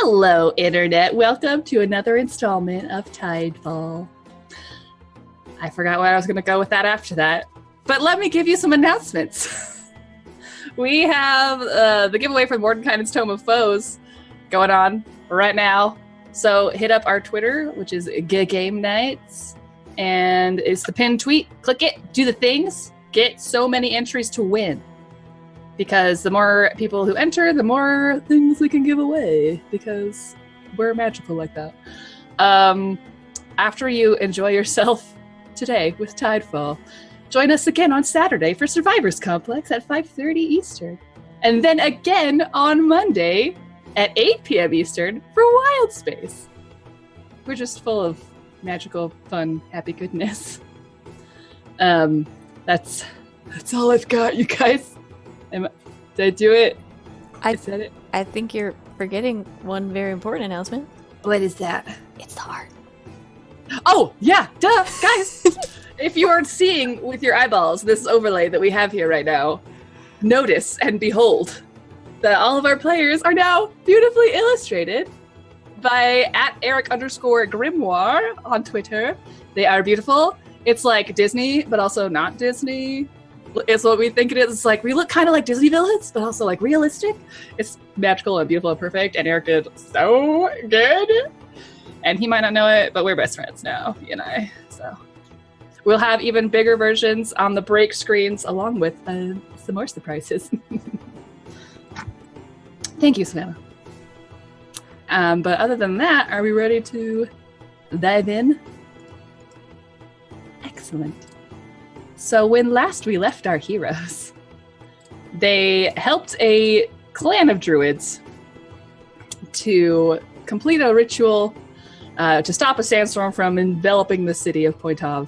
Hello, Internet. Welcome to another installment of Tidefall. I forgot where I was going to go with that after that, but let me give you some announcements. We have the giveaway for Mordenkainen's Tome of Foes going on right now. So hit up our Twitter, which is GGameKnights, and it's the pinned tweet. Click it, do the things, get so many entries to win. Because the more people who enter, the more things we can give away, because we're magical like that. After you enjoy yourself today with Tidefall, join us again on Saturday for Survivors Complex at 5:30 Eastern. And then again on Monday at 8 p.m. Eastern for Wild Space. We're just full of magical, fun, happy goodness. That's all I've got, you guys. Did I do it? I said it. I think you're forgetting one very important announcement. What is that? It's the art. Oh, yeah, duh, guys. If you aren't seeing with your eyeballs this overlay that we have here right now, notice and behold that all of our players are now beautifully illustrated by @Eric_Grimoire on Twitter. They are beautiful. It's like Disney, but also not Disney. It's what we think it is. It's like, we look kind of like Disney villains, but also like realistic. It's magical and beautiful and perfect, and Eric did so good. And he might not know it, but we're best friends now, he and I. So we'll have even bigger versions on the break screens, along with some more surprises. Thank you, Savannah. But other than that, are we ready to dive in? Excellent. So when last we left our heroes, they helped a clan of druids to complete a ritual to stop a sandstorm from enveloping the city of Pointov.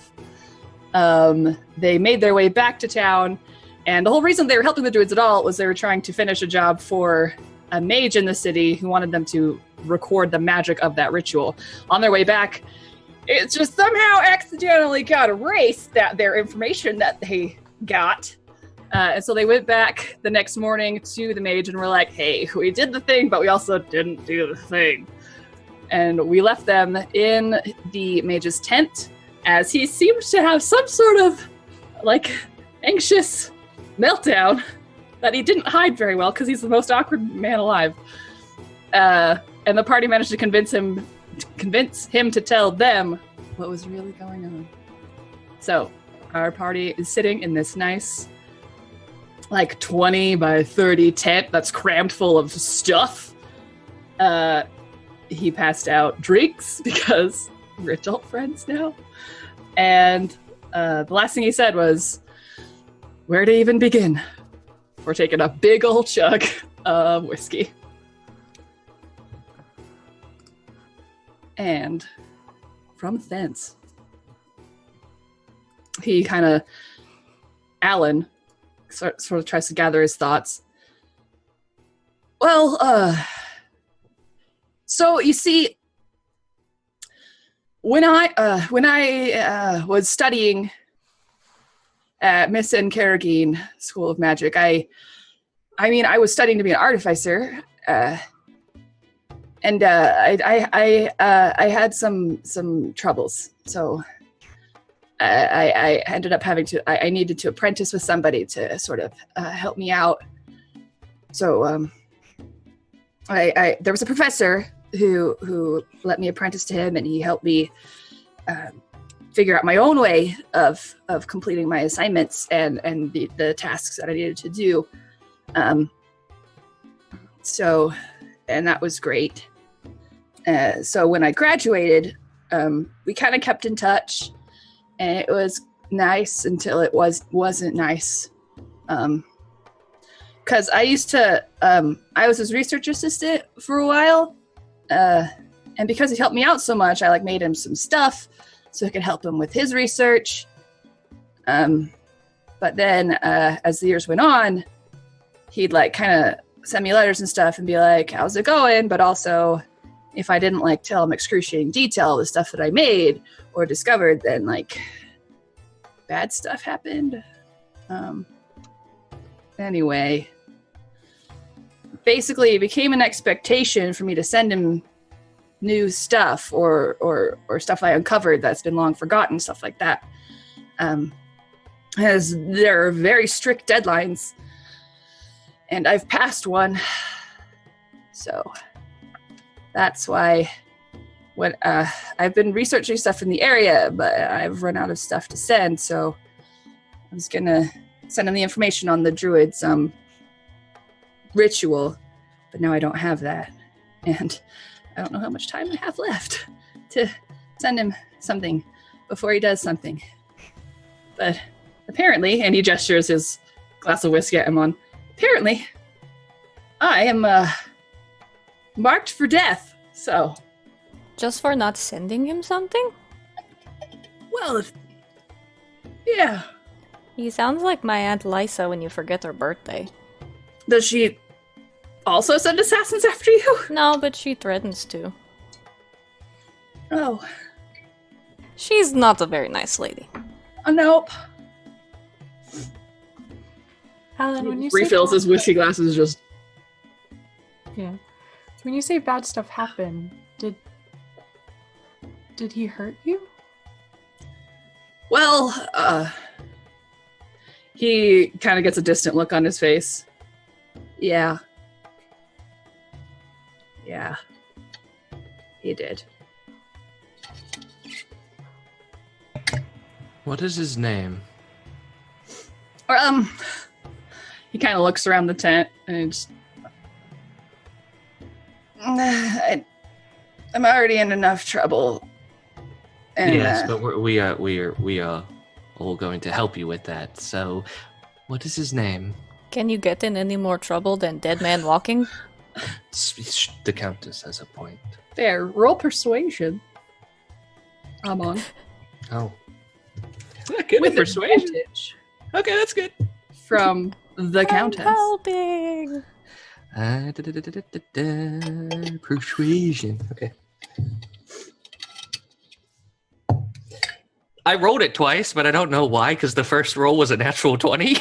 They made their way back to town, and the whole reason they were helping the druids at all was they were trying to finish a job for a mage in the city who wanted them to record the magic of that ritual. On their way back, it just somehow accidentally got erased, that their information that they got. And so they went back the next morning to the mage and were like, hey, we did the thing, but we also didn't do the thing. And we left them in the mage's tent, as he seemed to have some sort of like anxious meltdown that he didn't hide very well, because he's the most awkward man alive. And the party managed to convince him to tell them what was really going on. So our party is sitting in this nice, like 20 by 30 tent that's crammed full of stuff. He passed out drinks because we're adult friends now. And the last thing he said was, where to even begin? We're taking a big old chug of whiskey. And from thence, Alan sort of tries to gather his thoughts. Well, so you see, when I was studying at Miss N. Carrageen School of Magic, I was studying to be an artificer. And I had some troubles, so I ended up I needed to apprentice with somebody to sort of help me out. So there was a professor who let me apprentice to him, and he helped me figure out my own way of completing my assignments and the tasks that I needed to do. And that was great. So when I graduated, we kind of kept in touch, and it was nice until it wasn't nice. Because I used to, I was his research assistant for a while, and because he helped me out so much, I made him some stuff so I could help him with his research. But then as the years went on, he'd kind of send me letters and stuff and be like, how's it going? But also, if I didn't tell him excruciating detail the stuff that I made or discovered, then bad stuff happened. Anyway, basically it became an expectation for me to send him new stuff or stuff I uncovered that's been long forgotten, stuff like that. As there are very strict deadlines, and I've passed one, so that's why I've been researching stuff in the area, but I've run out of stuff to send, so I was gonna send him the information on the druids ritual, but now I don't have that, and I don't know how much time I have left to send him something before he does something. But apparently, and he gestures his glass of whiskey at him on, apparently, I am marked for death, so. Just for not sending him something? Well, yeah. He sounds like my Aunt Lisa when you forget her birthday. Does she also send assassins after you? No, but she threatens to. Oh. She's not a very nice lady. Oh, nope. Alan, when you refills say his whiskey glasses, just. Yeah. When you say bad stuff happened, did he hurt you? Well, he kind of gets a distant look on his face. Yeah. Yeah. He did. What is his name? He kind of looks around the tent and just, I'm already in enough trouble. And, yes, but we are all going to help you with that. So, what is his name? Can you get in any more trouble than Dead Man Walking? The Countess has a point. There, roll persuasion. I'm on. Oh. Good with persuasion. Advantage. Okay, that's good. From the Countess. I'm helping! Persuasion. Okay. I rolled it twice, but I don't know why, because the first roll was a natural 20.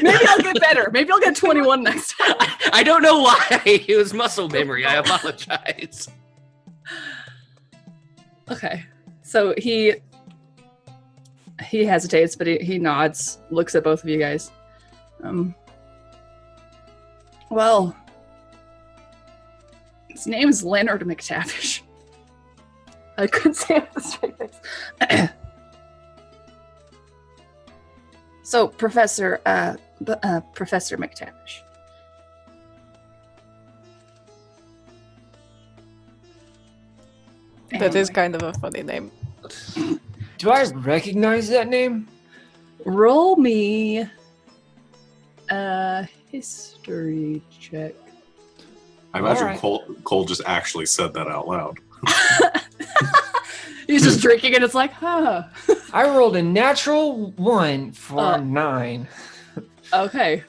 Maybe I'll get better. Maybe I'll get 21 next time. I don't know why. It was muscle memory. I apologize. Okay. So he hesitates, but he nods, looks at both of you guys. Well, his name is Leonard McTavish. I couldn't say it with a straight face. So, Professor McTavish. That is kind of a funny name. Do I recognize that name? Roll me a history check. I imagine Alright. Cole just actually said that out loud. He's just drinking and it's like, huh. I rolled a natural 1 for 9. Okay.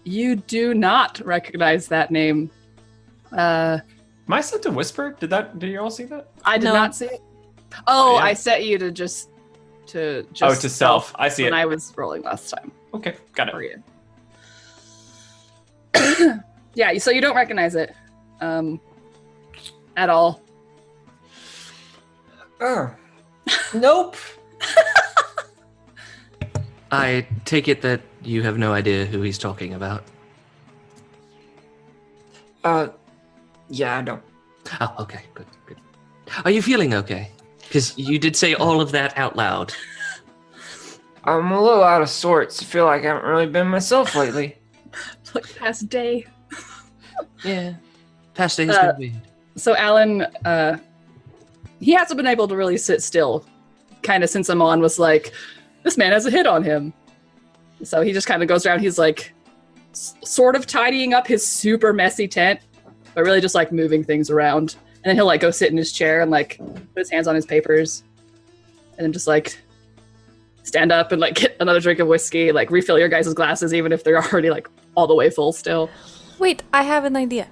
You do not recognize that name. Am I set to whisper? Did you all see that? I did No. not see it. Oh, Yeah. I set you to just To self. I see when it. I was rolling last time Okay, got for it. you. Yeah, so you don't recognize it at all. Nope. I take it that you have no idea who he's talking about. Yeah, I don't. Oh, okay, good. Are you feeling okay? Because you did say all of that out loud. I'm a little out of sorts. I feel like I haven't really been myself lately. Like past day. Yeah. Past day has been weird. So Alan, he hasn't been able to really sit still, kind of since Amon was like, this man has a hit on him. So he just kind of goes around, he's like, sort of tidying up his super messy tent, but really just like moving things around. And then he'll like go sit in his chair and like put his hands on his papers and then just like stand up and like get another drink of whiskey, like refill your guys' glasses even if they're already like all the way full still. Wait, I have an idea.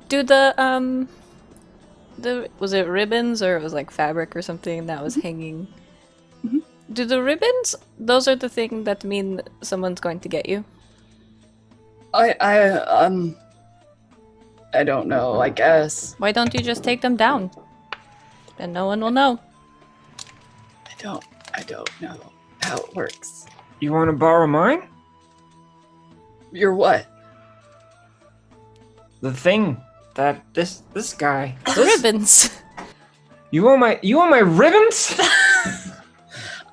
Do the was it ribbons or it was like fabric or something that was hanging? Mhm. Do the ribbons, those are the thing that mean someone's going to get you? I don't know, I guess. Why don't you just take them down? Then no one will know. I don't know how it works. You want to borrow mine? You're what? The thing that this guy. Ribbons. You want my ribbons?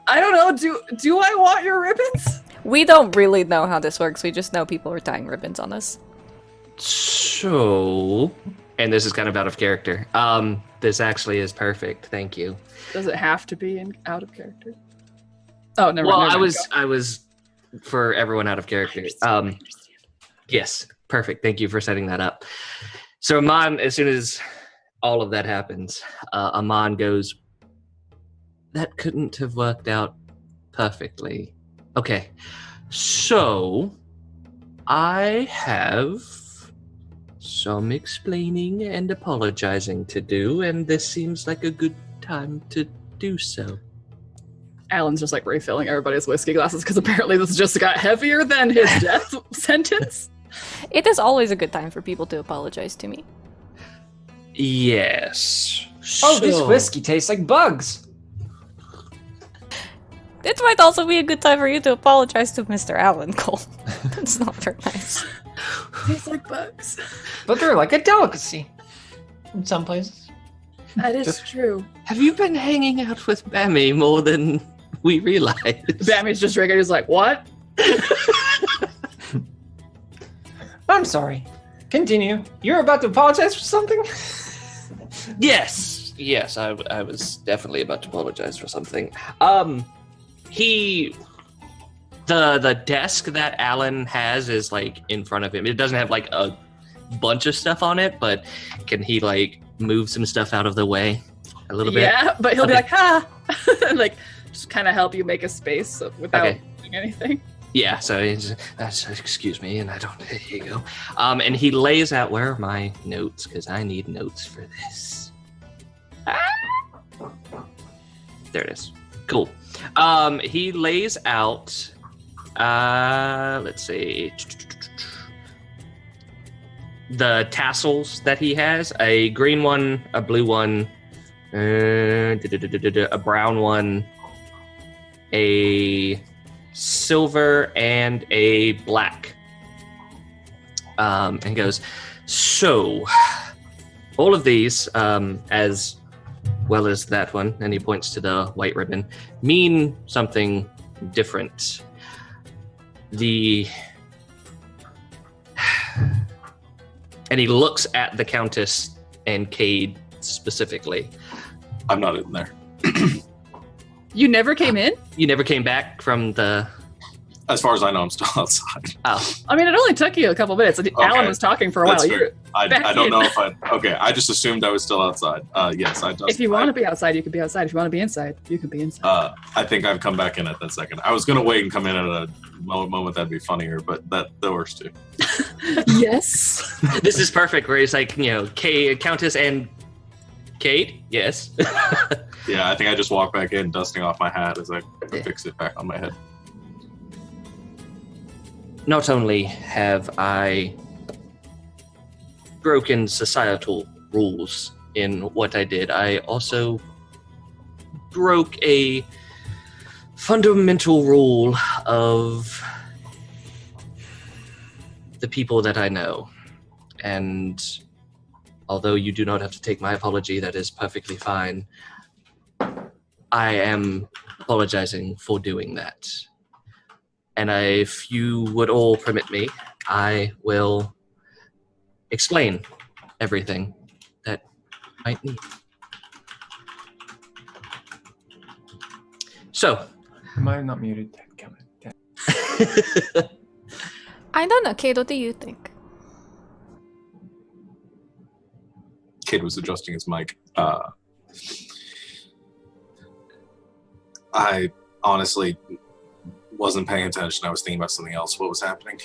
I don't know, do I want your ribbons? We don't really know how this works. We just know people are tying ribbons on us. So, and this is kind of out of character. This actually is perfect. Thank you. Does it have to be out of character? Oh, never Well, mind. I was for everyone out of character. Yes, perfect. Thank you for setting that up. So Amon, as soon as all of that happens, Amon goes, that couldn't have worked out perfectly. Okay, so I have some explaining and apologizing to do, and this seems like a good time to do so. Alan's just like refilling everybody's whiskey glasses because apparently this just got heavier than his death sentence. It is always a good time for people to apologize to me. Yes. Oh, this whiskey tastes like bugs. It might also be a good time for you to apologize to Mr. Allen Cole. That's not very nice. Tastes like bugs. But they're like a delicacy in some places. That is true. Have you been hanging out with Bammy more than we realized? Bammy's just drinking. He's like, what? I'm sorry. Continue. You're about to apologize for something? Yes, I was definitely about to apologize for something. The desk that Alan has is like in front of him. It doesn't have like a bunch of stuff on it, but can he like move some stuff out of the way a little bit? Yeah, but he'll be Okay. like, ha! And like, just kind of help you make a space without doing anything. Yeah, so he's, excuse me, and I don't, here you go. And he lays out, where are my notes? Because I need notes for this. There it is. Cool. He lays out, let's see, the tassels that he has, a green one, a blue one, a brown one, a silver, and a black. And goes, so all of these, as well as that one, and he points to the white ribbon, mean something different. And he looks at the Countess and Cade specifically. I'm not in there. You never came in? You never came back from the... As far as I know, I'm still outside. Oh, I mean, it only took you a couple minutes. Alan was talking for a That's while. fair. I back don't in. know if I... Okay, I just assumed I was still outside. Yes, I just... If you want to be outside, you can be outside. If you want to be inside, you can be inside. I think I've come back in at that second. I was going to wait and come in at a moment that'd be funnier, but that works too. Yes. this is perfect, where he's like, Countess and Cade? Yes. Yeah, I think I just walk back in, dusting off my hat as I fix it back on my head. Not only have I broken societal rules in what I did, I also broke a fundamental rule of the people that I know. And although you do not have to take my apology, that is perfectly fine. I am apologizing for doing that. And if you would all permit me, I will explain everything that might need. So. Am I not muted? I don't know, Cade, what do you think? Kid was adjusting his mic. I honestly wasn't paying attention. I was thinking about something else. What was happening?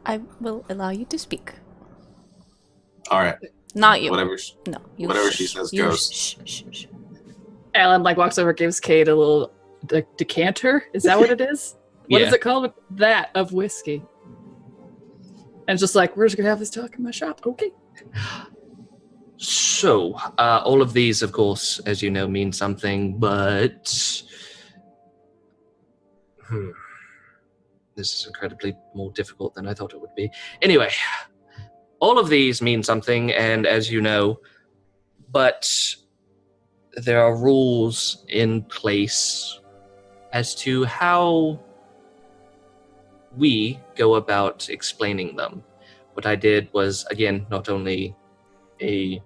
I will allow you to speak. All right. Not you. Whatever. No, you. Whatever she says goes. Alan walks over, gives Cade a little decanter. Is that what it is? What Yeah. is it called? That of whiskey. And it's just like, we're just gonna have this talk in my shop. Okay. So, all of these, of course, as you know, mean something, but this is incredibly more difficult than I thought it would be. Anyway, all of these mean something, and as you know, but there are rules in place as to how we go about explaining them. What I did was, again, not only a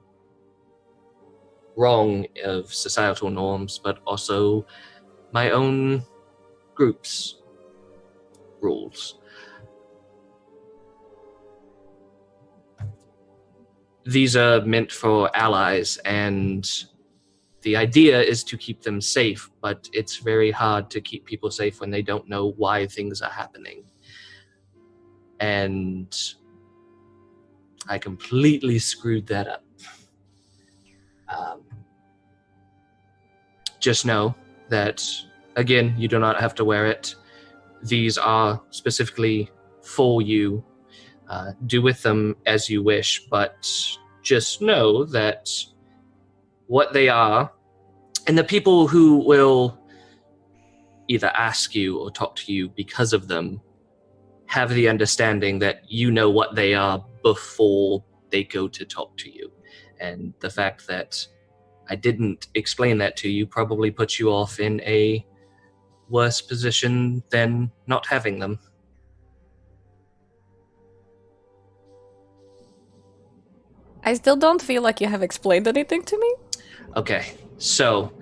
wrong of societal norms, but also my own group's rules. These are meant for allies, and the idea is to keep them safe, but it's very hard to keep people safe when they don't know why things are happening. And I completely screwed that up. Just know that, again, you do not have to wear it. These are specifically for you. Do with them as you wish, but just know that what they are, and the people who will either ask you or talk to you because of them, have the understanding that you know what they are before they go to talk to you. And the fact that I didn't explain that to you probably puts you off in a worse position than not having them. I still don't feel like you have explained anything to me. Okay, so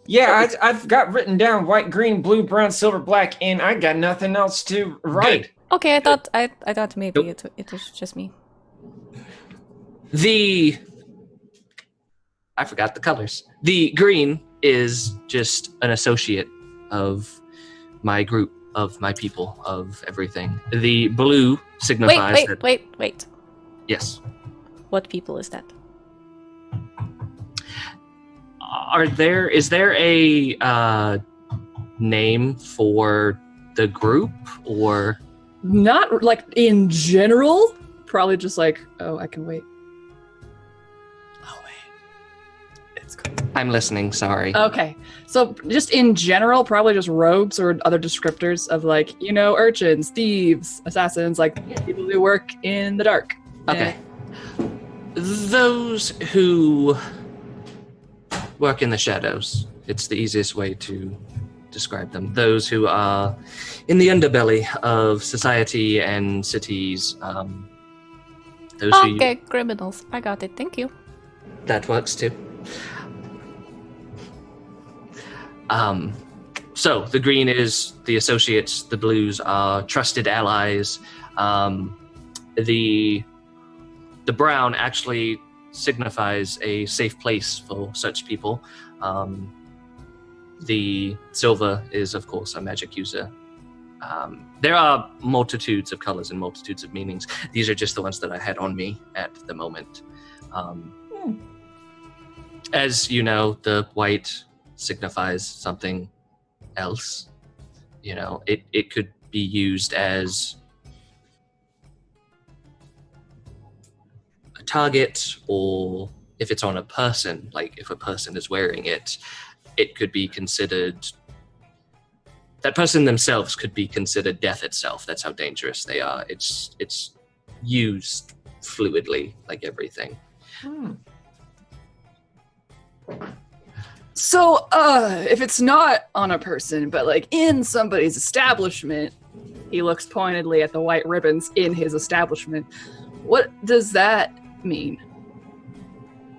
Yeah, I've got written down white, green, blue, brown, silver, black, and I got nothing else to write. good. Okay, I thought maybe it was just me. I forgot the colors. The green is just an associate of my group, of my people, of everything. The blue signifies that... Wait. Yes. What people is that? Is there a name for the group, or... Not like in general. Probably just like, oh, I can wait. Oh, wait. It's cool. I'm listening, sorry. Okay. So just in general, probably just rogues or other descriptors of like, urchins, thieves, assassins, like people who work in the dark. Okay. Those who work in the shadows. It's the easiest way to describe them. Those who are in the underbelly of society and cities. Those Okay, criminals. I got it. Thank you. That works too. So the green is the associates, the blues are trusted allies. The brown actually signifies a safe place for such people. The silver is, of course, a magic user. There are multitudes of colors and multitudes of meanings. These are just the ones that I had on me at the moment. As you know, the white signifies something else. It could be used as a target, or if it's on a person, like if a person is wearing it, it could be considered, that person themselves could be considered death itself. That's how dangerous they are. It's used fluidly, like everything. So, if it's not on a person, but like in somebody's establishment, he looks pointedly at the white ribbons in his establishment. What does that mean?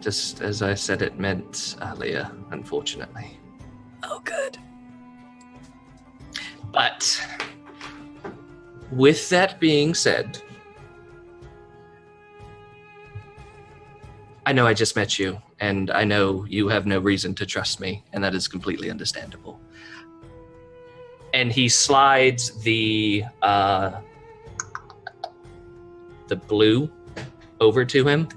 Just as I said it meant earlier, unfortunately. Oh, good. But with that being said, I know I just met you, and I know you have no reason to trust me, and that is completely understandable. And he slides the blue over to him.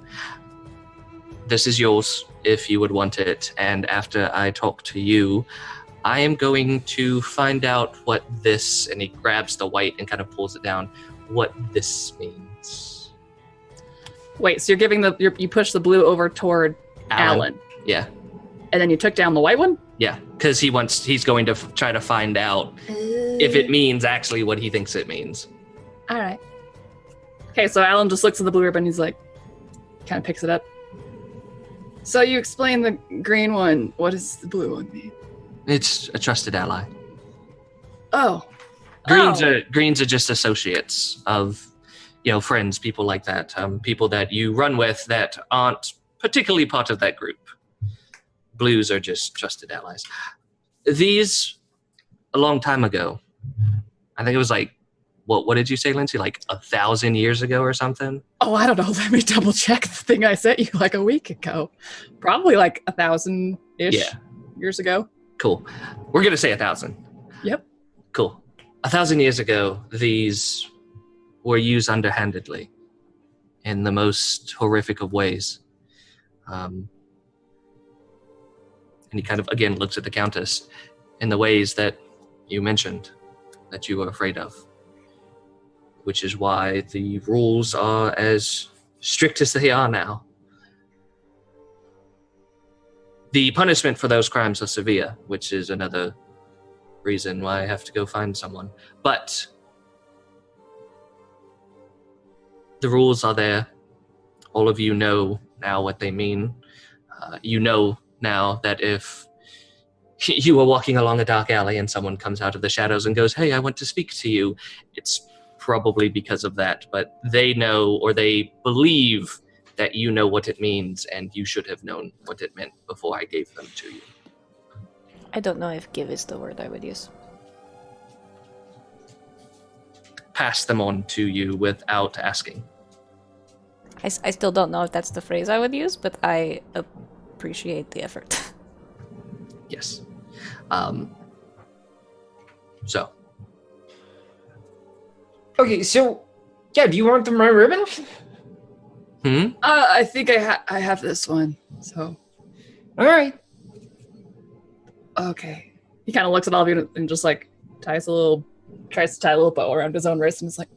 This is yours if you would want it, and after I talk to you, I am going to find out what this, and he grabs the white and kind of pulls it down, what this means. Wait, so you're giving you push the blue over toward Alan. Yeah. And then you took down the white one? Yeah, because he's going to try to find out if it means actually what he thinks it means. All right. Okay, so Alan just looks at the blue ribbon. He's like, kind of picks it up. So you explained the green one. What does the blue one mean? It's a trusted ally. Oh. Greens are just associates of, friends, people like that, people that you run with that aren't particularly part of that group. Blues are just trusted allies. These, a long time ago, I think it was like, what did you say, Lindsay? Like 1,000 years ago or something? Oh, I don't know. Let me double check the thing I sent you like a week ago. Probably like 1,000-ish years ago. Cool. We're going to say 1,000. Yep. Cool. 1,000 years ago, these were used underhandedly in the most horrific of ways. And he kind of, again, looks at the Countess in the ways that you mentioned that you were afraid of, which is why the rules are as strict as they are now. The punishment for those crimes are severe, which is another reason why I have to go find someone. But the rules are there. All of you know now what they mean. You know now that if you are walking along a dark alley and someone comes out of the shadows and goes, "Hey, I want to speak to you," it's probably because of that. But they know, or they believe, that you know what it means, and you should have known what it meant before I gave them to you. I don't know if give is the word I would use. Pass them on to you without asking. I still don't know if that's the phrase I would use, but I appreciate the effort. Yes. So. Okay, so, yeah, do you want my ribbon? I think I have this one. So. All right. Okay. He kind of looks at all of you and just like tries to tie a little bow around his own wrist and is like,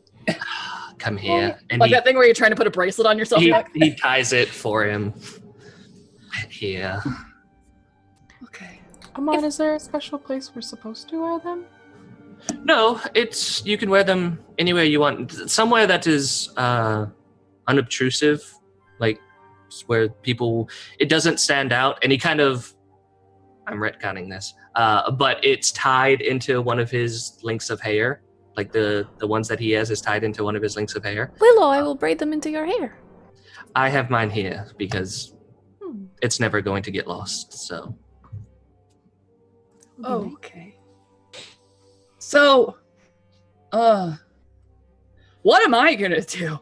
"Come here." And like that thing where you're trying to put a bracelet on yourself. He ties it for him. Here. Okay. Amon, is there a special place we're supposed to wear them? No, you can wear them anywhere you want. Somewhere that is unobtrusive, like where it doesn't stand out. And he kind of, I'm retconning this, but it's tied into one of his links of hair. Like the ones that he has is tied into one of his links of hair. Willow, I will braid them into your hair. I have mine here because it's never going to get lost, so. Oh, okay. So, what am I gonna do?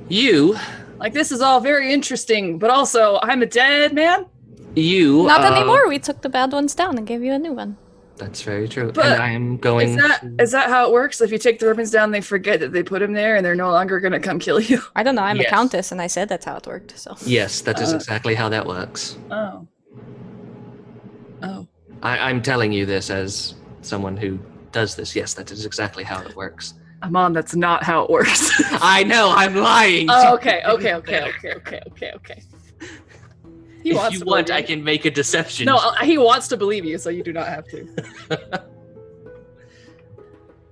You. Like, this is all very interesting, but also, I'm a dead man? Not anymore. We took the bad ones down and gave you a new one. That's very true. But and I am going is that how it works? If you take the ribbons down, they forget that they put them there and they're no longer gonna come kill you? I don't know. I'm Yes. a countess, and I said that's how it worked. So. Yes, that is exactly how that works. Oh. I'm telling you this as someone who does this. Yes, that is exactly how it works. Amon, that's not how it works. I know, I'm lying. Oh, okay. He If wants you to want, believe I you. can make a deception. No, he wants to believe you, so you do not have to.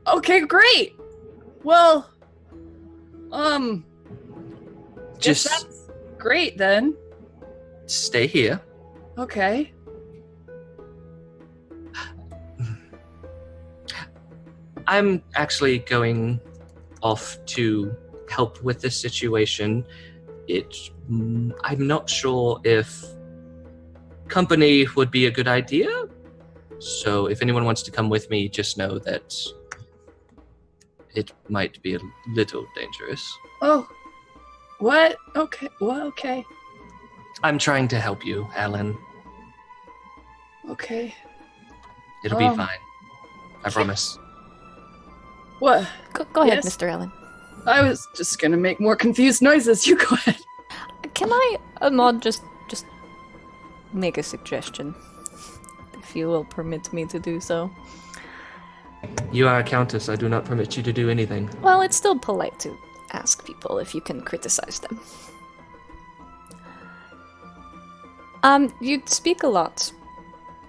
Okay, great. Well, just that's great then. stay here. Okay. I'm actually going off to help with this situation. I'm not sure if company would be a good idea. So if anyone wants to come with me, just know that it might be a little dangerous. Oh. What? Okay. Well, okay. I'm trying to help you, Alan. Okay. It'll be fine. I promise. What? Go ahead, Yes? Mr. Allen. I was just gonna make more confused noises. You go ahead. Can I, Ahmad, just make a suggestion? if you will permit me to do so. You are a countess. I do not permit you to do anything. Well, it's still polite to ask people if you can criticize them. You speak a lot,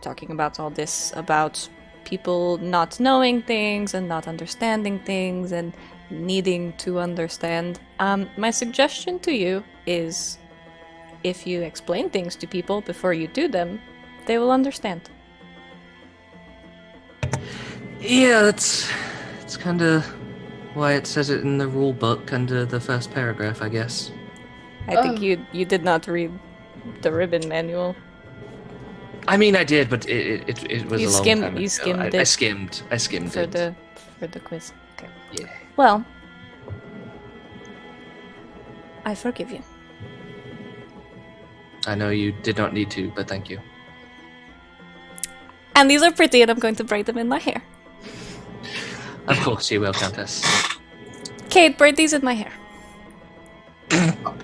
talking about all this, about people not knowing things and not understanding things and needing to understand. My suggestion to you is, if you explain things to people before you do them, they will understand. Yeah, that's kind of why it says it in the rule book under the first paragraph, I guess. I think you did not read the ribbon manual. I mean, I did, but it was a long time ago. You skimmed I it. skimmed for it. the quiz. Okay. Yeah. Well, I forgive you. I know you did not need to, but thank you. And these are pretty, and I'm going to braid them in my hair. Of course you will, Countess. Kate, braid these in my hair.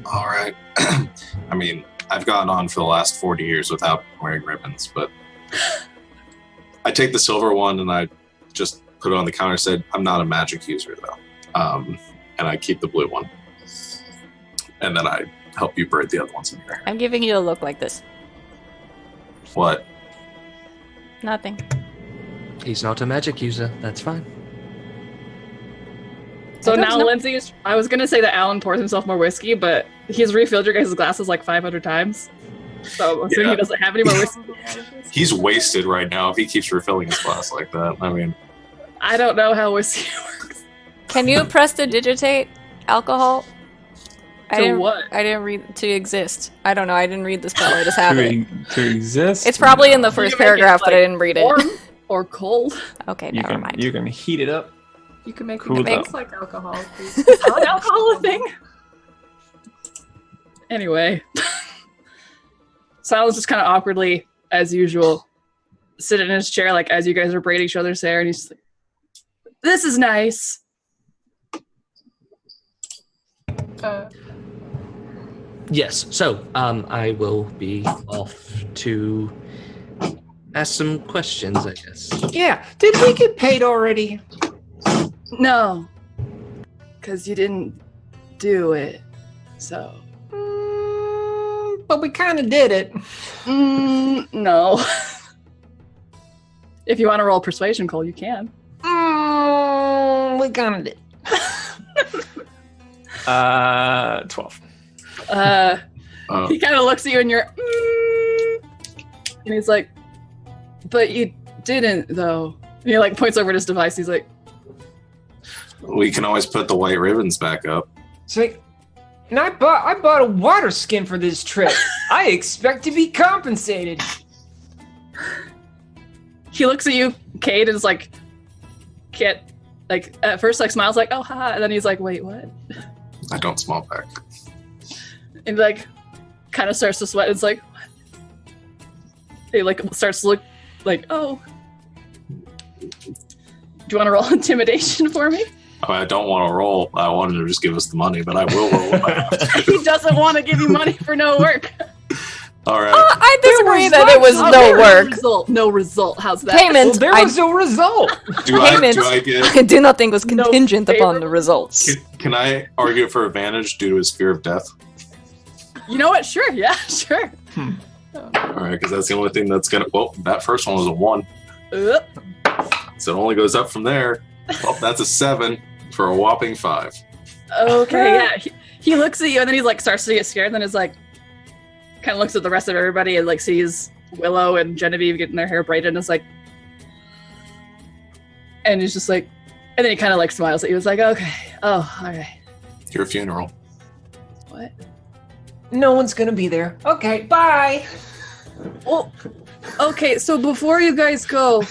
All right. I mean, I've gone on for the last 40 years without wearing ribbons, but I take the silver one and I just put it on the counter. Said, I'm not a magic user though, and I keep the blue one, and then I help you braid the other ones in your hair. I'm giving you a look like this. What? Nothing. He's not a magic user. That's fine. So I don't now know. Lindsay is... I was going to say that Alan pours himself more whiskey, but he's refilled your guys' glasses like 500 times. So I'm assuming he doesn't have any more whiskey. He's wasted right now if he keeps refilling his glass like that. I mean, I don't know how whiskey works. Can you prestidigitate alcohol? What? I didn't read to exist. I don't know. I didn't read the spell. I just have it. To exist. It's probably in the first You can make it, paragraph, but I like, didn't read it. Warm or cold. Okay, You never mind. can, you can heat it up. You can make Cool it down. taste like alcohol. Please. Is hot alcohol a thing? Anyway. Silas just kind of awkwardly, as usual, sitting in his chair, like as you guys are braiding each other's hair, and he's just like, this is nice. Yes. So, I will be off to ask some questions, I guess. Yeah. Did we get paid already? No. Because you didn't do it. So. But we kind of did it. No. If you want to roll persuasion, Cole, you can. We kind of did. 12. He kind of looks at you and you're, and he's like, but you didn't though. And he like points over at his device. He's like, we can always put the white ribbons back up. It's like, and I bought a water skin for this trip. I expect to be compensated. he looks at you, Cade, and is like, can't, like, at first, like, smiles, like, oh, haha. And then he's like, wait, what? I don't small back. And, like, kind of starts to sweat. It's like, what? He, like, starts to look like, oh. Do you want to roll intimidation for me? I don't want to roll. I wanted to just give us the money, but I will roll if I have to. He doesn't want to give you money for no work. All right. I disagree that it was no work. No result. How's that? Payment. Well, there was no result. Do I get? I do not think was contingent upon the favorable results. Can I argue for advantage due to his fear of death? You know what? Sure. Yeah, sure. All right, because that's the only thing that's gonna. Well, that first one was a 1, so it only goes up from there. Well, that's a 7 for a whopping 5. Okay, yeah. He looks at you and then he like starts to get scared. And then is like, kind of looks at the rest of everybody and like sees Willow and Genevieve getting their hair braided and is like, and he's just like, and then he kind of like smiles at you. It's like, okay, oh, all right. Your funeral. What? No one's gonna be there. Okay, bye. Well, okay. So before you guys go,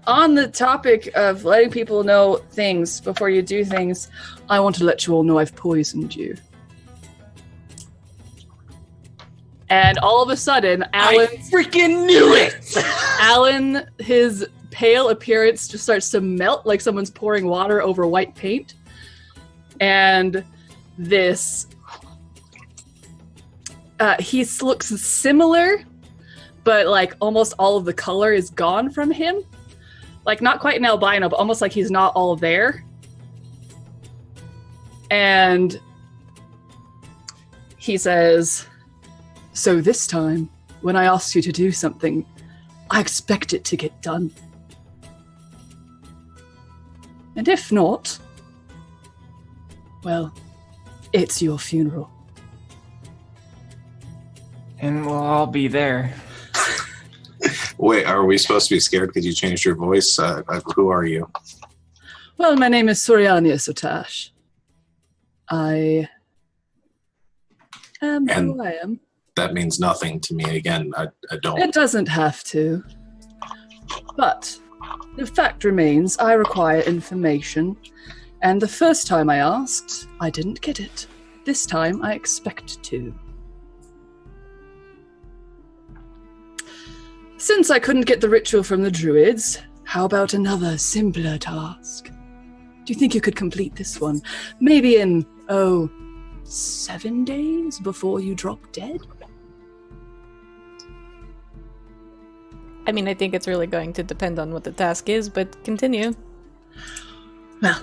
on the topic of letting people know things before you do things, I want to let you all know I've poisoned you. And all of a sudden, Alan Freaking knew it. Alan, his pale appearance just starts to melt like someone's pouring water over white paint. And this He looks similar, but like almost all of the color is gone from him. Like not quite an albino, but almost like he's not all there. And he says, "So this time, when I ask you to do something, I expect it to get done. And if not, well, it's your funeral." And we'll all be there. Wait, are we supposed to be scared because you changed your voice? Who are you? Well, my name is Suryanya Sotash. I am who I am. That means nothing to me. Again, I don't. It doesn't have to. But the fact remains, I require information. And the first time I asked, I didn't get it. This time, I expect to. Since I couldn't get the ritual from the druids, how about another simpler task? Do you think you could complete this one? Maybe in, 7 days before you drop dead? I mean, I think it's really going to depend on what the task is, but continue. Well,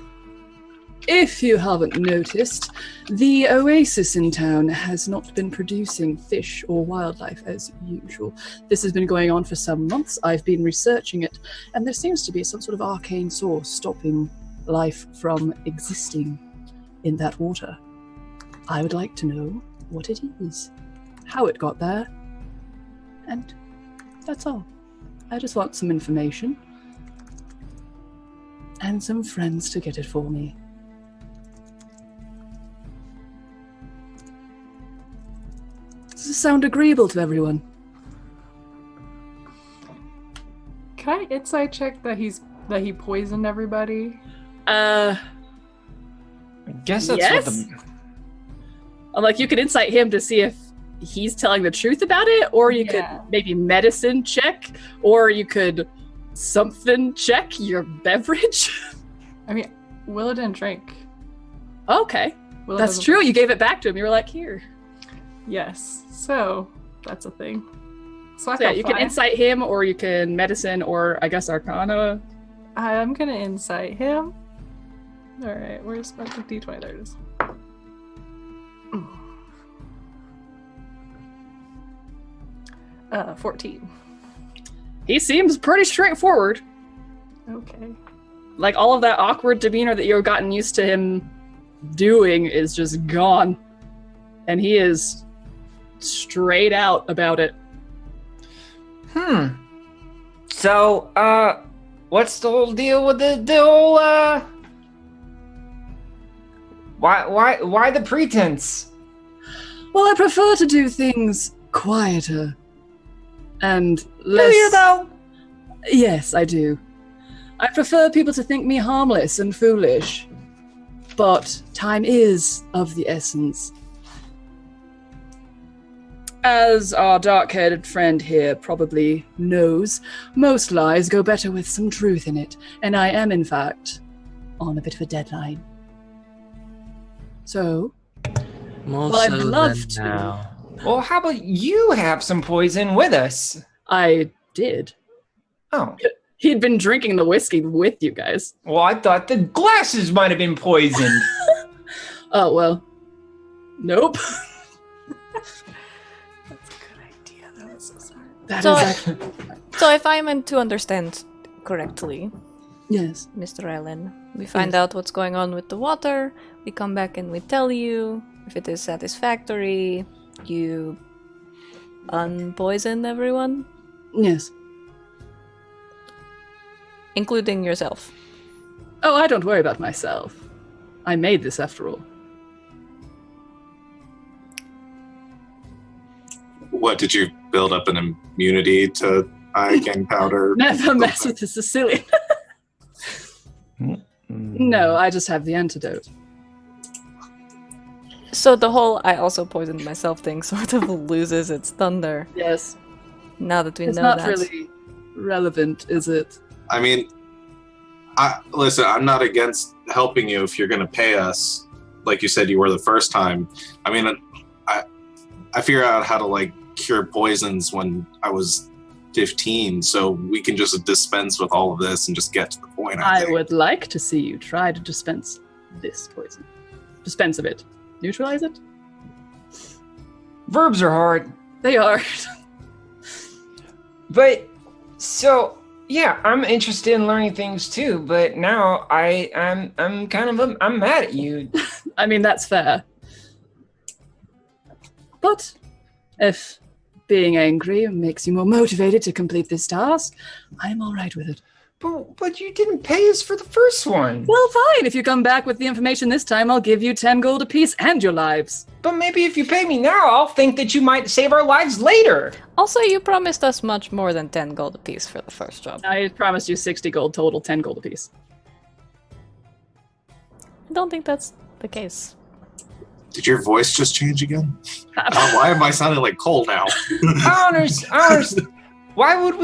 if you haven't noticed, the oasis in town has not been producing fish or wildlife as usual. This has been going on for some months. I've been researching it, and there seems to be some sort of arcane source stopping life from existing in that water. I would like to know what it is, how it got there, and that's all. I just want some information and some friends to get it for me. Does this sound agreeable to everyone? Can I insight check that he poisoned everybody? I guess that's yes? what the... I'm like, you could insight him to see if he's telling the truth about it, or you could maybe medicine check, or you could something check your beverage. I mean, Willa didn't drink. Okay. Willa That's doesn't- true. You gave it back to him. You were like, here. Yes. So that's a thing. So I So yeah, felt you can fine. insight him, or you can medicine, or I guess Arcana. I'm gonna insight him. All right, where's my D20? There it is. 14. He seems pretty straightforward. Okay. Like all of that awkward demeanor that you've gotten used to him doing is just gone. And he is straight out about it. So, what's the whole deal with the whole, Why the pretense? Well, I prefer to do things quieter and less... Do you, though? Yes, I do. I prefer people to think me harmless and foolish. But time is of the essence. As our dark-haired friend here probably knows, most lies go better with some truth in it, and I am, in fact, on a bit of a deadline. So, Well, I'd so love then to. now- Well, how about you have some poison with us? I did. Oh. He'd been drinking the whiskey with you guys. Well, I thought the glasses might have been poisoned. Oh, well. Nope. That's a good idea. That was so smart. That So- is actually... So if I'm meant to understand correctly, Yes. Mr. Allen, we find out what's going on with the water, we come back and we tell you. If it is satisfactory, you unpoison everyone, Yes. including yourself. Oh, I don't worry about myself. I made this after all. What, did you build up an immunity to iocane powder? Never mess with the Sicilian. No, I just have the antidote. So the whole I also poisoned myself thing sort of loses its thunder Yes. now that we It's know not that. really relevant, is it? I mean, listen, I'm not against helping you if you're going to pay us. Like you said, you were the first time. I mean, I figured out how to like cure poisons when I was 15, so we can just dispense with all of this and just get to the point. I think. would like to see you try to dispense this poison. Dispense of it. Neutralize it? Verbs are hard. They are. But so yeah, I'm interested in learning things too. But now I'm mad at you. I mean, that's fair. But if being angry makes you more motivated to complete this task, I'm all right with it. But you didn't pay us for the first one. Well, fine. If you come back with the information this time, I'll give you 10 gold apiece and your lives. But maybe if you pay me now, I'll think that you might save our lives later. Also, you promised us much more than 10 gold apiece for the first job. I promised you 60 gold total, 10 gold apiece. I don't think that's the case. Did your voice just change again? Why am I sounding like Cole now? Honest. Why would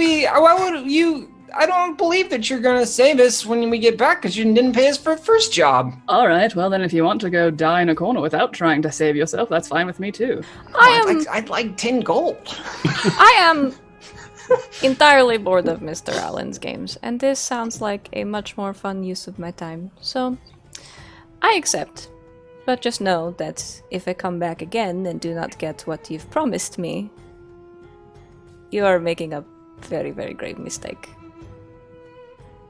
you? I don't believe that you're gonna save us when we get back because you didn't pay us for the first job. All right, well then if you want to go die in a corner without trying to save yourself, that's fine with me too. I'd like 10 gold. I am entirely bored of Mr. Allen's games, and this sounds like a much more fun use of my time. So, I accept. But just know that if I come back again and do not get what you've promised me, you are making a very, very grave mistake.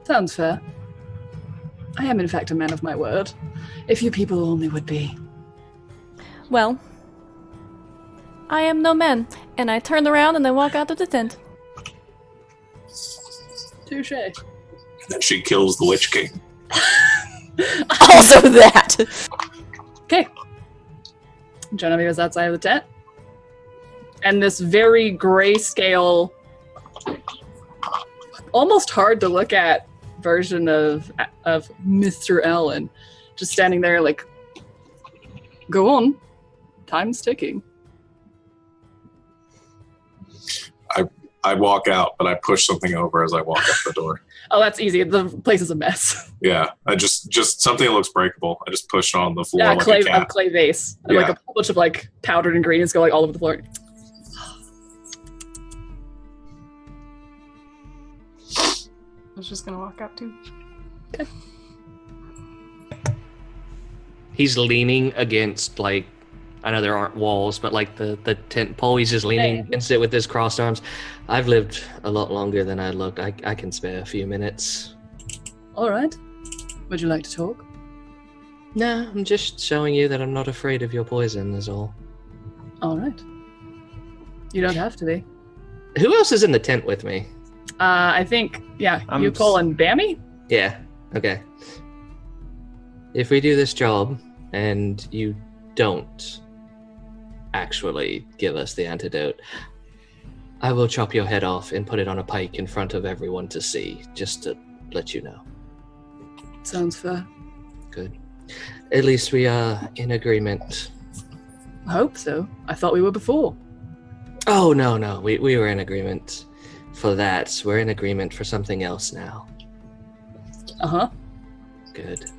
Sounds fair. I am in fact a man of my word. If you people only would be. Well, I am no man, and I turn around and I walk out of the tent. Touche. And then she kills the Witch King. Also that! Okay. Genevieve is outside of the tent. And this very grayscale, almost hard to look at version of Mr. Allen just standing there like, go on. Time's ticking. I walk out, but I push something over as I walk up the door. Oh, that's easy. The place is a mess. Yeah, I just something that looks breakable. I just push it on the floor Yeah, like a cat. a clay vase. And Yeah. like a whole bunch of like powdered ingredients go like all over the floor. I was just gonna walk out too. He's leaning against, like, I know there aren't walls, but like the tent pole, he's just leaning against it with his crossed arms. I've lived a lot longer than I looked. I can spare a few minutes. All right. Would you like to talk? No, I'm just showing you that I'm not afraid of your poison, is all. All right. You don't have to be. Who else is in the tent with me? I think, you, Cole, and Bammy? Yeah, okay. If we do this job and you don't actually give us the antidote, I will chop your head off and put it on a pike in front of everyone to see, just to let you know. Sounds fair. Good. At least we are in agreement. I hope so. I thought we were before. Oh, no. We were in agreement for that. We're in agreement for something else now. Uh-huh. Good.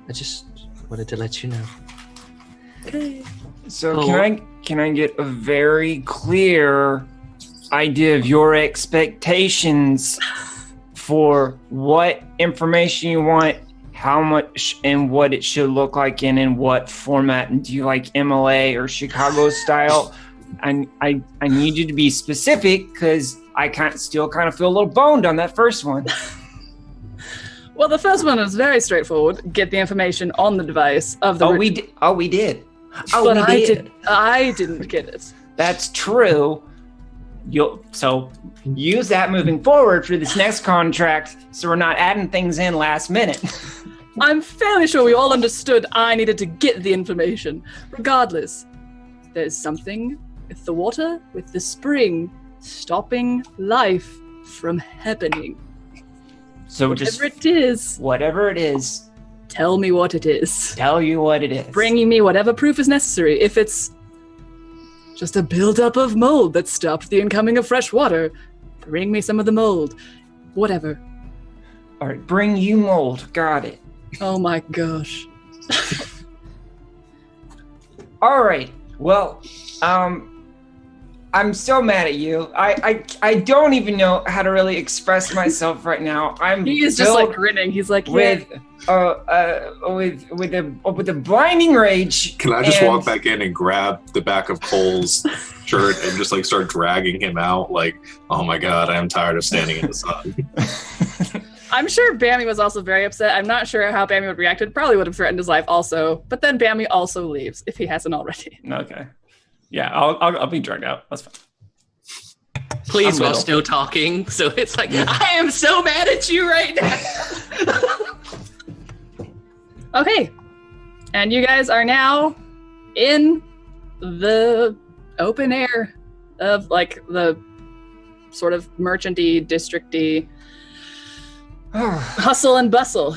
I just wanted to let you know. Okay. So can I get a very clear idea of your expectations for what information you want, how much, and what it should look like, and in what format? And do you like MLA or Chicago style? I need you to be specific because I still kind of feel a little boned on that first one. Well, the first one was very straightforward. Get the information on the device of the. We did. But I didn't get it. That's true. So use that moving forward for this next contract, so we're not adding things in last minute. I'm fairly sure we all understood I needed to get the information. Regardless, there's something with the water, with the spring, stopping life from happening. So whatever it is. Tell me what it is. Tell you what it is. Bringing me whatever proof is necessary. If it's just a buildup of mold that stopped the incoming of fresh water, bring me some of the mold. Whatever. All right, bring you mold. Got it. Oh my gosh. All right. Well, I'm so mad at you. I don't even know how to really express myself right now. He is just like grinning. He's like, with a blinding rage. Can I just walk back in and grab the back of Cole's shirt and just like start dragging him out? Like, oh my god, I am tired of standing in the sun. I'm sure Bammy was also very upset. I'm not sure how Bammy would react. It probably would have threatened his life also. But then Bammy also leaves if he hasn't already. Okay. Yeah, I'll be dragged out. That's fine. Please, while still talking. So it's like, I am so mad at you right now. Okay. And you guys are now in the open air of like the sort of merchanty, districty hustle and bustle.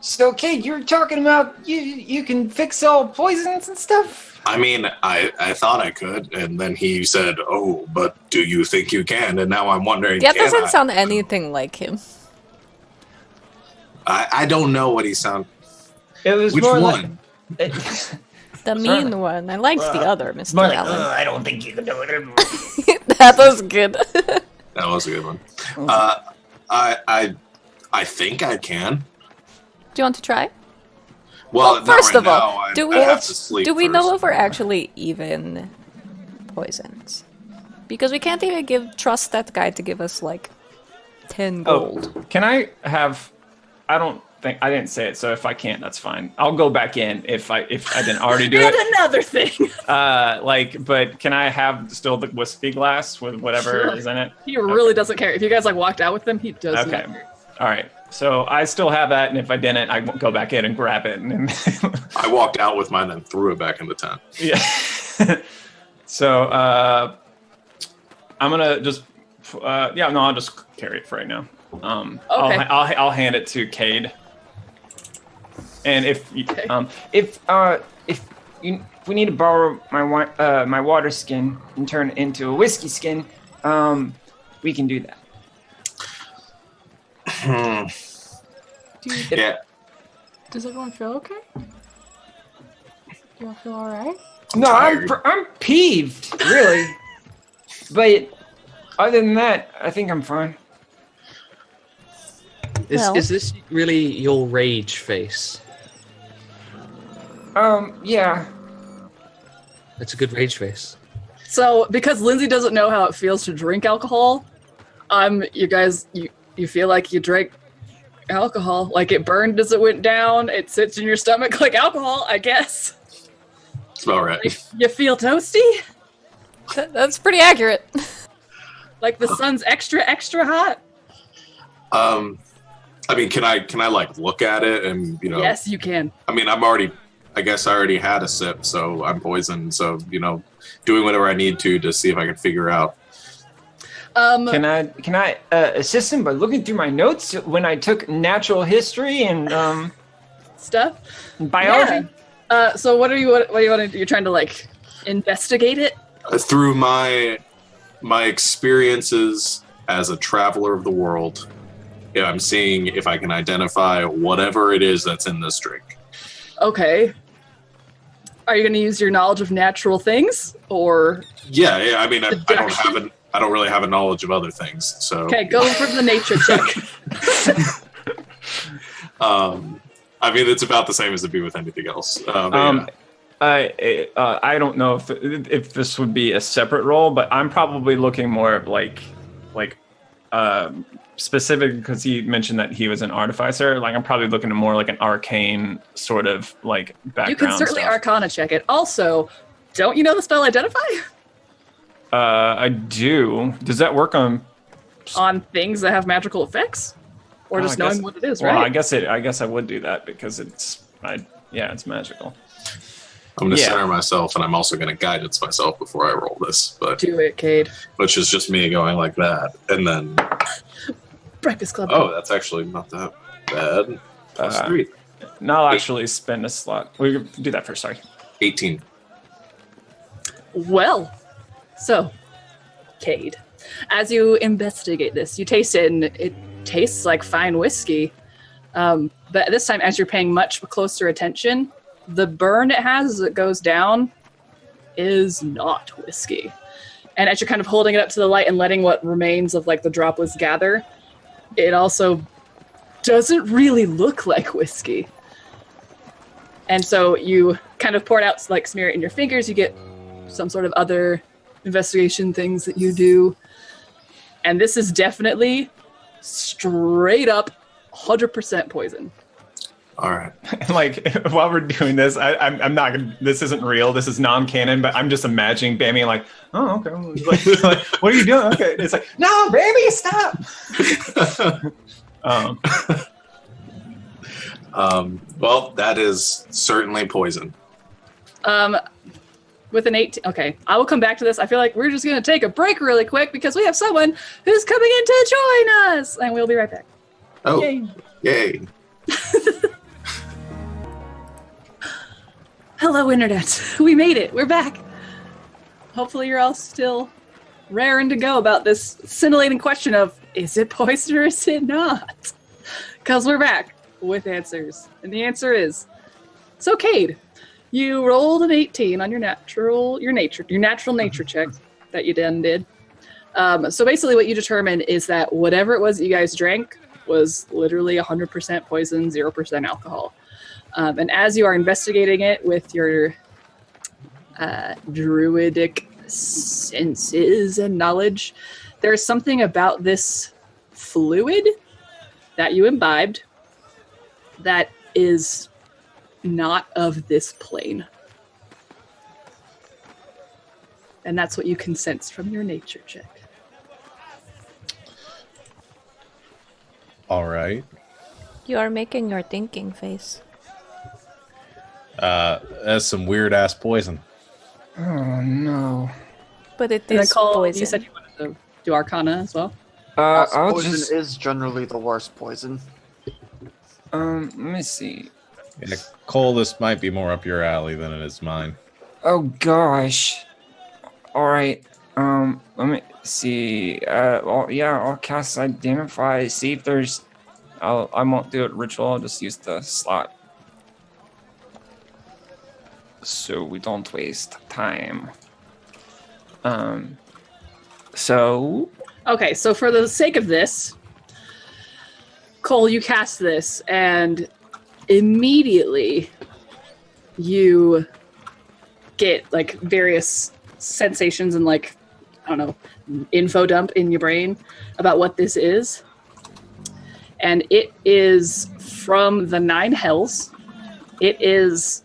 So, Kate, you were talking about you can fix all poisons and stuff? I mean, I thought I could, and then he said, oh, but do you think you can? And now I'm wondering, That doesn't sound anything like him. I don't know what he sounds. It was Which more one? Like, The mean one. I liked the other, Mr. more like, Allen. I don't think you can do it. That was good. That was a good one. I think I can. Do you want to try? Well, not first right of all, now. do I have to sleep we first. know if we're actually even poisons? Because we can't even trust that guy to give us like 10 gold. Oh, can I have? I didn't say it, so if I can't, that's fine. I'll go back in if I didn't already do And it. another thing. But can I have still the whiskey glass with whatever is in it? He really doesn't care. If you guys like walked out with him, he does Okay. not care. All right. So I still have that, and if I didn't, I go back in and grab it. And I walked out with mine and threw it back in the tent. yeah. So I'm gonna just I'll just carry it for right now. Okay. I'll hand it to Cade. And if we need to borrow my water skin and turn it into a whiskey skin, we can do that. Yeah. Does everyone feel okay? Do you all feel alright? No, tired. I'm peeved, really. But other than that, I think I'm fine. Is this really your rage face? Yeah. That's a good rage face. So, because Lindsay doesn't know how it feels to drink alcohol, you guys, you feel like you drank alcohol. Like it burned as it went down. It sits in your stomach like alcohol, I guess. It's about right. Like, you feel toasty? That's pretty accurate. Like the sun's extra hot? I mean, can I like look at it and, you know? Yes, you can. I mean, I guess I already had a sip, so I'm poisoned. So, you know, doing whatever I need to see if I can figure out. Can I assist him by looking through my notes when I took natural history and stuff? Biology? Yeah. So what do you want to do? You're trying to like investigate it? Through my experiences as a traveler of the world, yeah, I'm seeing if I can identify whatever it is that's in this drink. Okay. Are you going to use your knowledge of natural things, or? Yeah. I mean, I don't really have a knowledge of other things. So. Okay, go for the nature check. I mean, it's about the same as it'd be with anything else. I don't know if this would be a separate role, but I'm probably looking more of like specific because he mentioned that he was an artificer. Like I'm probably looking at more like an arcane sort of like background. You can certainly stuff. Arcana check it. Also, don't you know the spell Identify? I do. Does that work on things that have magical effects, or just knowing what it is? Well, right? I guess I would do that because it's magical. I'm going to center myself, and I'm also going to guidance myself before I roll this. But do it, Cade. Which is just me going like that, and then. Breakfast Club. Oh, that's actually not that bad. Plus 3. No, I'll actually spend a slot. We do that first. Sorry. 18. Well, so, Cade, as you investigate this, you taste it, and it tastes like fine whiskey. But this time, as you're paying much closer attention, the burn it has as it goes down is not whiskey. And as you're kind of holding it up to the light and letting what remains of like the droplets gather, it also doesn't really look like whiskey. And so you kind of pour it out, like smear it in your fingers. You get some sort of other investigation things that you do. And this is definitely straight up 100% poison. All right. Like, while we're doing this, I'm not gonna, this isn't real, this is non-canon, but I'm just imagining Bammy like, oh, okay. Like, what are you doing? Okay. It's like, no, Bammy, stop. Well, that is certainly poison. With an 18, okay, I will come back to this. I feel like we're just going to take a break really quick because we have someone who's coming in to join us, and we'll be right back. Oh, Yay. yay. Hello, Internet. We made it. We're back. Hopefully you're all still raring to go about this scintillating question of, is it poison or is it not? Because we're back with answers. And the answer is, so Cade, you rolled an 18 on your natural nature check that you then did. So basically what you determined is that whatever it was that you guys drank was literally 100% poison, 0% alcohol. And as you are investigating it with your druidic senses and knowledge, there's something about this fluid that you imbibed that is not of this plane. And that's what you can sense from your nature check. All right. You are making your thinking face. That's some weird ass poison. Oh no. But it And is Nicole, poison. you said you wanted to do Arcana as well? I'll poison just is generally the worst poison. let me see. Yeah, Cole, this might be more up your alley than it is mine. Oh gosh. All right. Let me see. I'll cast Identify. See if there's. I won't do it ritual. I'll just use the slot, so we don't waste time. So. Okay, so for the sake of this, Cole, you cast this, and immediately you get like various sensations and like, I don't know, info dump in your brain about what this is. And it is from the 9 hells. It is,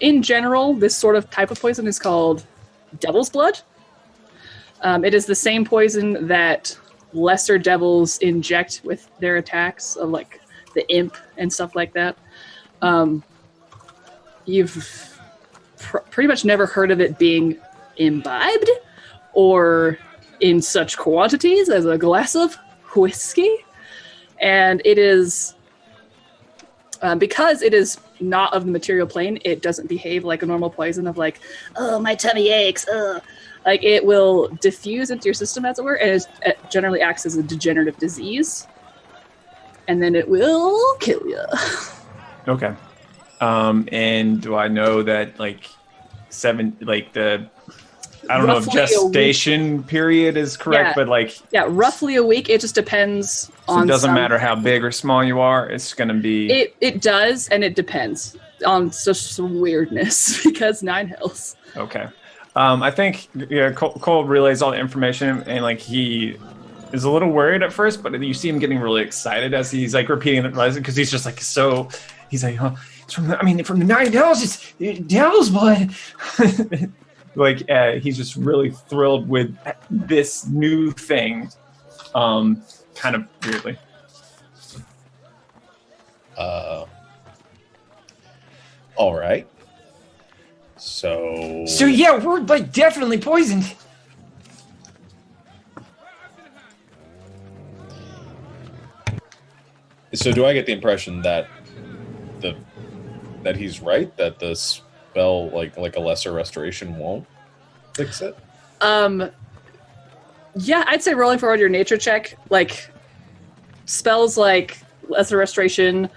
in general, this sort of type of poison is called devil's blood. It is the same poison that lesser devils inject with their attacks of like the imp and stuff like that. You've pretty much never heard of it being imbibed or in such quantities as a glass of whiskey. And it is, because it is not of the material plane, it doesn't behave like a normal poison of like, oh, my tummy aches, Like, it will diffuse into your system, as it were, and it generally acts as a degenerative disease. And then it will kill you. Okay. And do I know that, like, I don't know if gestation period is correct, but like... Yeah, roughly a week. It just depends on... So it doesn't matter how big or small you are, it's going to be... It does, and it depends on just some weirdness, because 9 hells. Okay. I think Cole relays all the information, and like he is a little worried at first, but you see him getting really excited as he's like repeating it, because he's just like so. He's like, oh, it's from the 9 hells, it's devil's blood. Like he's just really thrilled with this new thing, kind of weirdly. All right. So yeah, we're like definitely poisoned. So do I get the impression that he's right, that the spell like a lesser restoration won't fix it? Yeah, I'd say rolling forward your nature check, like spells like lesser restoration,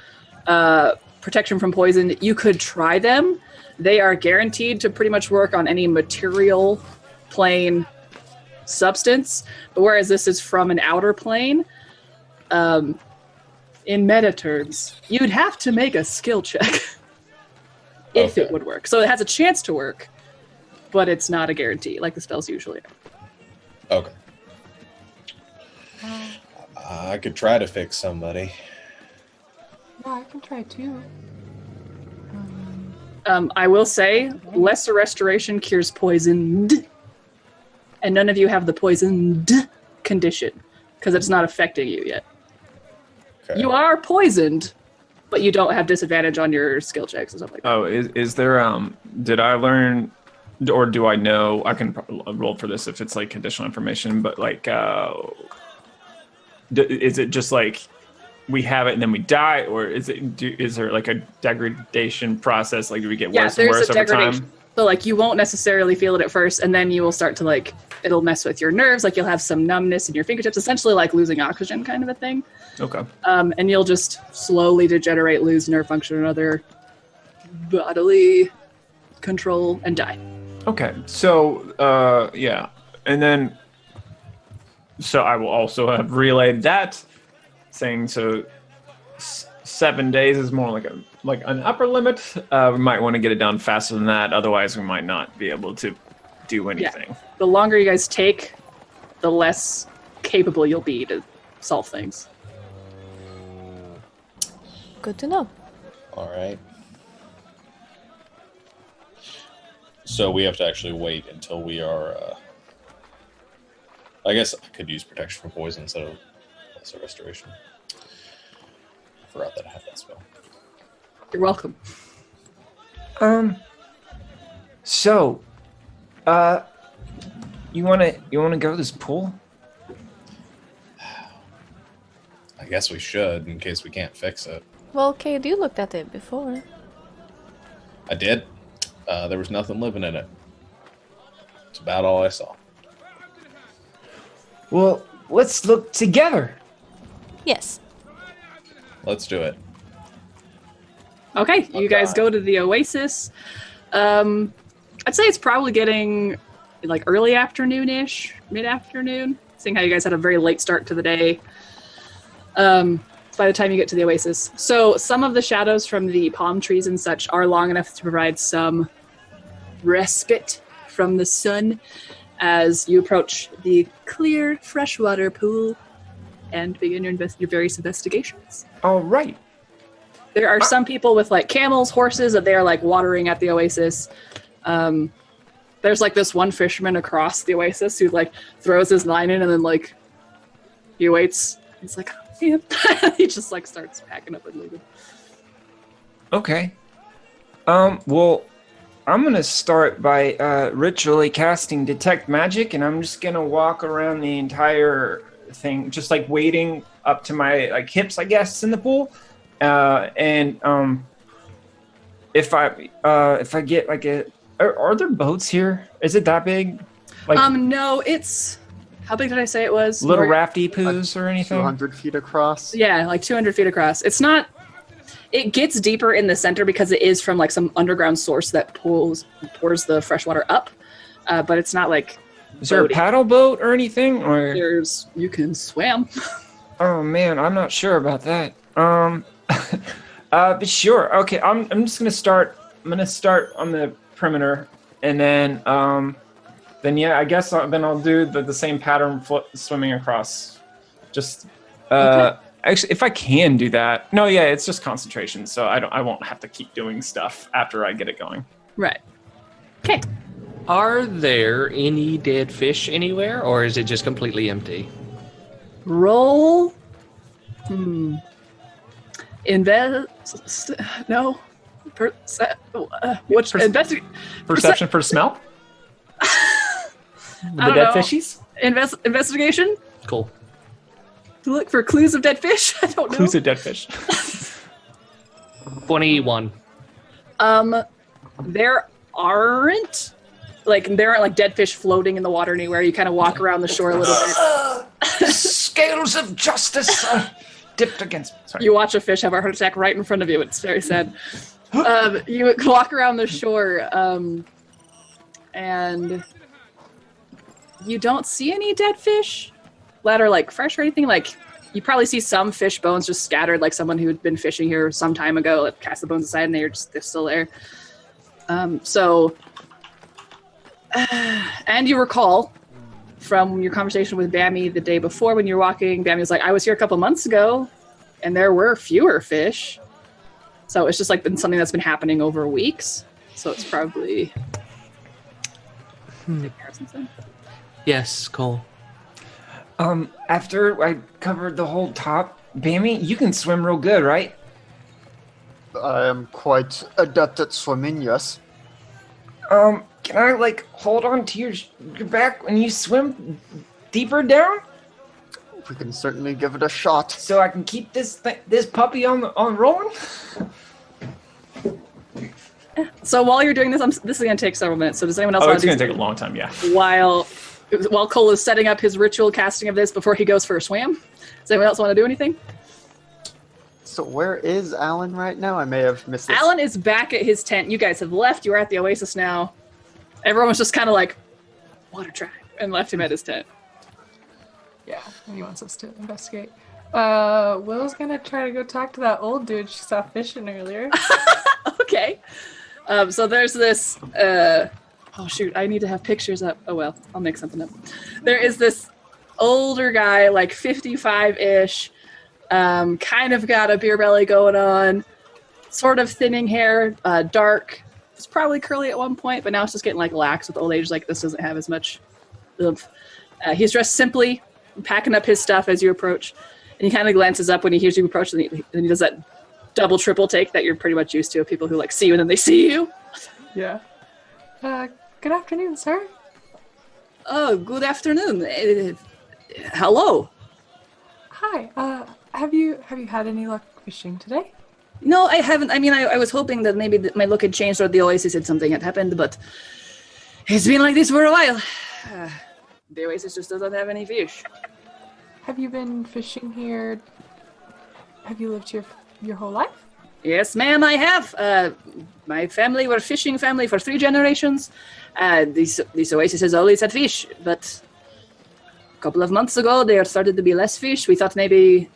protection from poison, you could try them. they are guaranteed to pretty much work on any material plane substance, but whereas this is from an outer plane, in meta terms, you'd have to make a skill check if it would work. So it has a chance to work, but it's not a guarantee like the spells usually are. Okay. I could try to fix somebody. Yeah, I can try too. I will say, lesser restoration cures poisoned, and none of you have the poisoned condition because it's not affecting you yet. Okay. You are poisoned, but you don't have disadvantage on your skill checks and stuff like that. Oh, is there? Did I learn, or do I know? I can roll for this if it's like conditional information, but like, is it just like we have it and then we die, or is there like a degradation process? Like, do we get worse and worse over time? So like you won't necessarily feel it at first, and then you will start to like it'll mess with your nerves. Like you'll have some numbness in your fingertips, essentially like losing oxygen, kind of a thing. Okay. And you'll just slowly degenerate, lose nerve function and other bodily control, and die. Okay. So yeah, and then so I will also have relayed that, saying so 7 days is more like an upper limit. We might want to get it done faster than that, otherwise we might not be able to do anything. Yeah. The longer you guys take, the less capable you'll be to solve things. Good to know. All right. So we have to actually wait until we are... I guess I could use protection from poison instead of lesser restoration. I forgot that I have that spell. You're welcome. So, you wanna go to this pool? I guess we should, in case we can't fix it. Well, Cade, you looked at it before. I did. There was nothing living in it. It's about all I saw. Well, let's look together. Yes. Let's do it. Okay, you guys go to the oasis. I'd say it's probably getting like early afternoon-ish, mid-afternoon, seeing how you guys had a very late start to the day. By the time you get to the oasis. So some of the shadows from the palm trees and such are long enough to provide some respite from the sun as you approach the clear freshwater pool and begin your various investigations. All right. There are some people with like camels, horses that they are like watering at the oasis. There's like this one fisherman across the oasis who like throws his line in and then like he waits. He's like, oh, man. He just like starts packing up and leaving. Okay. Well, I'm gonna start by ritually casting Detect Magic, and I'm just gonna walk around the entire thing, just like wading up to my like hips, I guess, in the pool. And if I get like are there boats here? Is it that big? Like no, it's how big did I say it was? little rafty poos or anything? 200 feet across. Yeah, like 200 feet across. It's not. It gets deeper in the center because it is from like some underground source that pours the fresh water up, but it's not like. Is there a paddle boat or anything? Or you can swim. Oh man, I'm not sure about that. But sure. Okay, I'm just gonna start. I'm gonna start on the perimeter, and then yeah, I guess I'll do the same pattern swimming across. Just Okay. Actually, if I can do that. No, yeah, it's just concentration, so I won't have to keep doing stuff after I get it going. Right. Okay. Are there any dead fish anywhere, or is it just completely empty? Roll. No. Investigate. Perception for smell? I The don't dead know. fishies? Investigation. Cool. To look for clues of dead fish. I don't know. Clues of dead fish. 21. There aren't like dead fish floating in the water anywhere. You kind of walk around the shore a little bit. Scales of justice dipped against me. Sorry. You watch a fish have a heart attack right in front of you. It's very sad. You walk around the shore, and you don't see any dead fish that are like fresh or anything. Like you probably see some fish bones just scattered, like someone who had been fishing here some time ago, like, cast the bones aside, and they're still there. And you recall from your conversation with Bammy the day before when you were walking, Bammy was like, I was here a couple months ago, and there were fewer fish. So it's just like been something that's been happening over weeks. So it's probably... Yes, Cole. After I covered the whole top, Bammy, you can swim real good, right? I am quite adept at swimming, yes. Can I, like, hold on to your back when you swim deeper down? We can certainly give it a shot. So I can keep this puppy on rolling? So while you're doing this, this is going to take several minutes. So does anyone else Oh, want it's to going to take a long time, yeah. While Cole is setting up his ritual casting of this before he goes for a swim? Does anyone else want to do anything? So where is Alan right now? I may have missed it. Alan is back at his tent. You guys have left. You're at the oasis now. Everyone was just kind of like, water trap, and left him at his tent. Yeah, and he wants us to investigate. Will's gonna try to go talk to that old dude she saw fishing earlier. Okay. So there's this, oh shoot, I need to have pictures up. Oh well, I'll make something up. There is this older guy, like 55-ish, kind of got a beer belly going on, sort of thinning hair, dark. It's probably curly at one point, but now it's just getting like lax with old age. Like this doesn't have as much oomph. He's dressed simply, packing up his stuff as you approach, and he kind of glances up when he hears you approach, and he does that double, triple take that you're pretty much used to of people who like see you and then they see you. Yeah. Good afternoon, sir. Oh, good afternoon. Hello. Hi. Have you had any luck fishing today? No, I haven't. I mean, I was hoping that maybe my luck had changed or the oasis had something had happened, but it's been like this for a while. The oasis just doesn't have any fish. Have you been fishing here? Have you lived here your whole life? Yes, ma'am, I have. My family were a fishing family for 3 generations. This oasis has always had fish, but a couple of months ago there started to be less fish. We thought maybe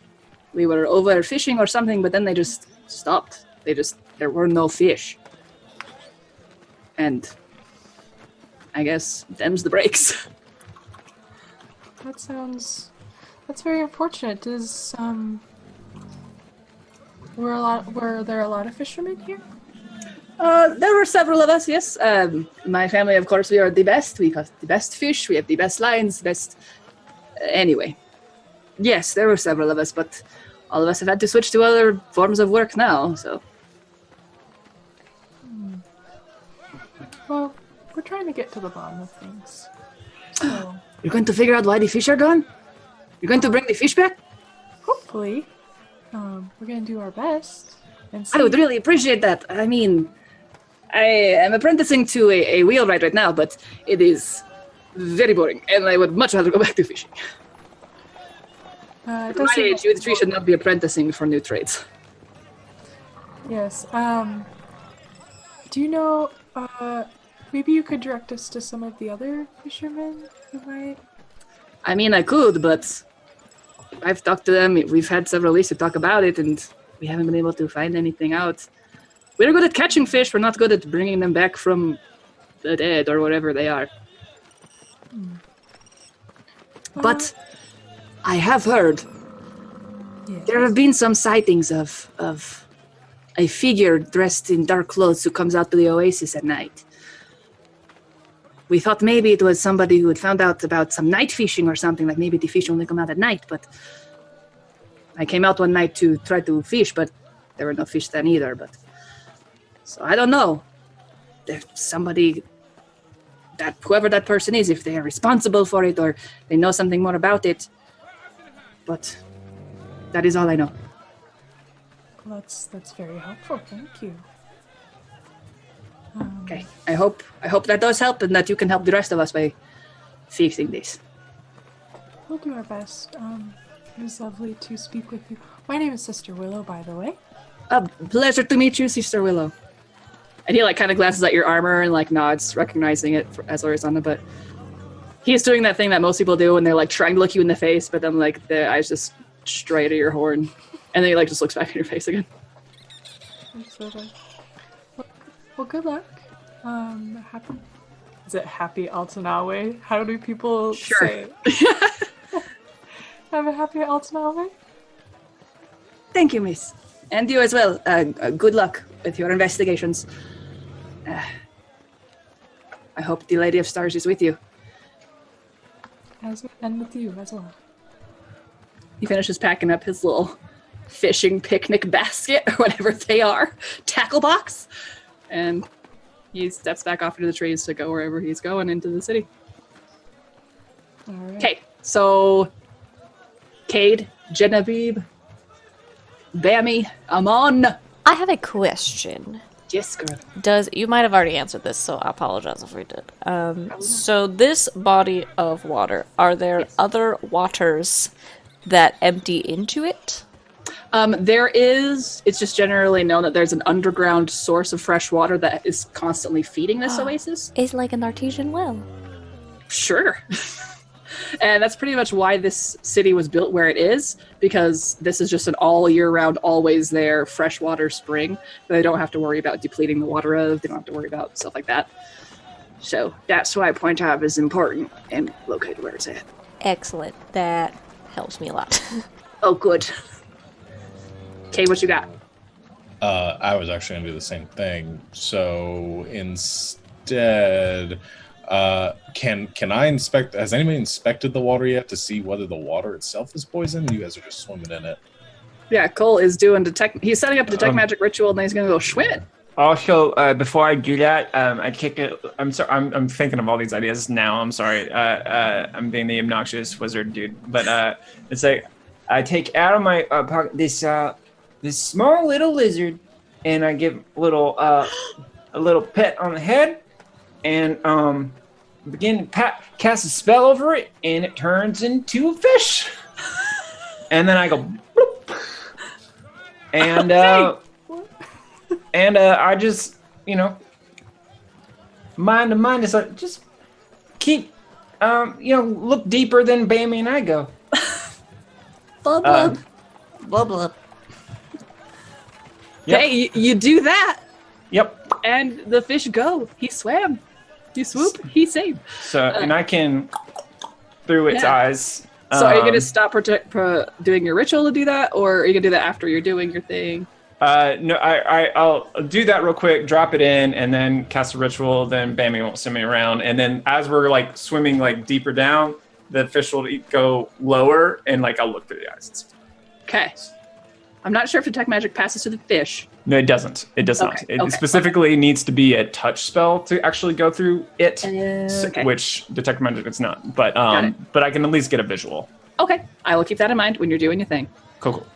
we were overfishing or something, but then they just stopped. There were no fish. And I guess them's the breaks. That's very unfortunate. Were there a lot of fishermen here? There were several of us, yes. My family, of course, we are the best. We have the best fish. We have the best lines, anyway. Yes, there were several of us, but all of us have had to switch to other forms of work now, so. Well, we're trying to get to the bottom of things. So, You're going to figure out why the fish are gone? You're going to bring the fish back? hopefully, we're gonna do our best. And see. I would really appreciate that. I mean, I am apprenticing to a wheelwright right now, but it is very boring, and I would much rather go back to fishing. It At does my seem age, you three should not be apprenticing for new trades. Yes. Do you know? Maybe you could direct us to some of the other fishermen who might. I mean, I could, but I've talked to them. We've had several weeks to talk about it, and we haven't been able to find anything out. We're good at catching fish. We're not good at bringing them back from the dead or whatever they are. But I have heard there have been some sightings of a figure dressed in dark clothes who comes out to the oasis at night. We thought maybe it was somebody who had found out about some night fishing or something, like maybe the fish only come out at night, but I came out one night to try to fish, but there were no fish then either, but so I don't know. There's somebody, that whoever that person is, if they are responsible for it or they know something more about it, but that is all I know. Well, that's very helpful. Thank you. Okay, I hope that does help and that you can help the rest of us by fixing this. We'll do our best. It was lovely to speak with you. My name is Sister Willow, by the way. A pleasure to meet you, Sister Willow. And he like kind of glances at your armor and like nods, recognizing it as Orisana, but he's doing that thing that most people do when they're like trying to look you in the face, but then like the eyes just straight at your horn, and then he like just looks back in your face again. Well, good luck. Happy. Is it happy Altanawe? How do people say it? Have a happy Altanawe? Thank you, miss. And you as well. Good luck with your investigations. I hope the Lady of Stars is with you. And with you as well. He finishes packing up his little fishing picnic basket, or whatever they are, tackle box, and he steps back off into the trees to go wherever he's going into the city. All right. Okay, so Cade, Genevieve, Bammy, Amon. I have a question. Yes, girl. You might have already answered this, so I apologize if we did. So this body of water, are there other waters that empty into it? There is. It's just generally known that there's an underground source of fresh water that is constantly feeding this oasis. It's like an artesian well. Sure. And that's pretty much why this city was built where it is, because this is just an all year round, always there freshwater spring that they don't have to worry about depleting the water of. They don't have to worry about stuff like that. So that's why Point Ave is important and located where it's at. Excellent. That helps me a lot. Oh, good. Okay, what you got? I was actually going to do the same thing. So instead, can I inspect? Has anybody inspected the water yet to see whether the water itself is poisoned? You guys are just swimming in it. Yeah, Cole is doing detect. He's setting up a detect magic ritual, and then he's gonna go schwinn. Also, before I do that, I take it. I'm sorry. I'm thinking of all these ideas now. I'm sorry. I'm being the obnoxious wizard dude. But it's like I take out of my pocket this small little lizard, and I give a little pet on the head, and begin to cast a spell over it, and it turns into a fish. And then I go bloop, and I just mind to mind is like just keep look deeper than Bammy and I go. Blub blub. Blah blah. Yep. Hey, you do that, Yep. and the fish go. He swam. You swoop. He saved. So and I can through its eyes. So are you gonna stop doing your ritual to do that, or are you gonna do that after you're doing your thing? No, I'll do that real quick, drop it in, and then cast a ritual. Then Bammy won't send me around. And then as we're like swimming like deeper down, the fish will go lower, and like I'll look through the eyes. Okay. I'm not sure if detect magic passes to the fish. No, it doesn't. It does not. It specifically needs to be a touch spell to actually go through it, which detect magic it's not. But but I can at least get a visual. Okay, I will keep that in mind when you're doing your thing. Cool.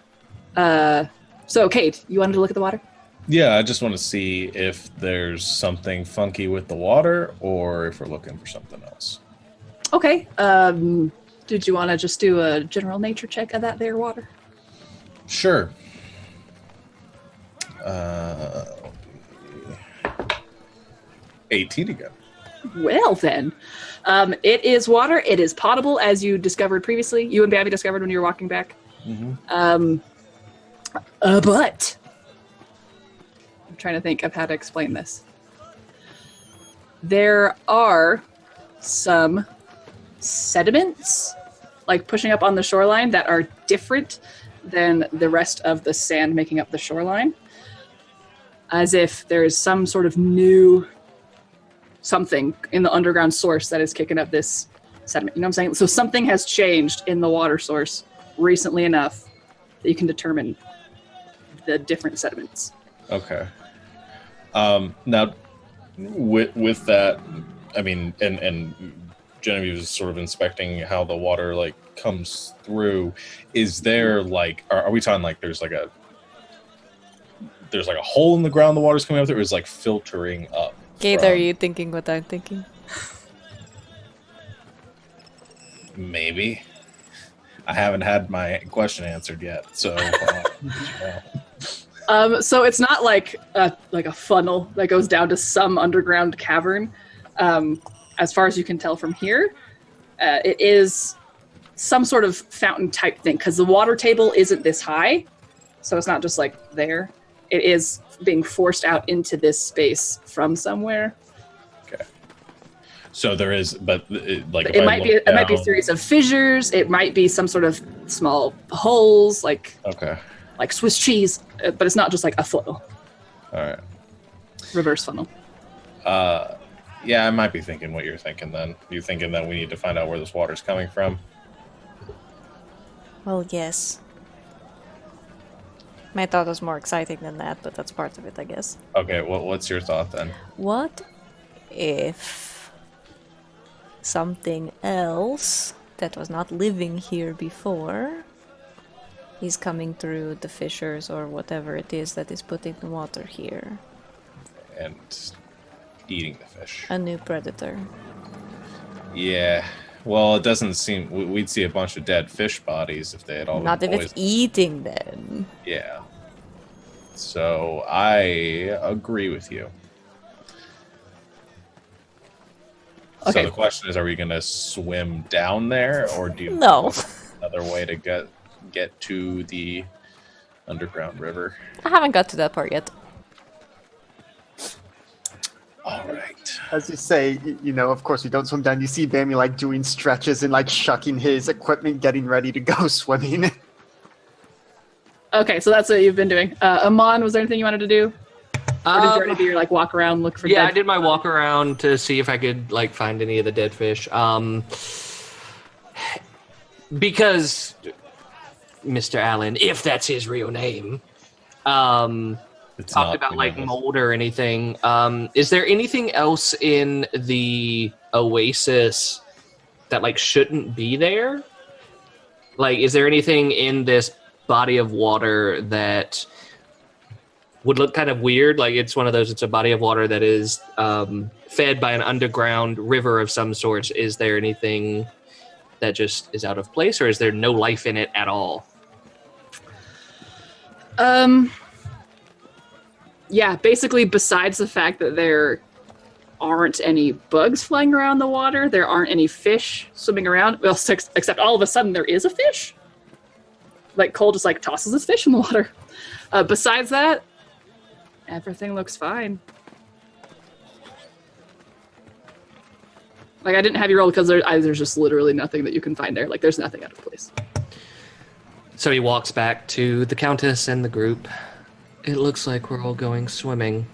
So Kate, you wanted to look at the water? Yeah, I just want to see if there's something funky with the water, or if we're looking for something else. Okay. Did you want to just do a general nature check of that there water? Sure. 18 again. Well then, it is water. It is potable, as you discovered previously. You and Babby discovered when you were walking back. Mm-hmm. But I'm trying to think of how to explain this. There are some sediments, like pushing up on the shoreline, that are different than the rest of the sand making up the shoreline. As if there's some sort of new something in the underground source that is kicking up this sediment. You know what I'm saying? So something has changed in the water source recently enough that you can determine the different sediments. Okay. Now, with that, I mean, and Genevieve is sort of inspecting how the water like comes through. Is there like, are we talking like there's like a hole in the ground the water's coming up through, or is like filtering up? Gabe, are you thinking what I'm thinking? Maybe. I haven't had my question answered yet, so. So it's not like a funnel that goes down to some underground cavern. As far as you can tell from here, it is some sort of fountain type thing because the water table isn't this high, so it's not just like there. It is being forced out into this space from somewhere. Okay. So there is, but like it might be a series of fissures. It might be some sort of small holes, like Swiss cheese, but it's not just like a funnel. All right. Reverse funnel. Yeah, I might be thinking what you're thinking then. You're thinking that we need to find out where this water's coming from? Well, yes. My thought was more exciting than that, but that's part of it, I guess. Okay, what's your thought then? What if something else that was not living here before is coming through the fissures or whatever it is that is putting the water here? And eating the fish. A new predator. Yeah. Well, it doesn't seem... We'd see a bunch of dead fish bodies if they had all Not been if it's eating them. Yeah. So, I agree with you. Okay. So the question is, are we going to swim down there, or do you No. another way to get to the underground river? I haven't got to that part yet. All right. As you say, of course we don't swim down. You see Bammy like doing stretches and like shucking his equipment, getting ready to go swimming. Okay, so that's what you've been doing. Amon, was there anything you wanted to do? Or did you already do your like walk around, look for Yeah, dead I did my walk around to see if I could like find any of the dead fish. Because Mr. Allen, if that's his real name, It's talked not, about like know, mold or anything. Is there anything else in the oasis that like shouldn't be there? Like, is there anything in this body of water that would look kind of weird? Like, it's one of those, it's a body of water that is fed by an underground river of some sort. Is there anything that just is out of place, or is there no life in it at all? Yeah, basically, besides the fact that there aren't any bugs flying around the water, there aren't any fish swimming around. Well, except all of a sudden there is a fish. Like, Cole just, like, tosses his fish in the water. Besides that, everything looks fine. Like, I didn't have you roll because there's just literally nothing that you can find there. Like, there's nothing out of place. So he walks back to the Countess and the group. It looks like we're all going swimming.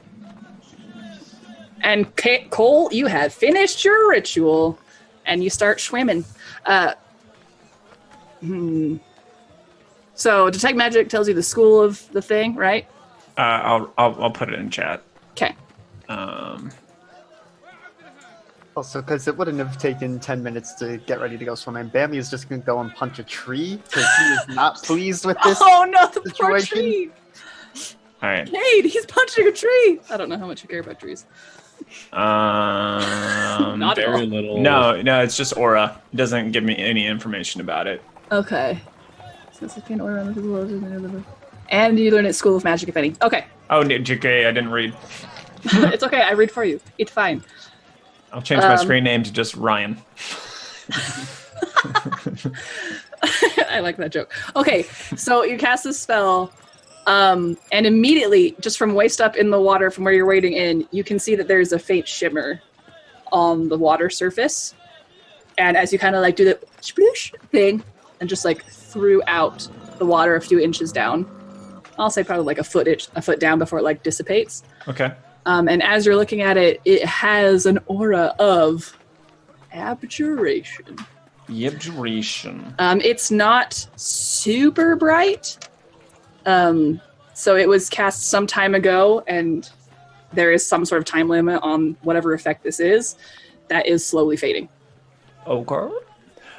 And Cole, you have finished your ritual, and you start swimming. So detect magic tells you the school of the thing, right? I'll put it in chat. Okay. Also, because it wouldn't have taken 10 minutes to get ready to go swimming. Bammy is just going to go and punch a tree because he is not pleased with this Oh no, the poor situation. tree! All right. Cade, he's punching a tree! I don't know how much you care about trees. Not at all. very little. No, it's just aura. It doesn't give me any information about it. Okay. And you learn at School of Magic, if any. Okay. Oh, JK, I didn't read. It's okay, I read for you. It's fine. I'll change my screen name to just Ryan. I like that joke. Okay, so you cast this spell, and immediately, just from waist up in the water from where you're wading in, you can see that there's a faint shimmer on the water surface. And as you kind of like do the sploosh thing, and just like threw out the water a few inches down, I'll say probably like a foot down before it like dissipates. Okay. And as you're looking at it, it has an aura of abjuration. Abjuration. It's not super bright. So it was cast some time ago, and there is some sort of time limit on whatever effect this is. That is slowly fading. Okay.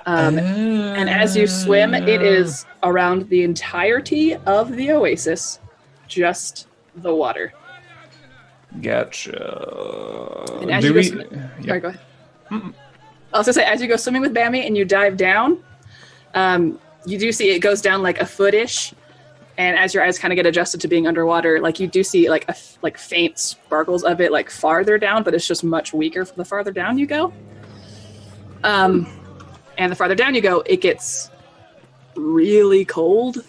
And as you swim, it is around the entirety of the oasis, just the water. Gotcha. And as you go swimming, sorry, go ahead. I was gonna say, as you go swimming with Bammy and you dive down, you do see it goes down like a foot-ish, And as your eyes kind of get adjusted to being underwater, like you do see like like faint sparkles of it like farther down, but it's just much weaker the farther down you go. And the farther down you go, it gets really cold.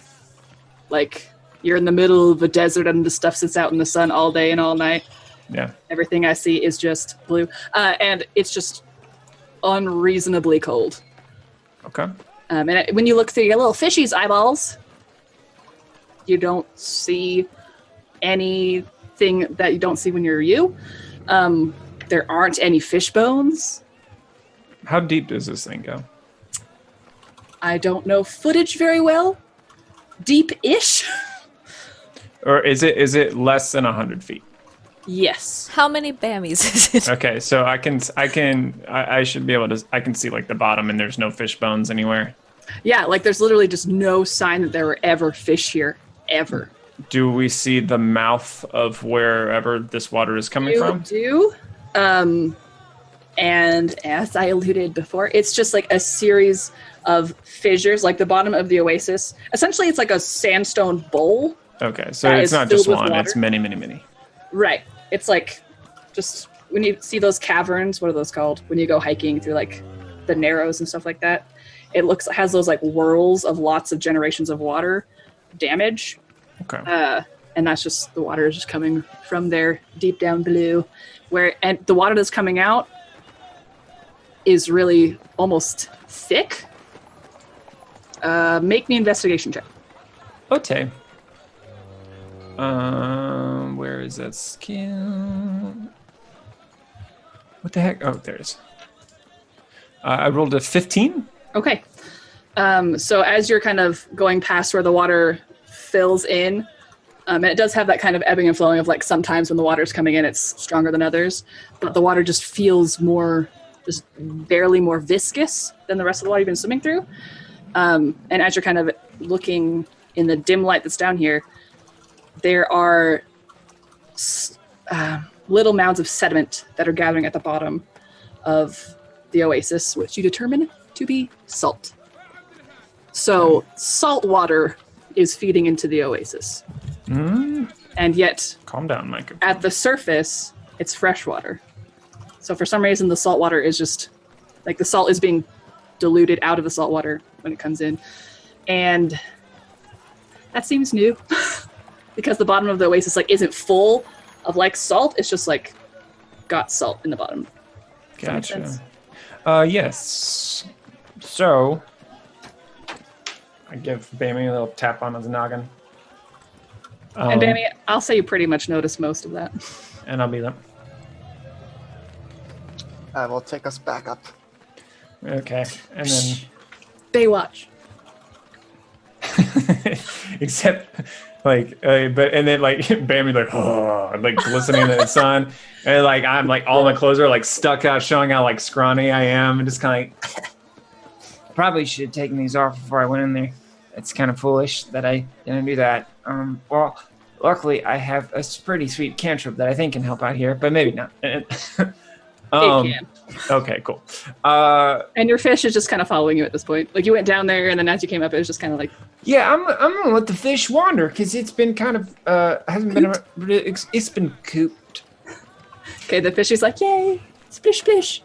Like you're in the middle of a desert and the stuff sits out in the sun all day and all night. Yeah. Everything I see is just blue. And it's just unreasonably cold. Okay. And when you look through your little fishy's eyeballs, you don't see anything that you don't see when you're you. There aren't any fish bones. How deep does this thing go? I don't know footage very well. Deep-ish. Or is it less than 100 feet? Yes. How many Bammies is it? Okay, so I should be able to. I can see like the bottom, and there's no fish bones anywhere. Yeah, like there's literally just no sign that there were ever fish here, ever. Do we see the mouth of wherever this water is coming from? You do. And as I alluded before, it's just like a series of fissures, like the bottom of the oasis. Essentially, it's like a sandstone bowl. Okay, so it's not just one; it's many, many, many. Right. It's like just when you see those caverns, what are those called? When you go hiking through like the narrows and stuff like that, it has those like whirls of lots of generations of water damage. Okay. And that's just the water is just coming from there deep down below, and the water that's coming out is really almost thick. Make me an investigation check. Okay. Where is that skill? What the heck? Oh, there it is. I rolled a 15. Okay. So as you're kind of going past where the water fills in, and it does have that kind of ebbing and flowing of like sometimes when the water's coming in, it's stronger than others, but the water just feels just barely more viscous than the rest of the water you've been swimming through. And as you're kind of looking in the dim light that's down here, there are little mounds of sediment that are gathering at the bottom of the oasis, which you determine to be salt. So salt water is feeding into the oasis. And yet, calm down, Mike. At the surface, it's fresh water. So for some reason, the salt water is just, like the salt is being diluted out of the salt water when it comes in. And that seems new. Because the bottom of the oasis like isn't full of like salt, it's just like got salt in the bottom. Gotcha. Yes. So I give Bammy a little tap on his noggin. And Bammy, I'll say you pretty much noticed most of that. And I'll be there. I will take us back up. Okay, and then Baywatch. except like and then like Bambi like like glistening in the sun, and like I'm like all my clothes are like stuck out, showing how like scrawny I am, and just kind of like Probably should have taken these off before I went in there. It's kind of foolish that I didn't do that. Well, luckily I have a pretty sweet cantrip that I think can help out here, but maybe not. It can. Okay, cool. And your fish is just kind of following you at this point. Like you went down there, and then as you came up, it was just kind of like. Yeah, I'm gonna let the fish wander because it's been kind of hasn't been it's been cooped. Okay, the fish is like, yay, splish splish.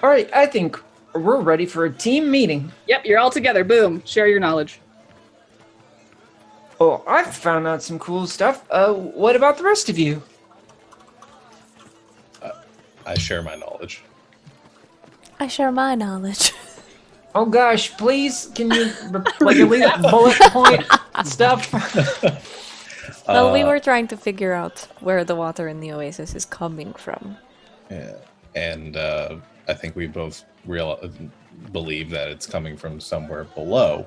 All right, I think we're ready for a team meeting. Yep, you're all together. Boom, share your knowledge. Oh, I've found out some cool stuff. What about the rest of you? I share my knowledge. I share my knowledge. Oh gosh, please, can you like at least bullet point stuff? Well, we were trying to figure out where the water in the oasis is coming from. Yeah, and I think we both believe that it's coming from somewhere below,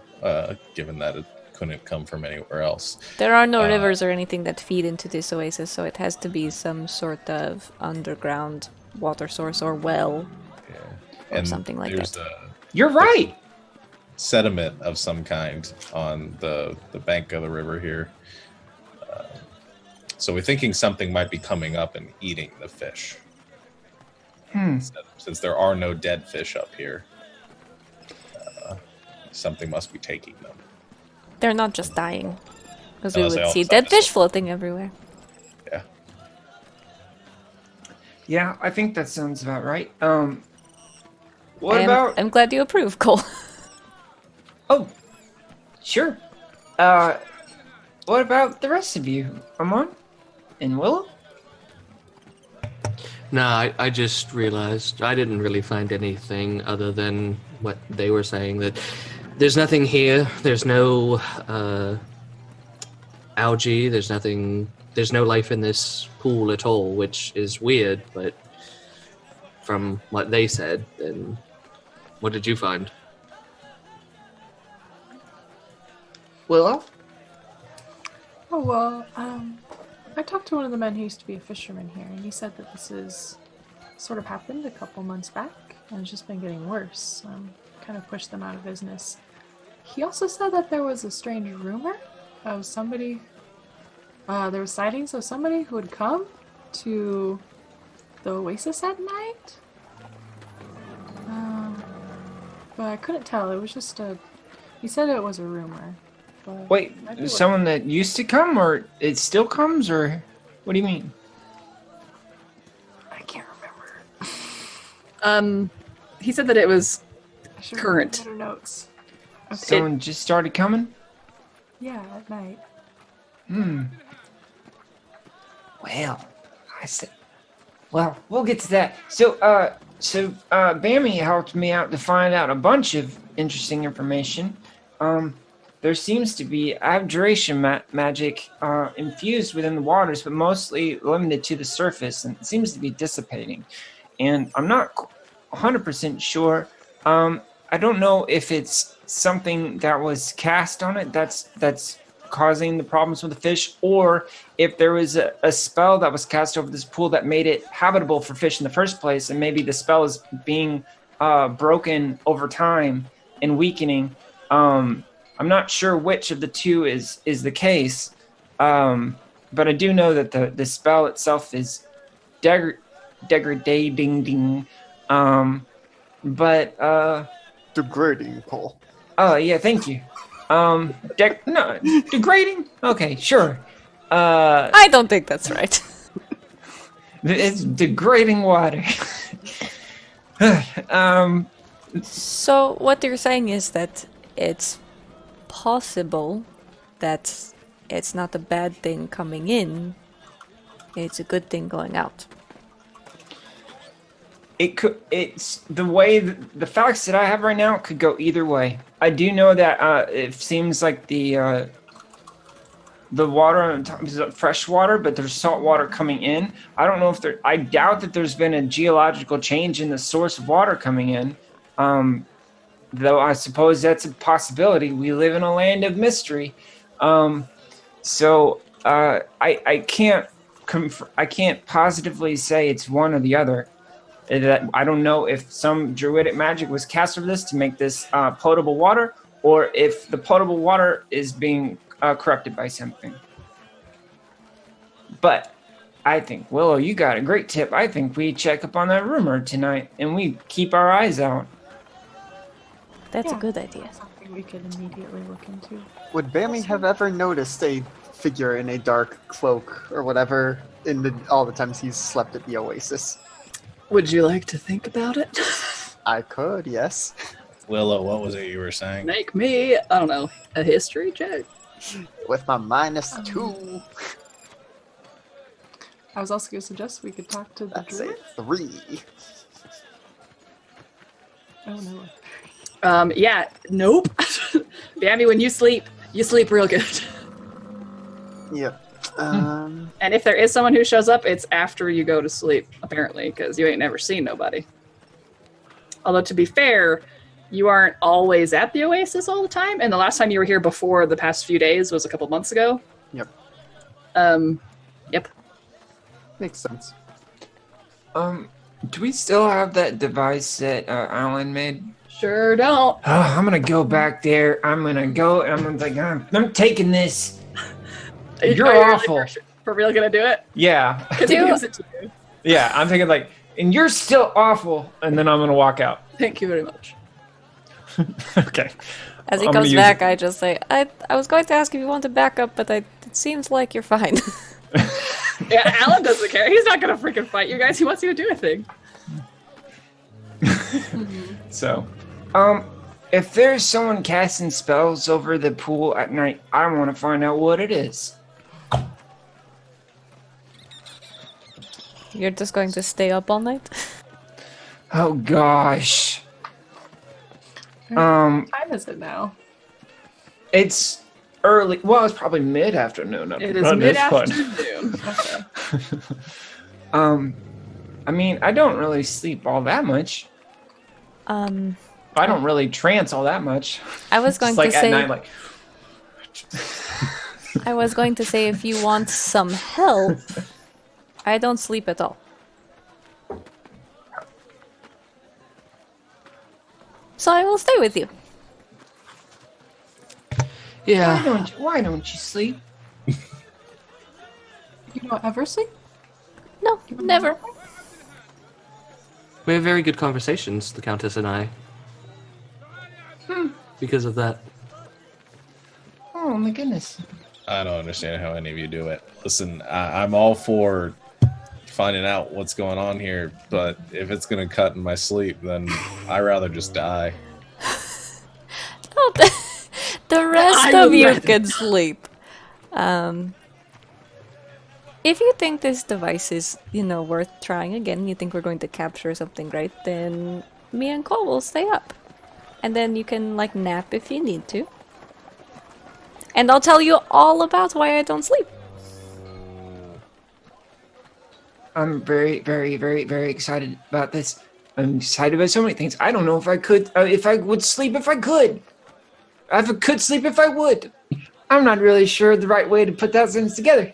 given that it couldn't come from anywhere else. There are no rivers or anything that feed into this oasis, so it has to be some sort of underground water source or well, or and something like there's that. You're right. Sediment of some kind on the bank of the river here. So we're thinking something might be coming up and eating the fish. Since there are no dead fish up here, something must be taking them. They're not just dying. Because we Unless they would all see decide dead to fish swim. floating everywhere. Yeah. Yeah, I think that sounds about right. What about? I'm glad you approve, Cole. Oh, sure. What about the rest of you, Amon and Willow? No, I just realized I didn't really find anything other than what they were saying, that there's nothing here. There's no algae. There's no life in this pool at all, which is weird, but from what they said, then what did you find? Willow? Oh, well, I talked to one of the men who used to be a fisherman here, and he said that this is sort of happened a couple months back, and it's just been getting worse. Kind of pushed them out of business. He also said that there was a strange rumor of somebody, there was sightings of somebody who would come to the oasis at night. But I couldn't tell. It was just he said it was a rumor. But Wait, it might be someone that used to come, or it still comes, or what do you mean? I can't remember. He said that it was I should current. better notes. Okay. Someone just started coming? Yeah, at night. Well, I said. Well, we'll get to that. So Bammy helped me out to find out a bunch of interesting information. There seems to be abjuration magic infused within the waters, but mostly limited to the surface, and it seems to be dissipating. And I'm not 100% sure. I don't know if it's something that was cast on it that's causing the problems with the fish, or if there was a spell that was cast over this pool that made it habitable for fish in the first place, and maybe the spell is being broken over time and weakening. I'm not sure which of the two is the case, but I do know that the spell itself is degrading. Degrading, Cole. Oh yeah, thank you. Degrading? Okay, sure. I don't think that's right. It's degrading water. So what you're saying is that it's possible that it's not a bad thing coming in, it's a good thing going out. It's the way the facts that I have right now could go either way. I do know that it seems like the water on top is fresh water, but there's salt water coming in. I don't know if I doubt that there's been a geological change in the source of water coming in. Though I suppose that's a possibility. We live in a land of mystery. So I can't positively say it's one or the other. That I don't know if some druidic magic was cast over this to make this potable water, or if the potable water is being corrupted by something. But I think, Willow, you got a great tip. I think we check up on that rumor tonight, and we keep our eyes out. That's Yeah, a good idea. Something we could immediately look into. Would Bammy have ever noticed a figure in a dark cloak or whatever in all the times he's slept at the oasis? Would you like to think about it? I could, yes. Willow, what was it you were saying? Make me, I don't know, a history check. With my -2, I was also going to suggest we could talk to the that's a druid. 3. Oh no. Yeah, nope. Bambi, when you sleep real good. Yep. And if there is someone who shows up, it's after you go to sleep, apparently, because you ain't never seen nobody. Although, to be fair, you aren't always at the Oasis all the time, and the last time you were here before the past few days was a couple months ago. Yep. Yep. Makes sense. Do we still have that device that Alan made? Sure don't. Oh, I'm gonna go back there. I'm gonna go, and I'm gonna like, I'm taking this. You're Are you really awful. for real gonna do it? Yeah. Because he gives it to you. Yeah, I'm thinking like, and you're still awful, and then I'm gonna walk out. Thank you very much. Okay. As he I'm gonna comes use back, it. I just say, I was going to ask if you want to back up, but it seems like you're fine. Yeah, Alan doesn't care. He's not gonna freaking fight you guys. He wants you to do a thing. So, If there's someone casting spells over the pool at night, I want to find out what it is. You're just going to stay up all night? Oh gosh. What time is it now? It's early. Well, it's probably mid-afternoon. It is Run this one. mid-afternoon. Okay. I mean, I don't really sleep all that much. I don't really trance all that much. I was going it's like to at say, night, like I was going to say, if you want some help, I don't sleep at all. So I will stay with you. Yeah. Why don't you sleep? You don't ever sleep? No, never. We have very good conversations, the Countess and I. Because of that. Oh my goodness. I don't understand how any of you do it. Listen, I'm all for finding out what's going on here, but if it's gonna cut in my sleep, then I'd rather just die. No, the rest I of would you rather can sleep. If you think this device is, worth trying again, you think we're going to capture something great, then me and Cole will stay up. And then you can, nap if you need to. And I'll tell you all about why I don't sleep. I'm very, very, very, very excited about this. I'm excited about so many things. I don't know if I could, if I would sleep if I could. If I could sleep if I would. I'm not really sure the right way to put that sentence together.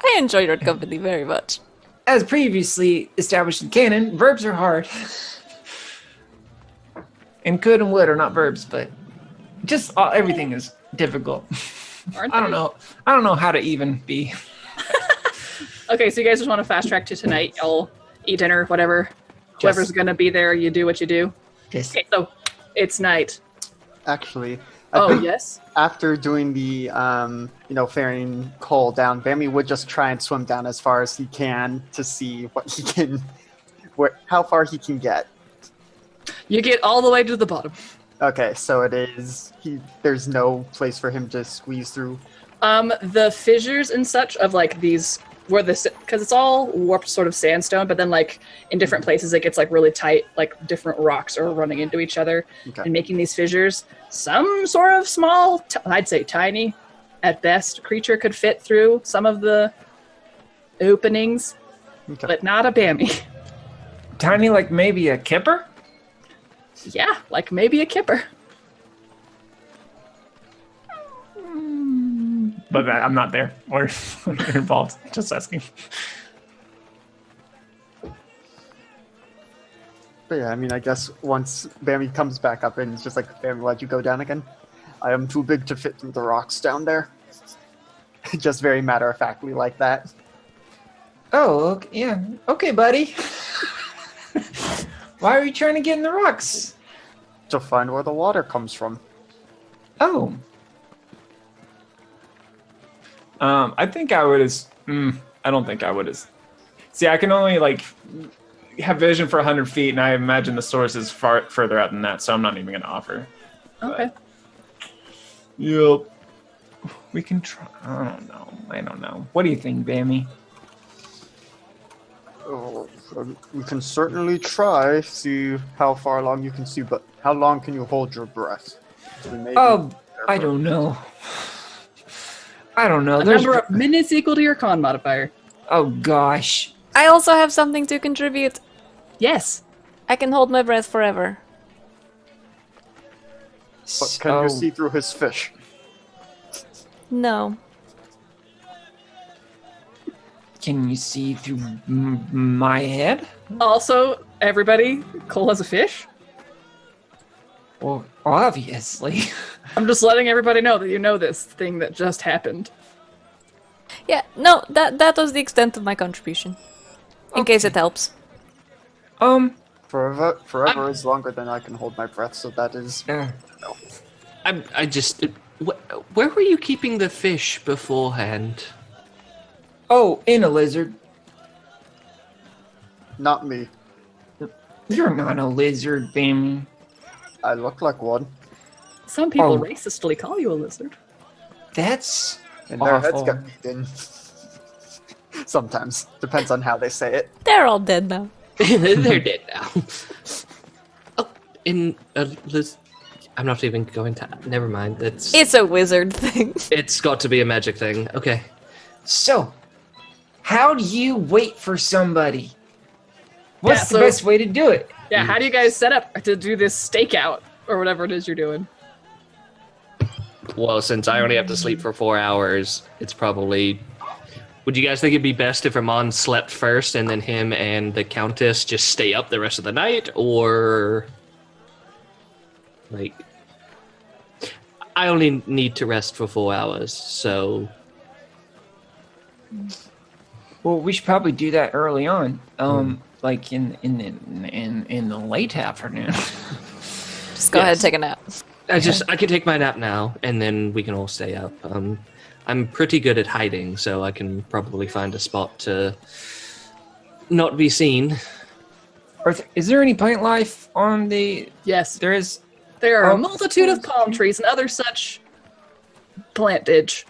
I enjoy your company very much. As previously established in canon, verbs are hard. And could and would are not verbs, but just everything is difficult. Aren't I don't they? know. I don't know how to even be. Okay, so you guys just want to fast track to tonight. Y'all eat dinner, whatever. Whoever's gonna be there, you do what you do. Yes. Okay, so it's night. Actually, I Oh, think yes? after doing the, ferrying Cole down, Bammy would just try and swim down as far as he can to see what he can, how far he can get. You get all the way to the bottom. Okay, so it is, there's no place for him to squeeze through. The fissures and such of these where because it's all warped sort of sandstone, but then in different places it gets really tight, different rocks are running into each other Okay. and making these fissures. Some sort of small, I'd say tiny at best, creature could fit through some of the openings, Okay. but not a Bammy. Tiny, like maybe a kipper? Yeah, maybe a kipper. but I'm not there or involved. Just asking. But yeah, I guess once Bammy comes back up and it's just Bammy, why'd you go down again? I am too big to fit through the rocks down there. Just very matter-of-factly like that. Oh, okay, yeah. Okay, buddy. Why are you trying to get in the rocks? To find where the water comes from. Oh. I think I would I don't think I would See, I can only have vision for 100 feet, and I imagine the source is far further out than that, so I'm not even going to offer. Okay. Yep. We can try. I don't know. What do you think, Bammy? Oh, we can certainly try, see how far along you can see, but how long can you hold your breath? We may be Oh, there I for- don't know. I don't know. A number of minutes equal to your con modifier. Oh, gosh. I also have something to contribute. Yes. I can hold my breath forever. But can you see through his fish? No. Can you see through my head? Also, everybody, Cole has a fish. Well, obviously. I'm just letting everybody know that you know this thing that just happened. Yeah, no, that was the extent of my contribution. In case it helps. Forever is longer than I can hold my breath, so that is... I just. Where were you keeping the fish beforehand? Oh, in a lizard. Not me. You're not a lizard, Bammy. I look like one. Some people Oh. racistly call you a lizard. That's And their heads awful. get beat in. Sometimes. Depends on how they say it. They're all dead now. They're dead now. Oh, in a I'm not even going to. Never mind. It's a wizard thing. It's got to be a magic thing. Okay. So, how do you wait for somebody? What's Yeah, the so- best way to do it? Yeah, how do you guys set up to do this stakeout or whatever it is you're doing? Well, since I only have to sleep for 4 hours, it's probably. Would you guys think it'd be best if Ramon slept first and then him and the Countess just stay up the rest of the night? Or. Like. I only need to rest for 4 hours, so. Well, we should probably do that early on. Like in the late afternoon. Just go ahead and take a nap. I can take my nap now, and then we can all stay up. I'm pretty good at hiding, so I can probably find a spot to not be seen. Is there any plant life on the? Yes, There is. there are Oh. a multitude of palm trees and other such plantage.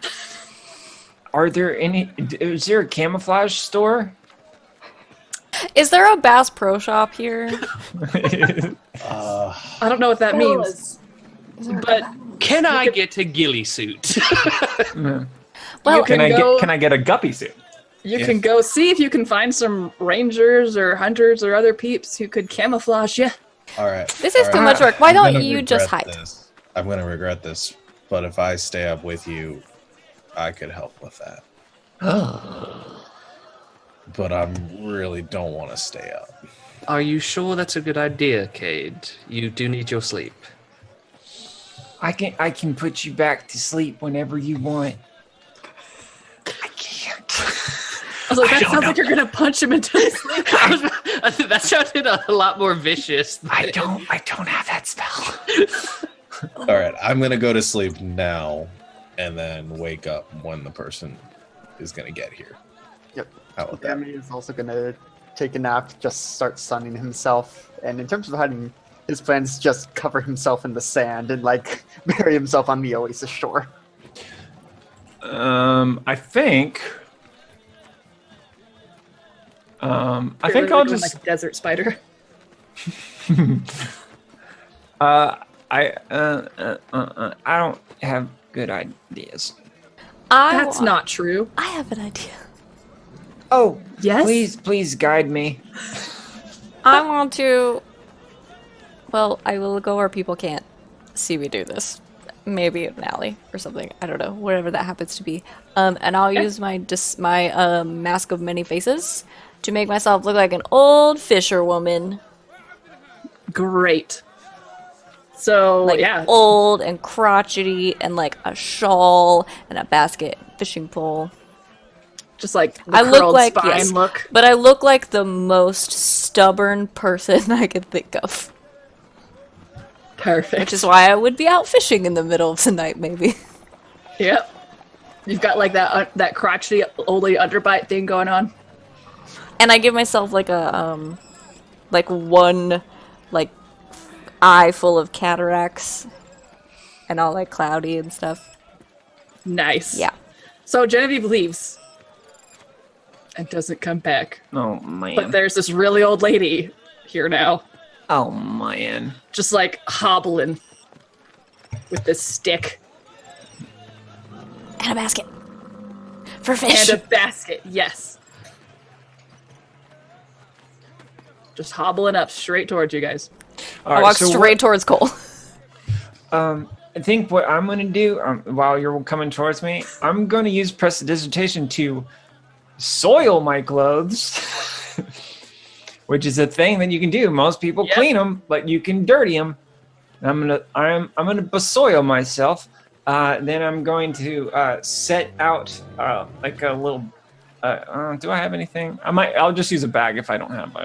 Are there any? Is there a camouflage store? Is there a Bass Pro Shop here? I don't know what that means, but Can I get a ghillie suit? Well, can go- Can I get a guppy suit? you can go see if you can find some rangers or hunters or other peeps who could camouflage you. All right. this is all too right. much work. Why I'm don't gonna you just regret hide? this. I'm going to regret this, but if I stay up with you, I could help with that. But I really don't want to stay up. Are you sure that's a good idea, Cade? You do need your sleep. I can put you back to sleep whenever you want. I can't. I was like, that sounds like you're gonna punch him into his sleep. That sounded a lot more vicious. I don't have that spell. All right, I'm going to go to sleep now and then wake up when the person is going to get here. Yep. How about that? Yami is also gonna take a nap, just start sunning himself. And in terms of hiding, his plans just cover himself in the sand and like bury himself on the oasis shore. I think. I think I'll just. like a desert spider. I don't have good ideas. That's not true. I have an idea. Oh, Yes? please guide me. I want to. Well, I will go where people can't see me do this. Maybe an alley or something. I don't know. Whatever that happens to be. And I'll use my mask of many faces to make myself look like an old fisherwoman. Great. So Like yeah, old and crotchety and like a shawl and a basket and fishing pole. just like the I look curled like spine yes, look. but I look like the most stubborn person I could think of. Perfect. Which is why I would be out fishing in the middle of the night, maybe. Yep. You've got like that crotchety oldie underbite thing going on. And I give myself like a like one like eye full of cataracts and all like cloudy and stuff. Nice. Yeah. So Genevieve leaves and doesn't come back. Oh man. But there's this really old lady here now, Oh man. just like hobbling with this stick And a basket. For fish. and a basket. Yes. Just hobbling up straight towards you guys. All I right, walk so straight towards Cole. I think what I'm going to do while you're coming towards me, I'm going to use prestidigitation to soil my clothes, which is a thing that you can do. Most people Yep. clean them, but you can dirty them. I'm gonna besoil myself. Then I'm going to set out like a little. Do I have anything? I'll just use a bag if I don't have.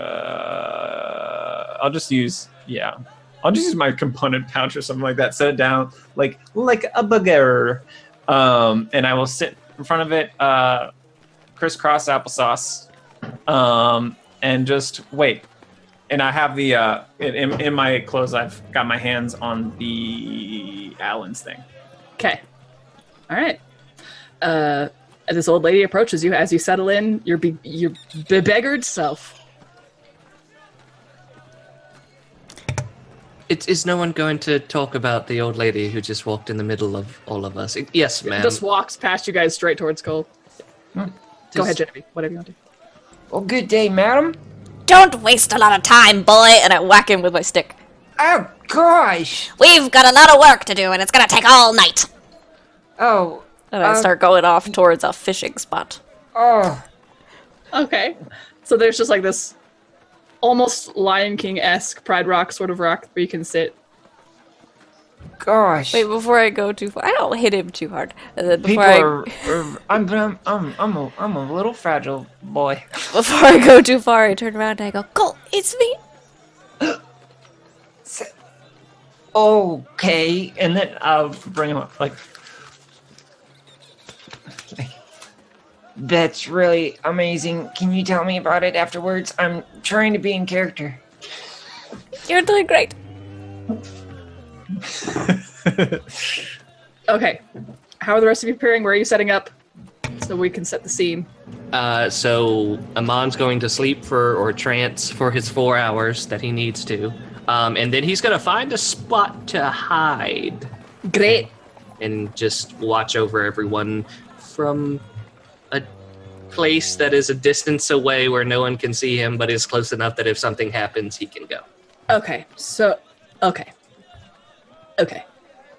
I'll just use I'll just use my component pouch or something like that. Set it down like a burger, and I will sit in front of it, crisscross applesauce, and just wait. And I have the in my clothes. I've got my hands on the Allen's thing. Okay. All right. This old lady approaches you as you settle in your bebeggared self. Is no one going to talk about the old lady who just walked in the middle of all of us? Yes, ma'am. Just walks past you guys straight towards Cole. Go ahead, Genevieve. Whatever you want to do. Well, good day, madam. Don't waste a lot of time, boy! And I whack him with my stick. Oh, gosh. We've got a lot of work to do, and it's gonna take all night. Oh. And I start going off towards a fishing spot. Oh. Okay. So there's just like this almost Lion King-esque Pride Rock sort of rock where you can sit. Gosh. Wait, before I go too far, I don't hit him too hard. People are I'm a little fragile boy. Before I go too far, I turn around and I go, Cole, it's me. Okay, and then I'll bring him up like. That's really amazing. Can you tell me about it afterwards? I'm trying to be in character. You're doing great. Okay. How are the rest of you preparing? Where are you setting up? So we can set the scene. So Amon's going to sleep or trance for his 4 hours that he needs to. And then he's going to find a spot to hide. Great. And just watch over everyone from a place that is a distance away where no one can see him, but is close enough that if something happens, he can go. Okay.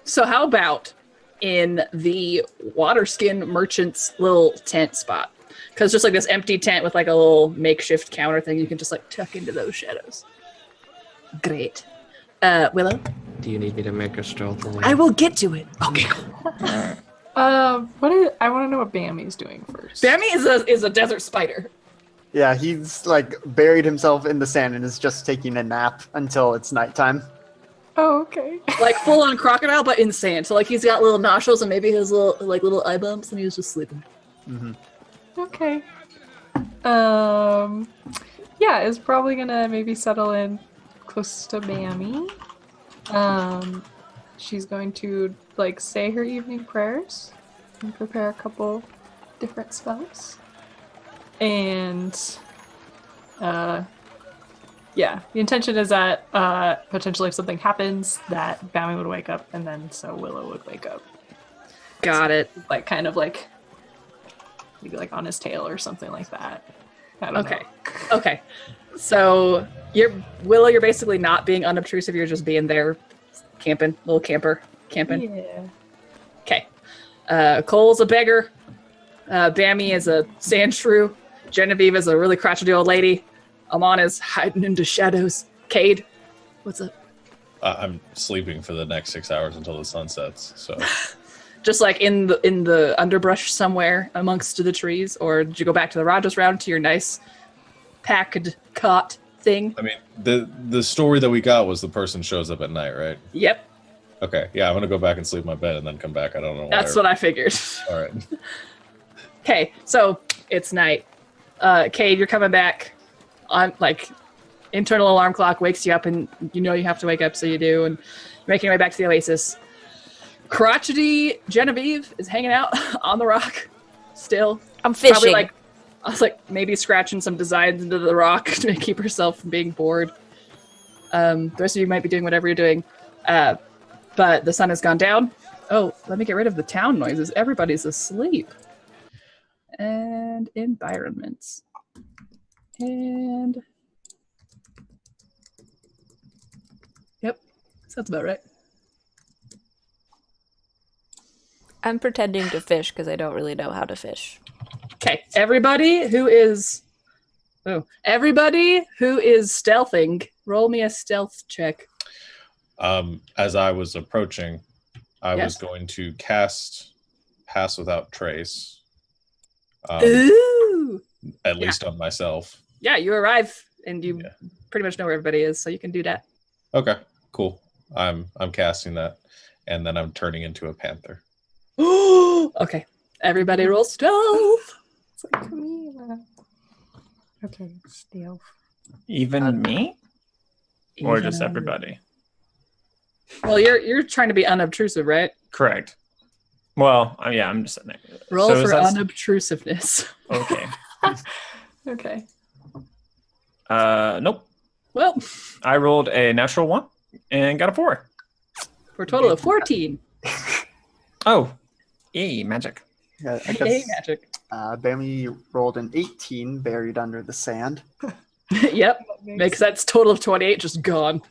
So how about in the Waterskin Merchant's little tent spot? Because just like this empty tent with like a little makeshift counter thing, you can just like tuck into those shadows. Great. Willow? Do you need me to make a stealth roll? I will get to it. Okay, cool. I want to know what Bammy's doing first. Bammy is a desert spider. Yeah, he's like buried himself in the sand and is just taking a nap until it's nighttime. Oh, okay. Like full on crocodile, but in sand. So like he's got little nostrils and maybe his little eye bumps, and he was just sleeping. Mm-hmm. Okay. Yeah, is probably gonna maybe settle in close to Bammy. She's going to like say her evening prayers and prepare a couple different spells. And yeah, the intention is that potentially if something happens, that Bammy would wake up, and then so Willow would wake up. Got it. Like kind of like maybe like on his tail or something like that. I don't know. Okay. So Willow, you're basically not being unobtrusive, you're just being there camping, little camper camping. Yeah. Okay. Cole's a beggar. Bammy is a sand shrew. Genevieve is a really crotchety old lady. Amon is hiding into shadows. Cade, what's up? I'm sleeping for the next 6 hours until the sun sets. So, Just like in the underbrush somewhere amongst the trees, or did you go back to the Rogers round to your nice packed cot thing? I mean, the story that we got was the person shows up at night, right? Yep, Okay, yeah, I'm gonna go back and sleep in my bed and then come back. I don't know. that's what I figured. All right. Okay, so it's night. Cade, you're coming back on like internal alarm clock wakes you up, and you know you have to wake up, so you do, and you're making your way back to the oasis. Crotchety Genevieve is hanging out on the rock still. I'm fishing. Probably like, I was like maybe scratching some designs into the rock to keep herself from being bored. The rest of you might be doing whatever you're doing. But the sun has gone down. Oh, let me get rid of the town noises. Everybody's asleep. And environments. And yep, sounds about right. I'm pretending to fish because I don't really know how to fish. Okay, everybody who is stealthing, roll me a stealth check. As I was approaching, I Yes. was going to cast Pass Without Trace. Ooh! At least on myself. Yeah, you arrive and you Yeah. pretty much know where everybody is, so you can do that. Okay. Cool. I'm casting that, and then I'm turning into a panther. Okay. Everybody roll stealth. It's like, come here. Okay, stealth. Even me? Or just everybody? Well, you're trying to be unobtrusive, right? Correct. Well, yeah, I'm just sitting there. Roll So for is that- unobtrusiveness. Okay. Okay. Nope. Well, I rolled a natural 1 and got a 4. for a total of 14. Oh. Yay, magic. Yeah, I Hey, guess magic. Bammy rolled an 18 buried under the sand. Yep. Makes sense. Total of 28 just gone.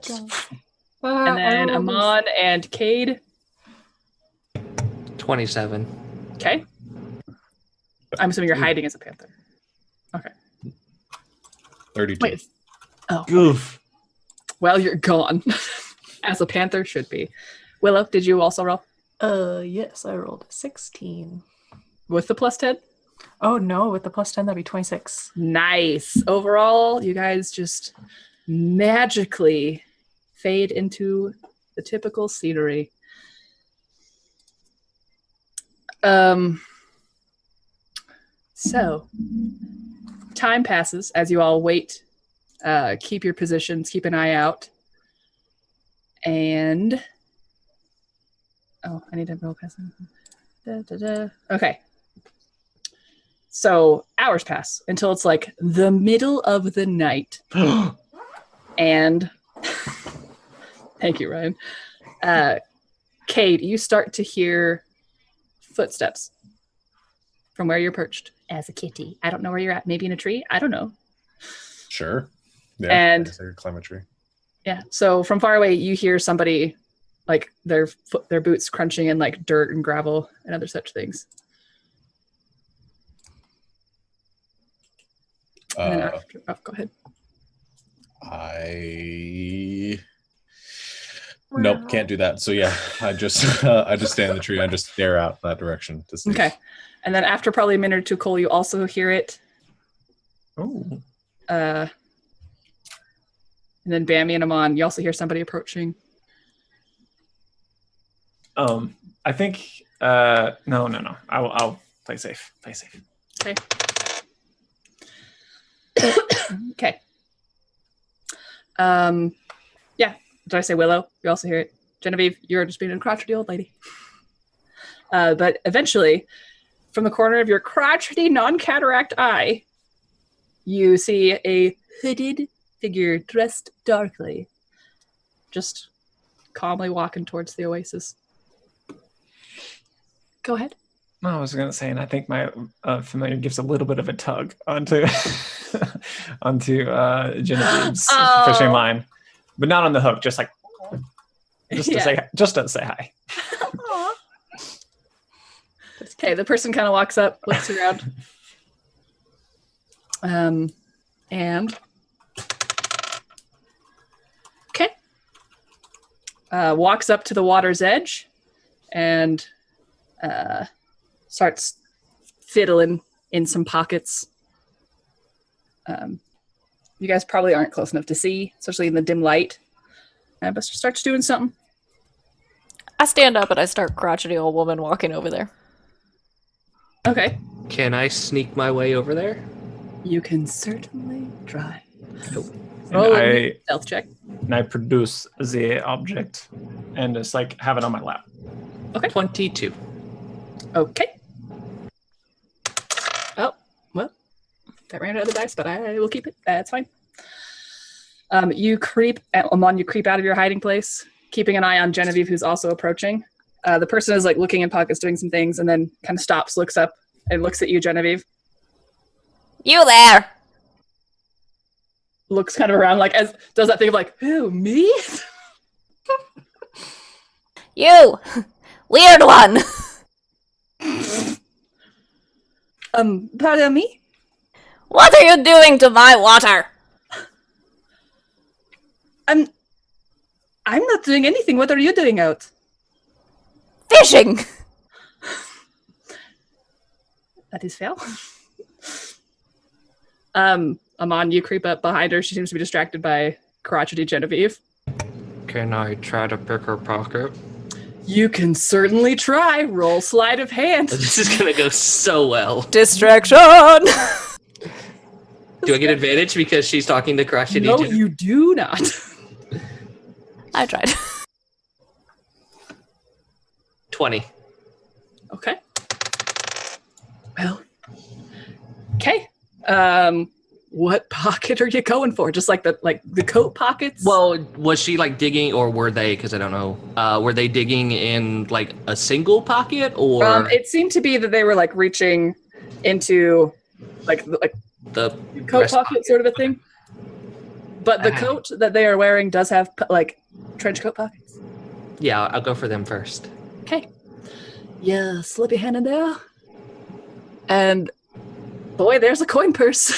And then I rolled this- Amon and Cade. 27. Okay. I'm assuming you're hiding as a panther. Okay. 32. Wait. Oh. Goof. Well, you're gone. As a panther should be. Willow, did you also roll? Yes, I rolled a 16. With the plus 10? Oh no, with the plus 10, that'd be 26. Nice. Overall, you guys just magically fade into the typical scenery. So, time passes as you all wait. Keep your positions, keep an eye out. And... Oh, I need to roll past them. Okay. So hours pass until it's like the middle of the night. And thank you, Ryan. Cade, you start to hear footsteps from where you're perched as a kitty. I don't know where you're at. Maybe in a tree? I don't know. Sure. Yeah. And- I could climb a tree. Yeah. So from far away, you hear somebody like their boots crunching in like dirt and gravel and other such things. And then after, go ahead. Nope, can't do that. So yeah, I just stand in the tree. I just stare out that direction to see. Okay. And then after probably a minute or two, Cole, you also hear it. Oh. And then Bammy and Amon, you also hear somebody approaching. I think no. I'll play safe. Play safe. Okay. Okay. Yeah. Did I say Willow? You also hear it. Genevieve, you're just being a crotchety old lady. But eventually, from the corner of your crotchety non-cataract eye, you see a hooded figure dressed darkly, just calmly walking towards the oasis. Go ahead. No, I was gonna say, and I think my familiar gives a little bit of a tug onto Genevieve's fishing line, but not on the hook. Just like just to say hi. Okay, the person kind of walks up, looks around, and okay, walks up to the water's edge and starts fiddling in some pockets. You guys probably aren't close enough to see, especially in the dim light. But starts doing something. I stand up and I start crotchety old woman walking over there. Okay. Can I sneak my way over there? You can certainly try. And Roll a stealth check. I produce the object and just like have it on my lap. Okay. 22. Okay. Oh, well, that ran out of the dice, but I will keep it. That's fine. You creep out of your hiding place, keeping an eye on Genevieve, who's also approaching. The person is like looking in pockets, doing some things, and then kind of stops, looks up, and looks at you, Genevieve. You there? Looks kind of around, like as does that thing of like, who, me? You! Weird one! Pardon me? What are you doing to my water? I'm not doing anything. What are you doing out? Fishing! That is fair. Amon, you creep up behind her. She seems to be distracted by crotchety Genevieve. Can I try to pick her pocket? You can certainly try. Roll sleight of hand. This is gonna go so well. Distraction! Do I get advantage because she's talking to crotchety? No, you do not. I tried. 20. Okay. Well. Okay. What pocket are you going for? Just like the coat pockets? Well, was she like digging, or were they? Because I don't know. Were they digging in like a single pocket, or it seemed to be that they were like reaching into like the coat breast pocket sort of a thing? But the coat that they are wearing does have like trench coat pockets. Yeah, I'll go for them first. Okay. Yeah, slip your hand in there. And boy, there's a coin purse.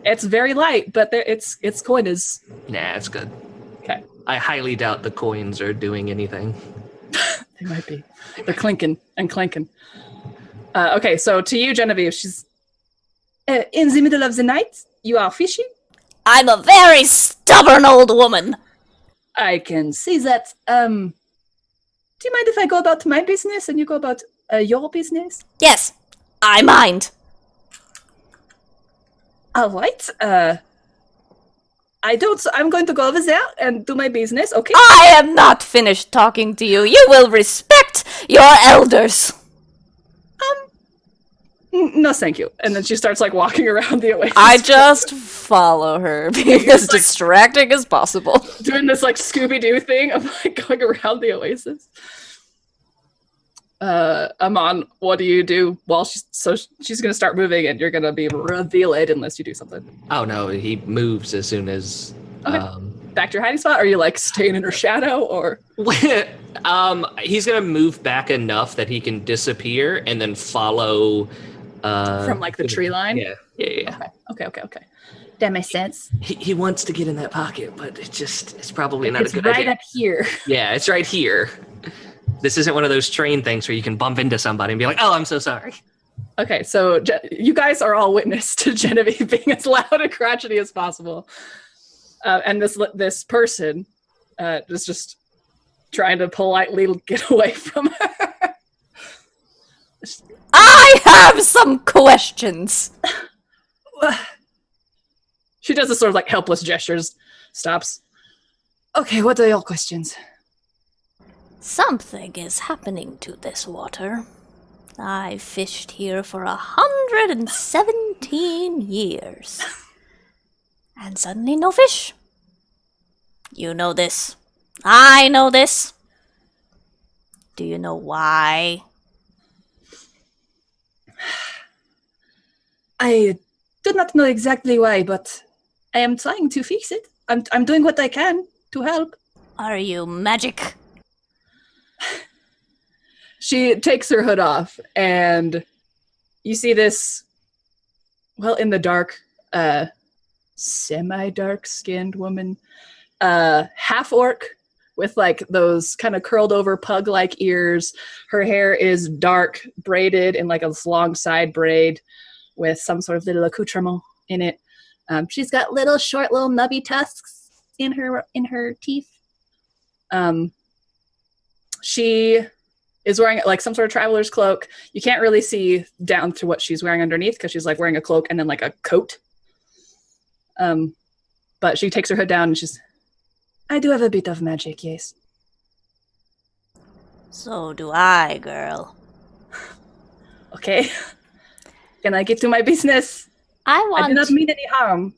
It's very light, but its coin is... Nah, it's good. Okay. I highly doubt the coins are doing anything. They might be. They're clinking and clanking. Okay, so to you, Genevieve, she's... in the middle of the night, you are fishing? I'm a very stubborn old woman. I can see that. Do you mind if I go about my business and you go about your business? Yes, I mind. All right. I'm going to go over there and do my business, okay? I am not finished talking to you. You will respect your elders. No, thank you. And then she starts like walking around the oasis. I just follow her, being as distracting as possible. Doing this like Scooby-Doo thing of like going around the oasis. Amon, what do you do while she's gonna start moving and you're gonna be revealed unless you do something? Oh no, he moves as soon as Back to your hiding spot? Or are you like staying in her shadow or he's gonna move back enough that he can disappear and then follow from like the tree line? Yeah. Okay. That makes sense. He wants to get in that pocket, but it's probably not a good right idea. up here. Yeah, it's right here. This isn't one of those train things where you can bump into somebody and be like, oh, I'm so sorry. Okay, so you guys are all witness to Genevieve being as loud and crotchety as possible. And this person is just trying to politely get away from her. I have some questions. She does this sort of like helpless gestures, stops. Okay, what are your questions? Something is happening to this water. I've fished here for 117 years. And suddenly no fish. You know this. I know this. Do you know why? I do not know exactly why, but I am trying to fix it. I'm doing what I can to help. Are you magic? She takes her hood off, and you see this, well, in the dark, semi-dark skinned woman, half-orc with like those kind of curled over pug-like ears. Her hair is dark, braided in like a long side braid with some sort of little accoutrement in it. She's got little short, little nubby tusks in her teeth. She is wearing like some sort of traveler's cloak. You can't really see down to what she's wearing underneath because she's like wearing a cloak and then like a coat. But she takes her hood down and I do have a bit of magic, yes. So do I, girl. Okay. Can I get to my business? I do not mean any harm.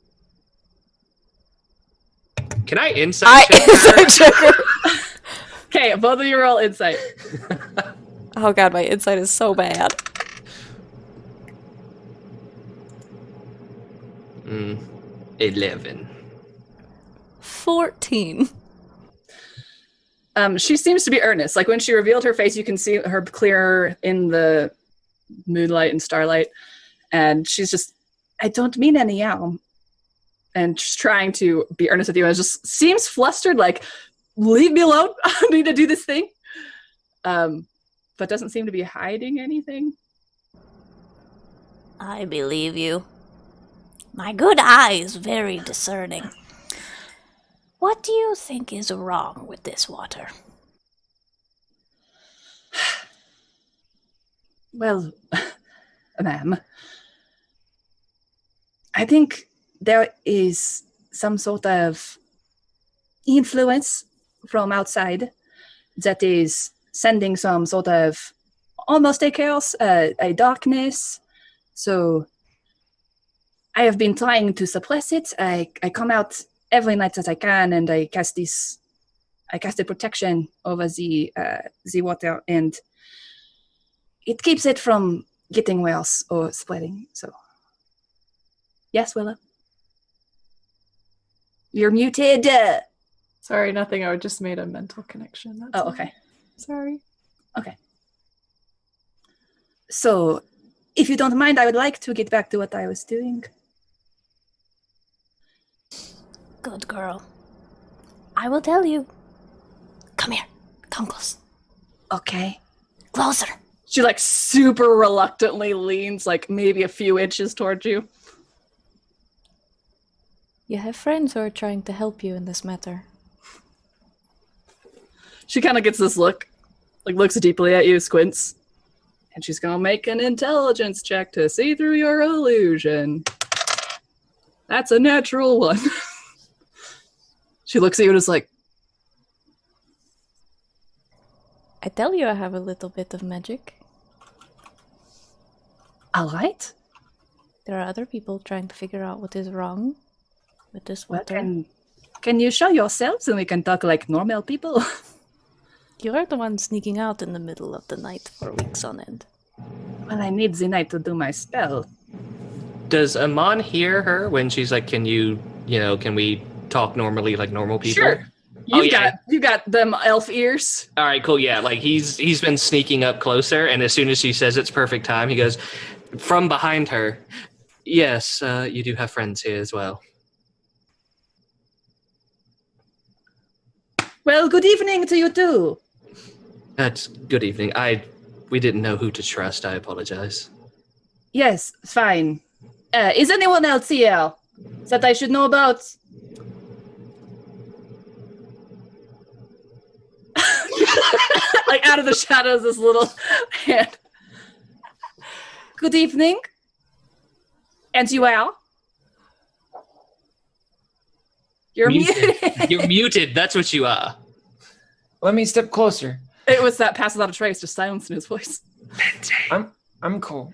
Can I insight check her? Okay, both of you roll insight. Oh god, my insight is so bad. 11. 14. She seems to be earnest. Like when she revealed her face, you can see her clearer in the moonlight and starlight. And she's just, I don't mean any harm. And she's trying to be earnest with you. And it just seems flustered, like, leave me alone. I need to do this thing. But doesn't seem to be hiding anything. I believe you. My good eye is very discerning. What do you think is wrong with this water? Well, ma'am, I think there is some sort of influence from outside that is sending some sort of almost a chaos, a darkness. So I have been trying to suppress it. I come out every night that I can, and I cast a protection over the water, and it keeps it from getting worse or spreading. So, yes, Willow, you're muted. Sorry, nothing. I just made a mental connection. That's all. Okay. Sorry. Okay. So, if you don't mind, I would like to get back to what I was doing. Good girl. I will tell you. Come here. Come close. Okay. Closer. She super reluctantly leans maybe a few inches towards you. You have friends who are trying to help you in this matter. She kind of gets this look, looks deeply at you, squints, and she's gonna make an intelligence check to see through your illusion. That's a natural one. She looks at you and is like, I tell you I have a little bit of magic. all right. There are other people trying to figure out what is wrong with this Well, water. can you show yourselves and we can talk like normal people? You are the one sneaking out in the middle of the night for weeks on end. Well, I need the night to do my spell. Does Amon hear her when she's like, can we talk normally like normal people? Sure. You got them elf ears. All right, cool. Yeah, he's been sneaking up closer, and as soon as she says it's perfect time, he goes from behind her. Yes, you do have friends here as well. Well, good evening to you too. That's good evening. We didn't know who to trust. I apologize. Yes, fine. Is anyone else here that I should know about? Out of the shadows, this little hand. Good evening. And you are? You're muted. You're muted. That's what you are. Let me step closer. It was that pass without a trace, just silence in his voice. I'm cool.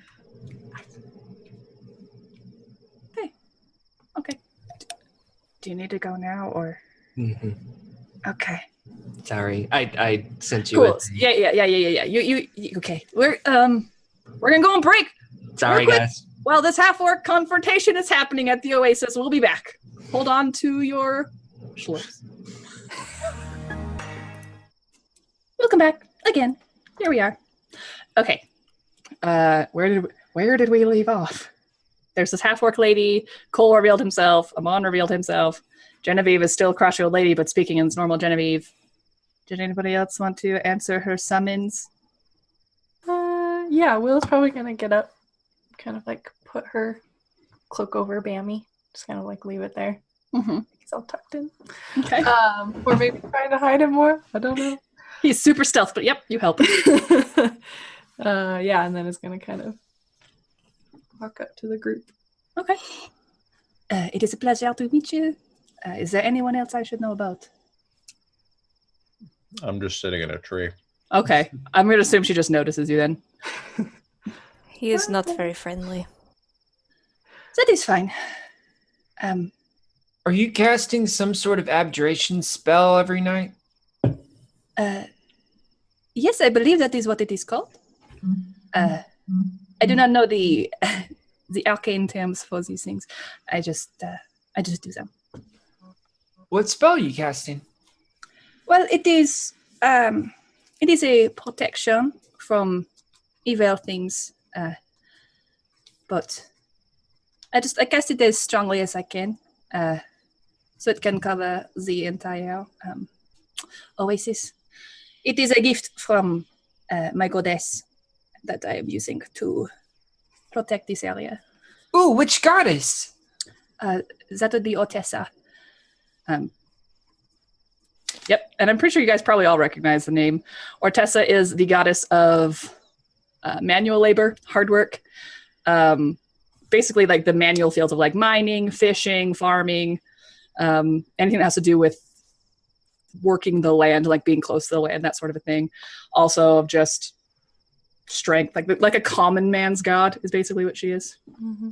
Okay. Do you need to go now or? Mm-hmm. Okay. Sorry, I sent you. Cool. Yeah. You okay? We're gonna go on break. Sorry, guys. While this half-orc confrontation is happening at the oasis, we'll be back. Hold on to your schlips. Welcome back again. Here we are. Okay. Where did we leave off? There's this half-orc lady. Cole revealed himself. Amon revealed himself. Genevieve is still Crush Old Lady, but speaking in normal Genevieve. Did anybody else want to answer her summons? Yeah, Will's probably gonna get up, kind of put her cloak over Bammy, just kind of leave it there. Mm-hmm. He's all tucked in. Okay. Or maybe trying to hide him more. I don't know. He's super stealth, but yep, you help. Yeah, and then is gonna kind of walk up to the group. Okay. It is a pleasure to meet you. Is there anyone else I should know about? I'm just sitting in a tree. Okay. I'm going to assume she just notices you then. He is not very friendly. That is fine. Are you casting some sort of abjuration spell every night? Yes, I believe that is what it is called. I do not know the arcane terms for these things. I just do them. What spell are you casting? Well, it is a protection from evil things, but I cast it as strongly as I can, so it can cover the entire oasis. It is a gift from my goddess that I am using to protect this area. Ooh, which goddess? That would be Otessa. Yep, and I'm pretty sure you guys probably all recognize the name. Ortessa is the goddess of manual labor, hard work. Basically, like the manual fields of like mining, fishing, farming, anything that has to do with working the land, like being close to the land, that sort of a thing. Also, of just strength, like a common man's god is basically what she is. Mm-hmm.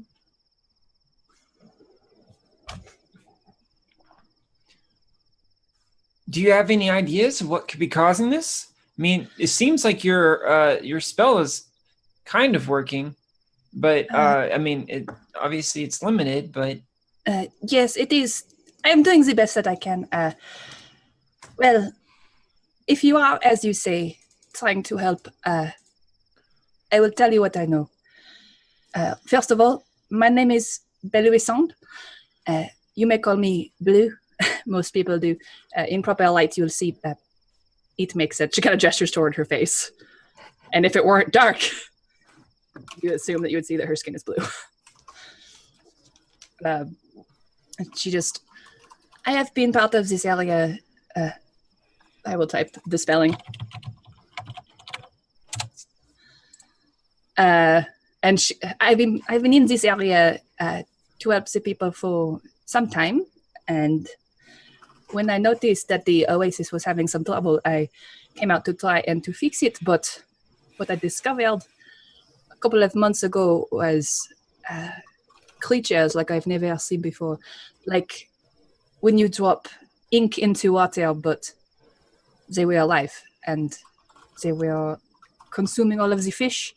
Do you have any ideas of what could be causing this? I mean, it seems like your spell is kind of working, but I mean, obviously it's limited. But Yes, it is. I am doing the best that I can. Well, if you are, as you say, trying to help, I will tell you what I know. First of all, my name is Belouissant. You may call me Blue. Most people do. In proper light, you'll see it makes it. She kind of gestures toward her face. And if it weren't dark, you assume that you would see that her skin is blue. I have been part of this area. I will type the spelling. And I've been in this area to help the people for some time. And when I noticed that the oasis was having some trouble, I came out to try and to fix it. But what I discovered a couple of months ago was creatures like I've never seen before. Like when you drop ink into water, but they were alive and they were consuming all of the fish.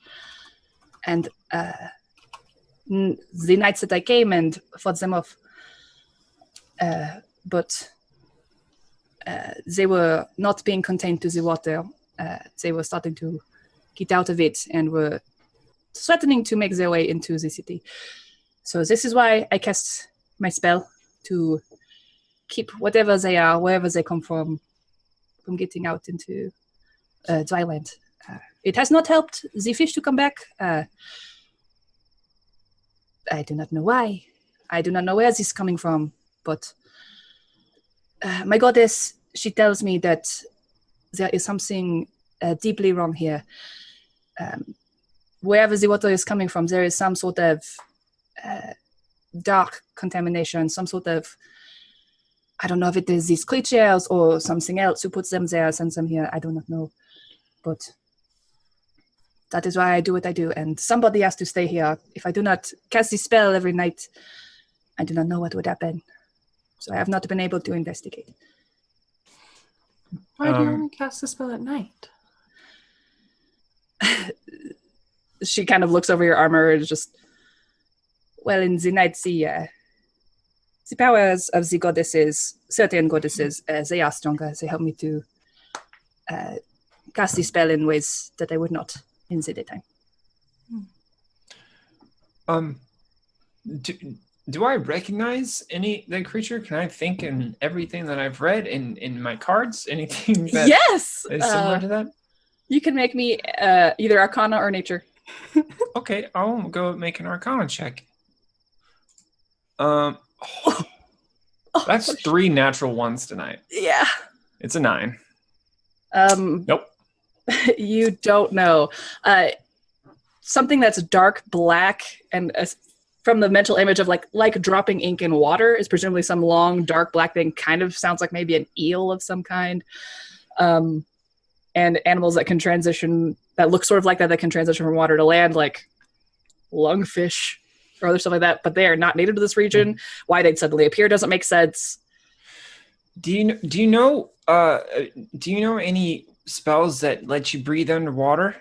And the nights that I came and fought them off, but they were not being contained to the water. They were starting to get out of it and were threatening to make their way into the city. So this is why I cast my spell to keep whatever they are, wherever they come from getting out into dry land. It has not helped the fish to come back. I do not know why. I do not know where this is coming from, but my goddess, she tells me that there is something deeply wrong here. Wherever the water is coming from, there is some sort of dark contamination, some sort of, I don't know if it is these creatures or something else who puts them there, sends them here. I do not know. But that is why I do what I do. And somebody has to stay here. If I do not cast this spell every night, I do not know what would happen. So I have not been able to investigate. Why do you only cast the spell at night? She kind of looks over your armor and just, well, in the night, the powers of the goddesses, certain goddesses, they are stronger. They help me to cast the spell in ways that I would not in the daytime. Do I recognize the creature? Can I think in everything that I've read in my cards? Anything that yes! is similar to that? You can make me either Arcana or Nature. Okay, I'll go make an Arcana check. That's 3 natural ones tonight. Yeah. It's a 9. Nope. You don't know. Something that's dark black and from the mental image of like dropping ink in water is presumably some long dark black thing. Kind of sounds like maybe an eel of some kind. And animals that can transition, that look sort of like that can transition from water to land, like lungfish or other stuff like that. But they are not native to this region. Why they'd suddenly appear doesn't make sense. Do you know any spells that let you breathe underwater?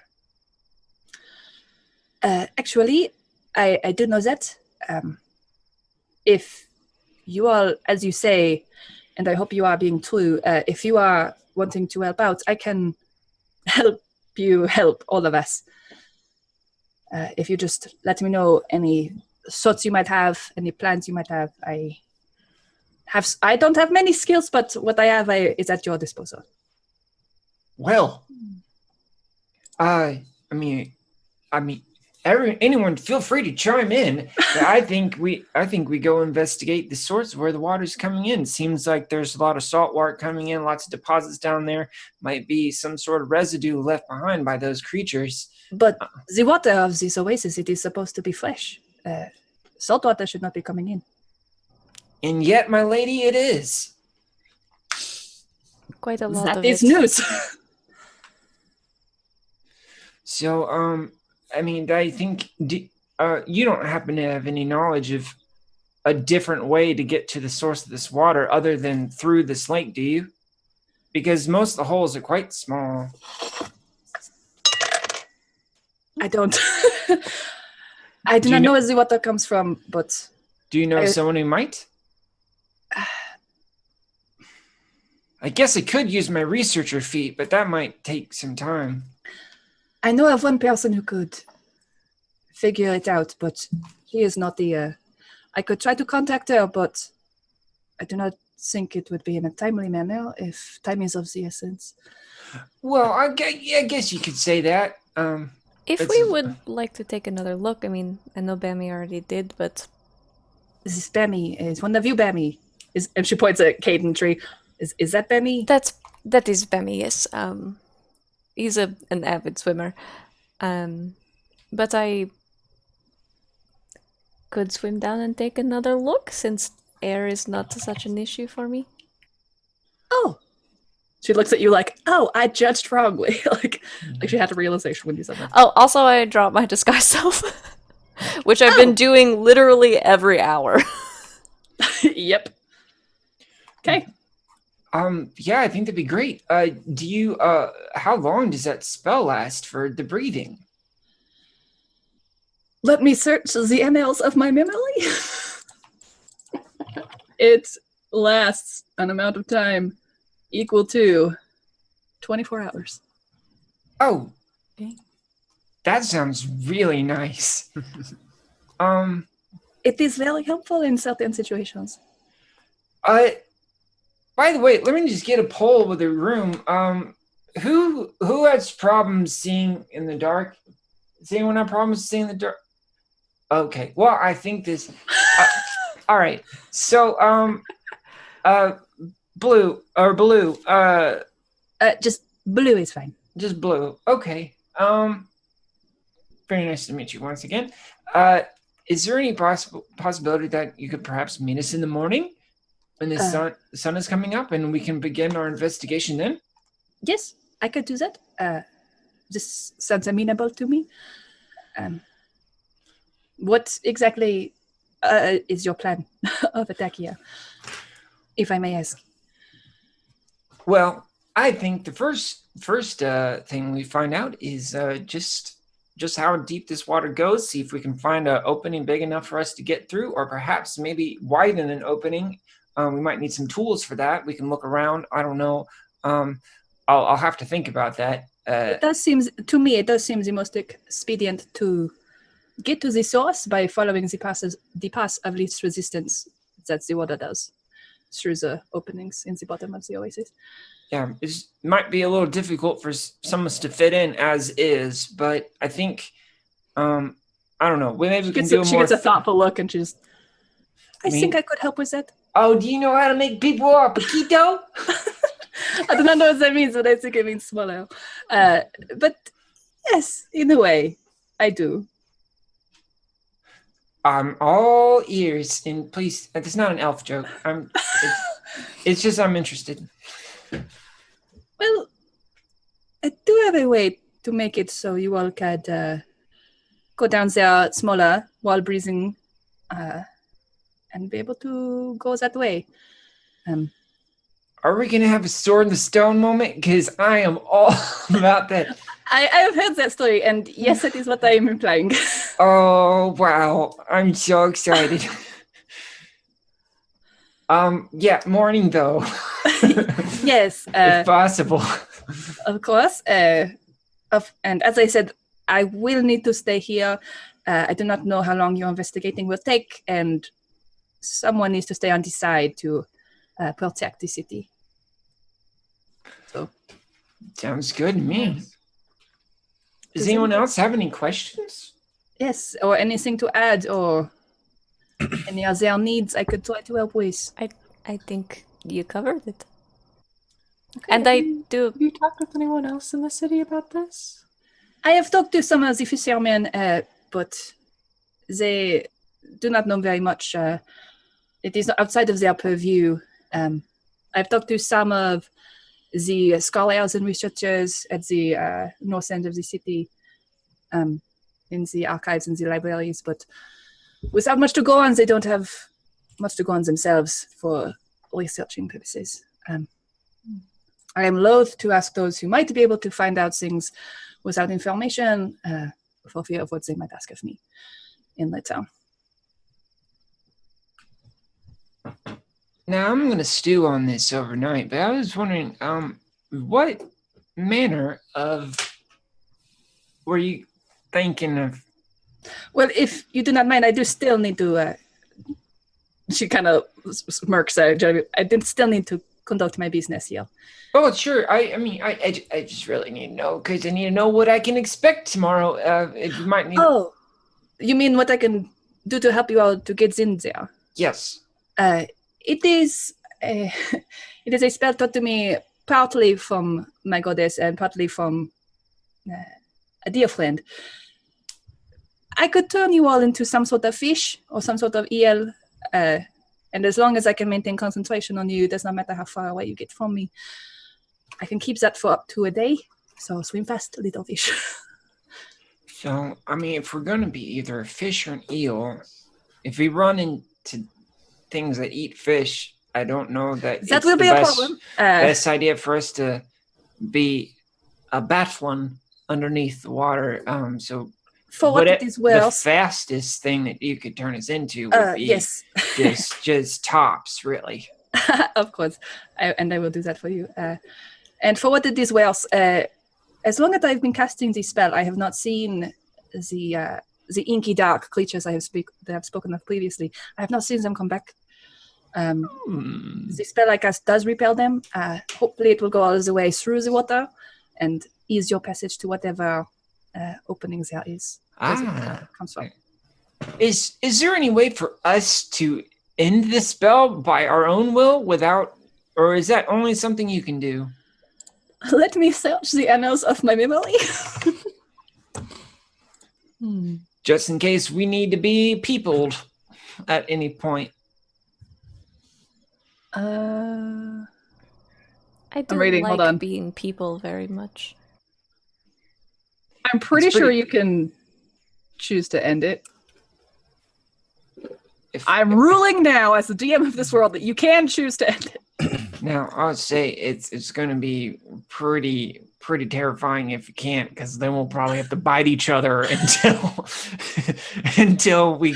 Actually, I do know that. If you are, as you say, and I hope you are being true, if you are wanting to help out, I can help you help all of us. If you just let me know any thoughts you might have, any plans you might have. I don't have many skills, but what I have is at your disposal. Well, I mean, anyone feel free to chime in. But I think we go investigate the source of where the water's coming in. Seems like there's a lot of salt water coming in, lots of deposits down there. Might be some sort of residue left behind by those creatures. But the water of this oasis, it is supposed to be fresh. Salt water should not be coming in. And yet, my lady, it is. Quite a lot That of is it. news. So, I mean, I think you don't happen to have any knowledge of a different way to get to the source of this water other than through this lake, do you? Because most of the holes are quite small. I don't. I do not know where the water comes from, but... Do you know someone who might? I guess I could use my researcher feat, but that might take some time. I know of one person who could figure it out, but he is not the... I could try to contact her, but I do not think it would be in a timely manner if time is of the essence. Well, I guess you could say that. If we would like to take another look, I mean, I know Bammy already did, but... This Bammy is one of you, Bammy. And she points at Caden Tree. Is that Bammy? That is Bammy, yes. He's an avid swimmer. But I could swim down and take another look, since air is not such an issue for me. Oh. She looks at you like, oh, I judged wrongly. like she had a realization when you said that. Oh, also I dropped my disguise self, which I've been doing literally every hour. Yep. Okay. Yeah, I think that'd be great. Do you, how long does that spell last for the breathing? Let me search the annals of my memory. It lasts an amount of time equal to 24 hours. Oh, that sounds really nice. It is very helpful in certain situations. By the way, let me just get a poll with the room. Who has problems seeing in the dark? Does anyone have problems seeing in the dark? Okay, well, I think this... all right, so, blue. Just blue is fine. Just blue. Okay. Very nice to meet you once again. Is there any possibility that you could perhaps meet us in the morning when the sun is coming up and we can begin our investigation then? Yes, I could do that. This sounds amenable to me. What exactly is your plan of attack here, if I may ask? Well, I think the first thing we find out is just how deep this water goes. See if we can find an opening big enough for us to get through, or perhaps maybe widen an opening. We might need some tools for that. We can look around. I don't know. I'll have to think about that. It does seem the most expedient to get to the source by following the path of least resistance that the water does through the openings in the bottom of the oasis. Yeah, it might be a little difficult for some of us to fit in as is, but I think, I don't know. Maybe we can do more. She gets a thoughtful look and she's, I think I could help with that. Oh, do you know how to make people a poquito? I do not know what that means, but I think it means swallow. But yes, in a way, I do. I'm all ears, and please, it's not an elf joke. It's just I'm interested. Well, I do have a way to make it so you all could go down there smaller while breathing and be able to go that way. Are we going to have a sword in the stone moment? Because I am all about that. I have heard that story, and yes, that is what I am implying. Oh, wow. I'm so excited. Yeah, morning, though. Yes. If possible. Of course. And as I said, I will need to stay here. I do not know how long your investigating will take, and someone needs to stay on the side to protect the city. So, sounds good to me. Does anyone else have any questions? Yes, or anything to add, or any other needs I could try to help with. I think you covered it. Okay, And I do. Have you talked with anyone else in the city about this? I have talked to some of the fishermen, but they do not know very much. It is outside of their purview. I've talked to some of the scholars and researchers at the north end of the city, in the archives and the libraries, but without much to go on, they don't have much to go on themselves for researching purposes. I am loath to ask those who might be able to find out things without information, for fear of what they might ask of me in return. Now I'm gonna stew on this overnight, but I was wondering, what manner of were you thinking of? Well, if you do not mind, I do still need to. She kind of smirks. I still need to conduct my business here. Oh, sure. I just really need to know because I need to know what I can expect tomorrow. If you might need. Oh, you mean what I can do to help you out to get in there? Yes. It is a spell taught to me partly from my goddess and partly from a dear friend. I could turn you all into some sort of fish or some sort of eel, and as long as I can maintain concentration on you, it does not matter how far away you get from me. I can keep that for up to a day, so swim fast, little fish. So, if we're going to be either a fish or an eel, if we run into things that eat fish, I don't know that that will be a problem. Best idea for us to be a batflon underneath the water. So for what it is worth, the fastest thing that you could turn us into would be yes. just tops, really. Of course, and I will do that for you. And for what it is worth, as long as I've been casting this spell, I have not seen the inky dark creatures that I have spoken of previously. I have not seen them come back. The spell I cast does repel them. Hopefully it will go all the way through the water and ease your passage to whatever openings there is. Comes from. Is there any way for us to end the spell by our own will without, or is that only something you can do? Let me search the annals of my memory. Just in case we need to be peopled at any point. I do I'm reading, hold on. like being people very much. I'm pretty sure you can choose to end it. I'm ruling now as the DM of this world that you can choose to end it. Now, I would say it's going to be pretty terrifying if you can't, because then we'll probably have to bite each other until we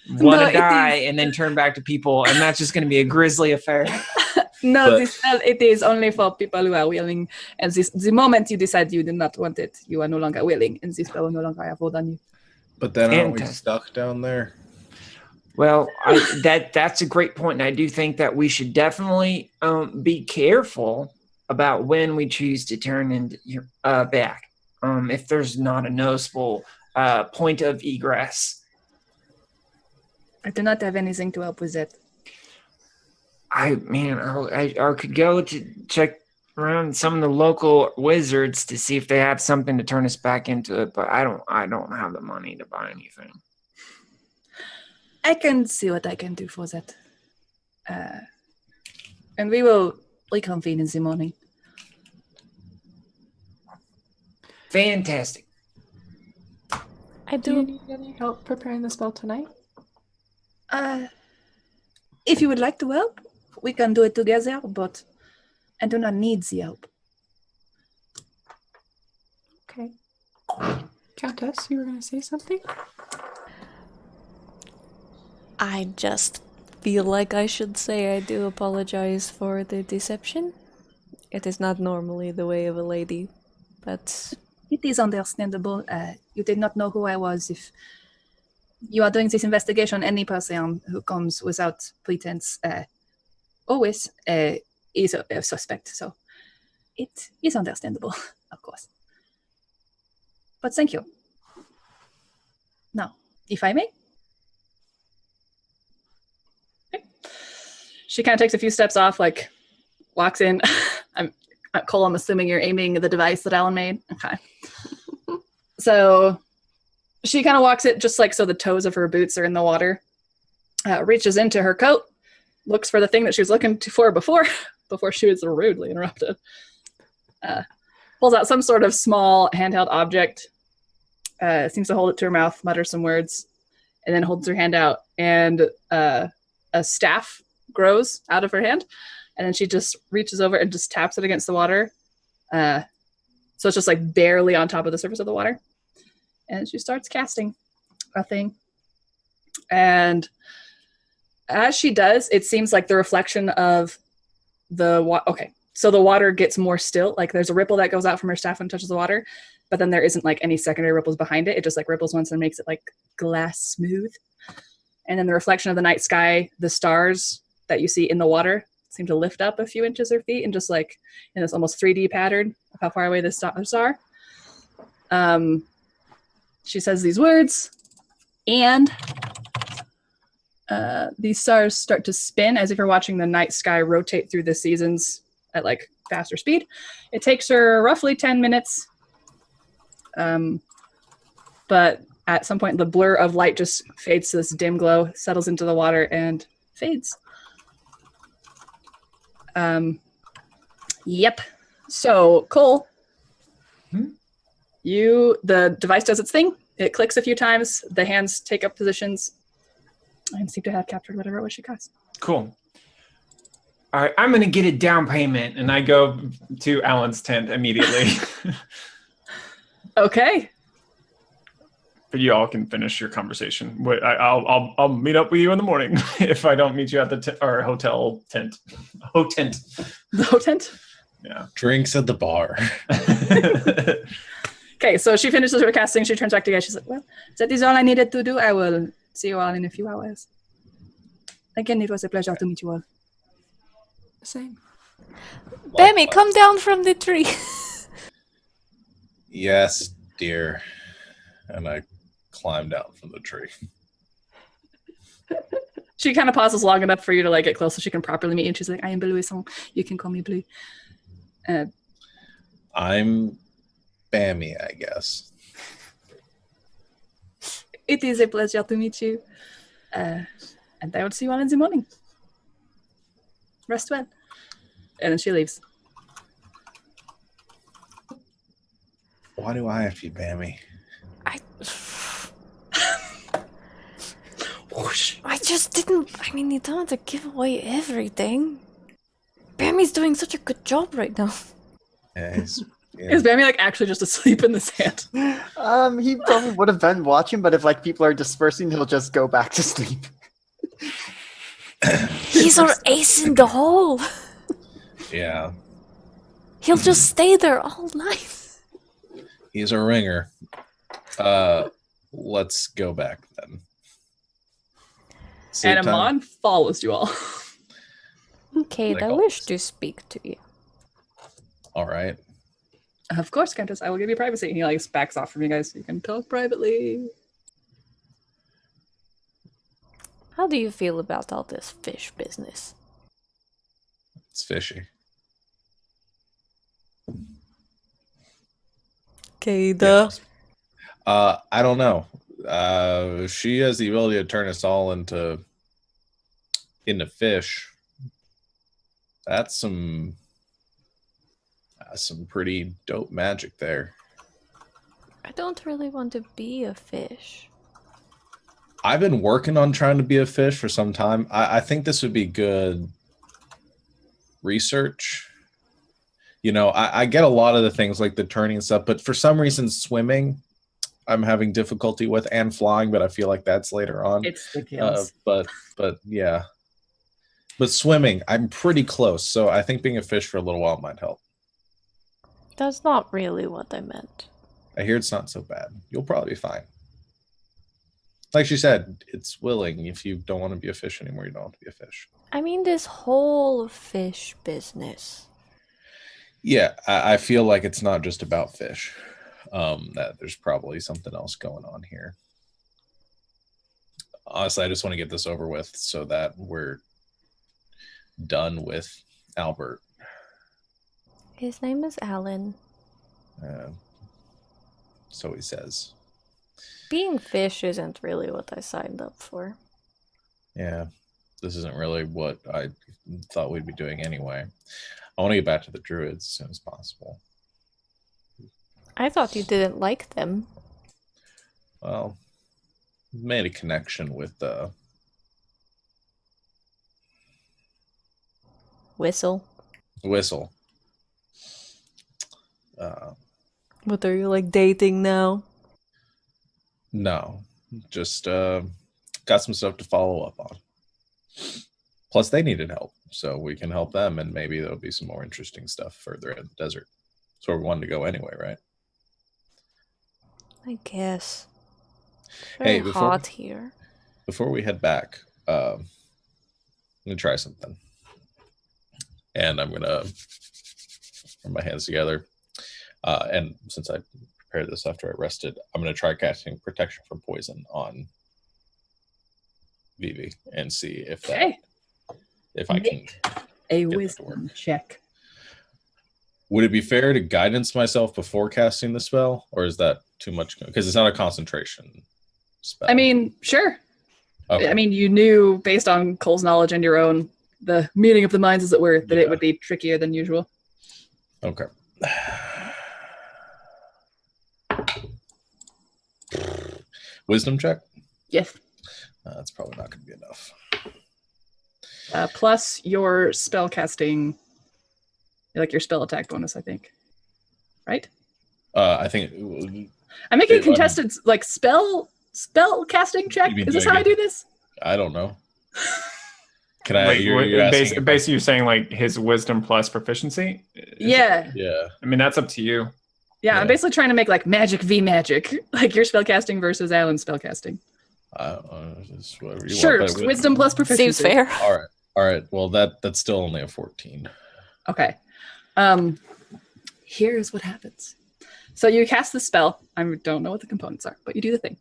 want to die and then turn back to people, and that's just going to be a grisly affair. No, this spell, it is only for people who are willing, and the moment you decide you do not want it, you are no longer willing, and this spell will no longer have hold on you. But then aren't we stuck down there? Well, that's a great point, and I do think that we should definitely be careful about when we choose to turn into back. If there's not a noticeable point of egress. I do not have anything to help with that. I could go to check around some of the local wizards to see if they have something to turn us back into it, but I don't have the money to buy anything. I can see what I can do for that. And we will reconvene in the morning. Fantastic. Do you need any help preparing the spell tonight? If you would like to help, we can do it together, but I do not need the help. Okay. Countess, you were going to say something? I just feel like I should say I do apologize for the deception. It is not normally the way of a lady, but... It is understandable. You did not know who I was. If you are doing this investigation, any person who comes without pretense always is a suspect. So it is understandable, of course. But thank you. Now, if I may. Okay. She kind of takes a few steps off, like walks in. Cole, I'm assuming you're aiming the device that Alan made. Okay. So she kind of walks it just like so the toes of her boots are in the water. Reaches into her coat, looks for the thing that she was looking for before she was rudely interrupted. Pulls out some sort of small handheld object, seems to hold it to her mouth, mutters some words, and then holds her hand out, and a staff grows out of her hand, and then she just reaches over and just taps it against the water. So it's just like barely on top of the surface of the water. And she starts casting a thing. And as she does, it seems like the reflection of the water. Okay, so the water gets more still. Like there's a ripple that goes out from her staff when it touches the water, but then there isn't like any secondary ripples behind it. It just like ripples once and makes it like glass smooth. And then the reflection of the night sky, the stars that you see in the water seem to lift up a few inches or feet and just like in this almost 3D pattern of how far away the stars are. She says these words, and these stars start to spin as if you're watching the night sky rotate through the seasons at like faster speed. It takes her roughly 10 minutes. But at some point, the blur of light just fades to this dim glow, settles into the water, and fades. Yep. So, Cole, the device does its thing. It clicks a few times. The hands take up positions and seem to have captured whatever it was she cast. Cool. All right, I'm going to get a down payment, and I go to Alan's tent immediately. Okay. But you all can finish your conversation. I'll meet up with you in the morning if I don't meet you at the hotel tent. Ho-tent. The ho-tent? Yeah. Drinks at the bar. Okay, so she finishes her casting. She turns back to you guys. She's like, well, that is all I needed to do. I will see you all in a few hours. Again, it was a pleasure to meet you all. Same. Bammy, come down from the tree. Yes, dear. And I climb down from the tree. She kind of pauses long enough for you to like get close so she can properly meet you. And she's like, I am Blue, so you can call me Blue. I'm Bammy, I guess. It is a pleasure to meet you. And I will see you all in the morning. Rest well. And then she leaves. Why do I have to be Bammy? I just didn't. I mean, you don't have to give away everything. Bammy's doing such a good job right now. Yeah, Is Bammy like actually just asleep in the sand? He probably would have been watching, but if like people are dispersing, he'll just go back to sleep. He's our ace in the hole. Yeah. He'll just stay there all night. He's a ringer. Let's go back then. And Amon follows you all. Okay, I wish to speak to you. All right. Of course, Countess. I will give you privacy. And he like backs off from you guys so you can talk privately. How do you feel about all this fish business? It's fishy. Okay, I don't know. She has the ability to turn us all into fish. That's some pretty dope magic there. I don't really want to be a fish. I've been working on trying to be a fish for some time. I think this would be good research. You know, I get a lot of the things like the turning stuff, but for some reason swimming I'm having difficulty with, and flying, but I feel like that's later on. It's the kills. But yeah. But swimming, I'm pretty close, so I think being a fish for a little while might help. That's not really what I meant. I hear it's not so bad. You'll probably be fine. Like she said, it's willing. If you don't want to be a fish anymore, you don't want to be a fish. I mean this whole fish business. Yeah, I feel like it's not just about fish. That there's probably something else going on here. honestly, I just want to get this over with so that we're done with Albert. His name is Alan. So he says. Being fish isn't really what I signed up for. Yeah, this isn't really what I thought we'd be doing anyway. I want to get back to the druids as soon as possible. I thought you didn't like them. Well, made a connection with the Whistle. whistle. What are you like dating now? No, just got some stuff to follow up on. Plus, they needed help, so we can help them, and maybe there'll be some more interesting stuff further in the desert. That's where we wanted to go anyway, right? I guess. Hey, Very hot here. Before we head back, I'm gonna try something, and I'm gonna put my hands together. And since I prepared this after I rested, I'm gonna try casting protection from poison on Vivi and see if that, if I can. A wisdom check. Would it be fair to guidance myself before casting the spell, or is that too much? Because it's not a concentration spell. I mean, sure. Okay. I mean, you knew based on Cole's knowledge and your own, the meeting of the minds, as it were, that it would be trickier than usual. Okay. Wisdom check? Yes. That's probably not going to be enough. Plus your spell casting, like your spell attack bonus, I think. Right? I think I'm making contested like spell casting check. Is this how I do this? I don't know. Can I? Like, you're basically, you're saying like his wisdom plus proficiency. Yeah. Yeah. I mean, that's up to you. Yeah, I'm basically trying to make like magic v magic, like your spell casting versus Alan's spell casting. Sure, wisdom plus proficiency. Seems fair. All right. Well, that's still only a 14. Okay. Here's what happens. So you cast the spell. I don't know what the components are, but you do the thing.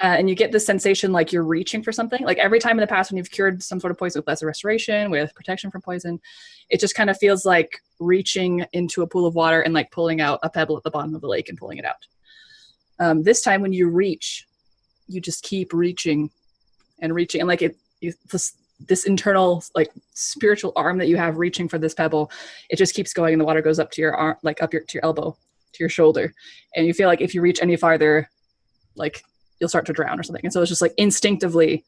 And you get this sensation like you're reaching for something. Like every time in the past when you've cured some sort of poison with lesser restoration, with protection from poison, it just kind of feels like reaching into a pool of water and like pulling out a pebble at the bottom of the lake and pulling it out. This time when you reach, you just keep reaching and reaching. And like this internal like spiritual arm that you have reaching for this pebble, it just keeps going and the water goes up to your arm, like up to your elbow, to your shoulder. And you feel like if you reach any farther, like you'll start to drown or something. And so it's just like instinctively,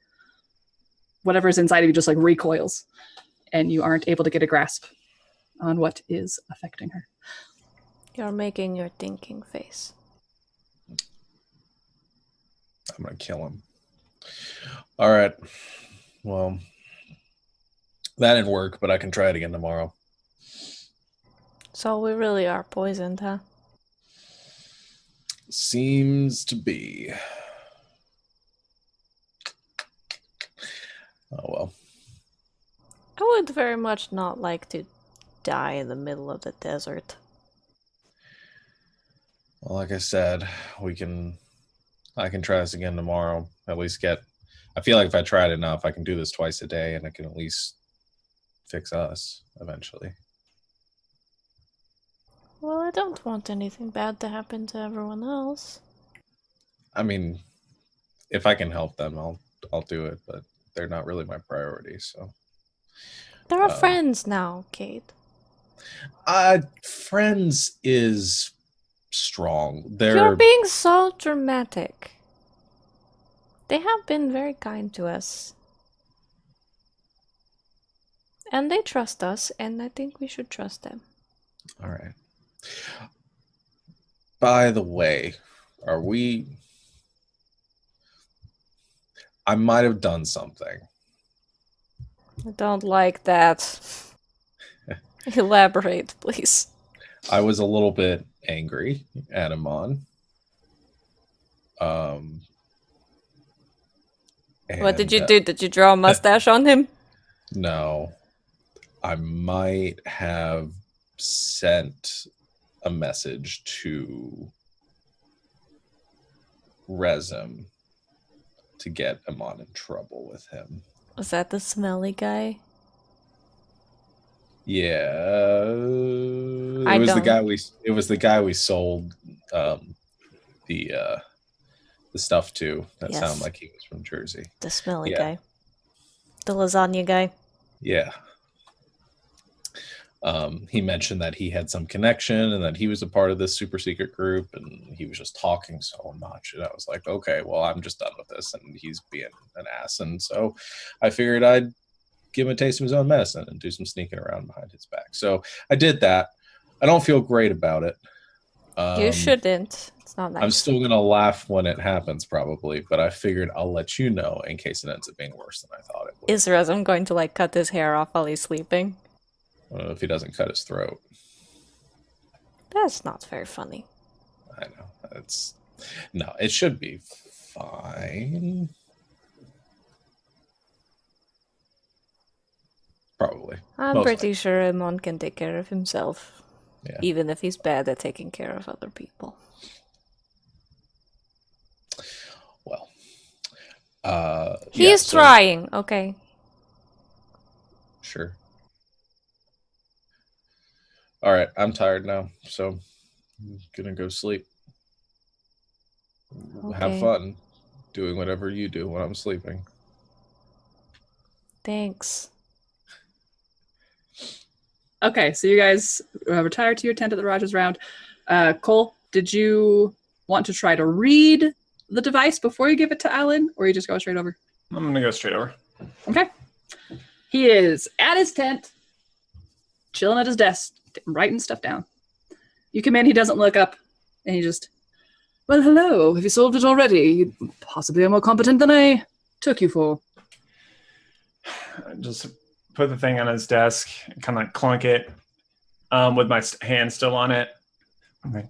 whatever's inside of you just like recoils and you aren't able to get a grasp on what is affecting her. You're making your thinking face. I'm going to kill him. All right. Well, that didn't work, but I can try it again tomorrow. So we really are poisoned, huh? Seems to be. Oh, well. I would very much not like to die in the middle of the desert. Well, like I said, I can try this again tomorrow. At least I feel like if I try it enough, I can do this twice a day and I can at least fix us eventually. Well, I don't want anything bad to happen to everyone else. I mean, if I can help them, I'll do it, but they're not really my priority, so. They're friends now, Kate. Friends is strong. You're being so dramatic. They have been very kind to us. And they trust us, and I think we should trust them. All right. By the way, I might have done something. I don't like that. Elaborate, please. I was a little bit angry at Amon. What did you do? Did you draw a mustache on him? No. I might have sent a message to Rezim to get Amon in trouble with him. Was that the smelly guy? Yeah, I it was don't- the guy we sold the stuff to. That Yes. sounded like he was from Jersey. The smelly Yeah. guy. The lasagna guy. Yeah. He mentioned that he had some connection and that he was a part of this super secret group, and he was just talking so much. And I was like, okay, well, I'm just done with this. And he's being an ass. And so I figured I'd give him a taste of his own medicine and do some sneaking around behind his back. So I did that. I don't feel great about it. You shouldn't. It's not nice. I'm still going to laugh when it happens, probably, but I figured I'll let you know in case it ends up being worse than I thought it would. Is Resum going to like cut his hair off while he's sleeping? If he doesn't cut his throat. That's not very funny. I know. No, it should be fine. Probably. I'm Most pretty likely. sure Amon can take care of himself. Yeah. Even if he's bad at taking care of other people. Well. He's trying, okay. Sure. All right, I'm tired now, so I'm gonna go sleep. Have Okay. fun doing whatever you do when I'm sleeping. Thanks. Okay, so you guys retire to your tent at the Rogers round. Cole, did you want to try to read the device before you give it to Alan, or you just go straight over? I'm gonna go straight over. Okay. He is at his tent, chilling at his desk, writing stuff down. You come in, he doesn't look up, and he just, well, hello, have you solved it already? You possibly are more competent than I took you for. Just put the thing on his desk, kind of like clunk it, with my hand still on it. Okay.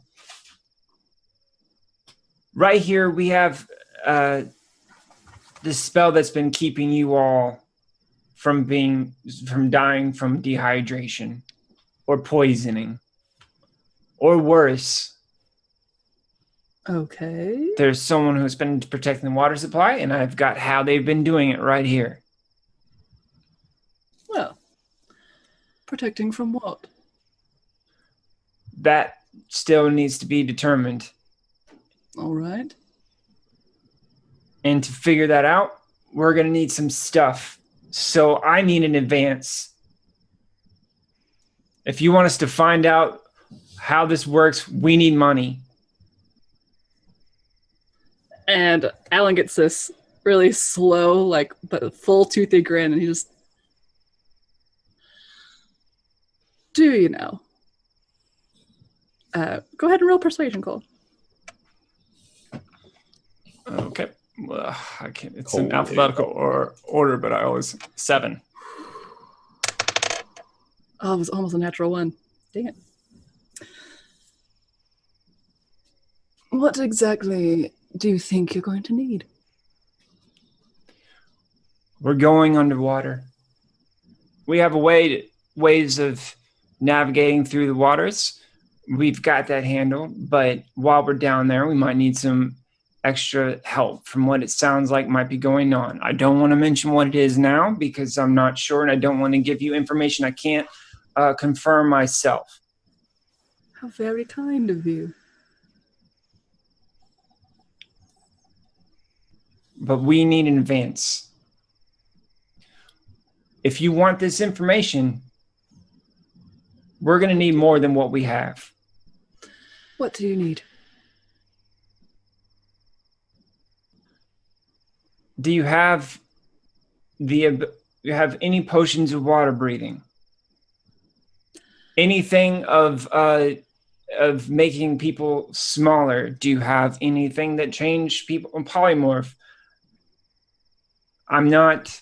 Right here, we have the spell that's been keeping you all from dying from dehydration or poisoning or worse. Okay. There's someone who's been protecting the water supply, and I've got how they've been doing it right here. Well, protecting from what? That still needs to be determined. All right. And to figure that out, we're going to need some stuff. So I need an advance. If you want us to find out how this works, we need money. And Alan gets this really slow, like, but full toothy grin, and he just, do you know? Go ahead and roll persuasion, Cole. Okay. Well, I can't. It's Cool. an alphabetical order, but I always 7. Oh, it was almost a natural one. Dang it. What exactly do you think you're going to need? We're going underwater. We have ways of navigating through the waters. We've got that handled, but while we're down there, we might need some extra help from what it sounds like might be going on. I don't want to mention what it is now because I'm not sure, and I don't want to give you information I can't confirm myself. How very kind of you. But we need an advance. If you want this information, we're going to need more than what we have. What do you need? Do you have any potions of water breathing? Anything of making people smaller? Do you have anything that change people? Polymorph. I'm not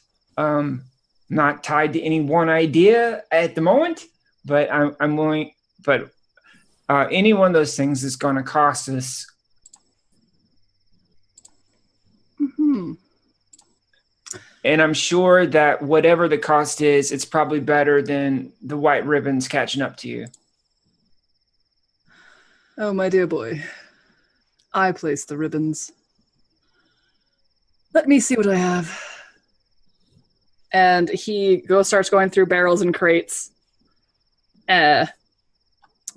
tied to any one idea at the moment, but I'm willing. But any one of those things is going to cost us. Mm-hmm. And I'm sure that whatever the cost is, it's probably better than the white ribbons catching up to you. Oh, my dear boy. I place the ribbons. Let me see what I have. And he starts going through barrels and crates,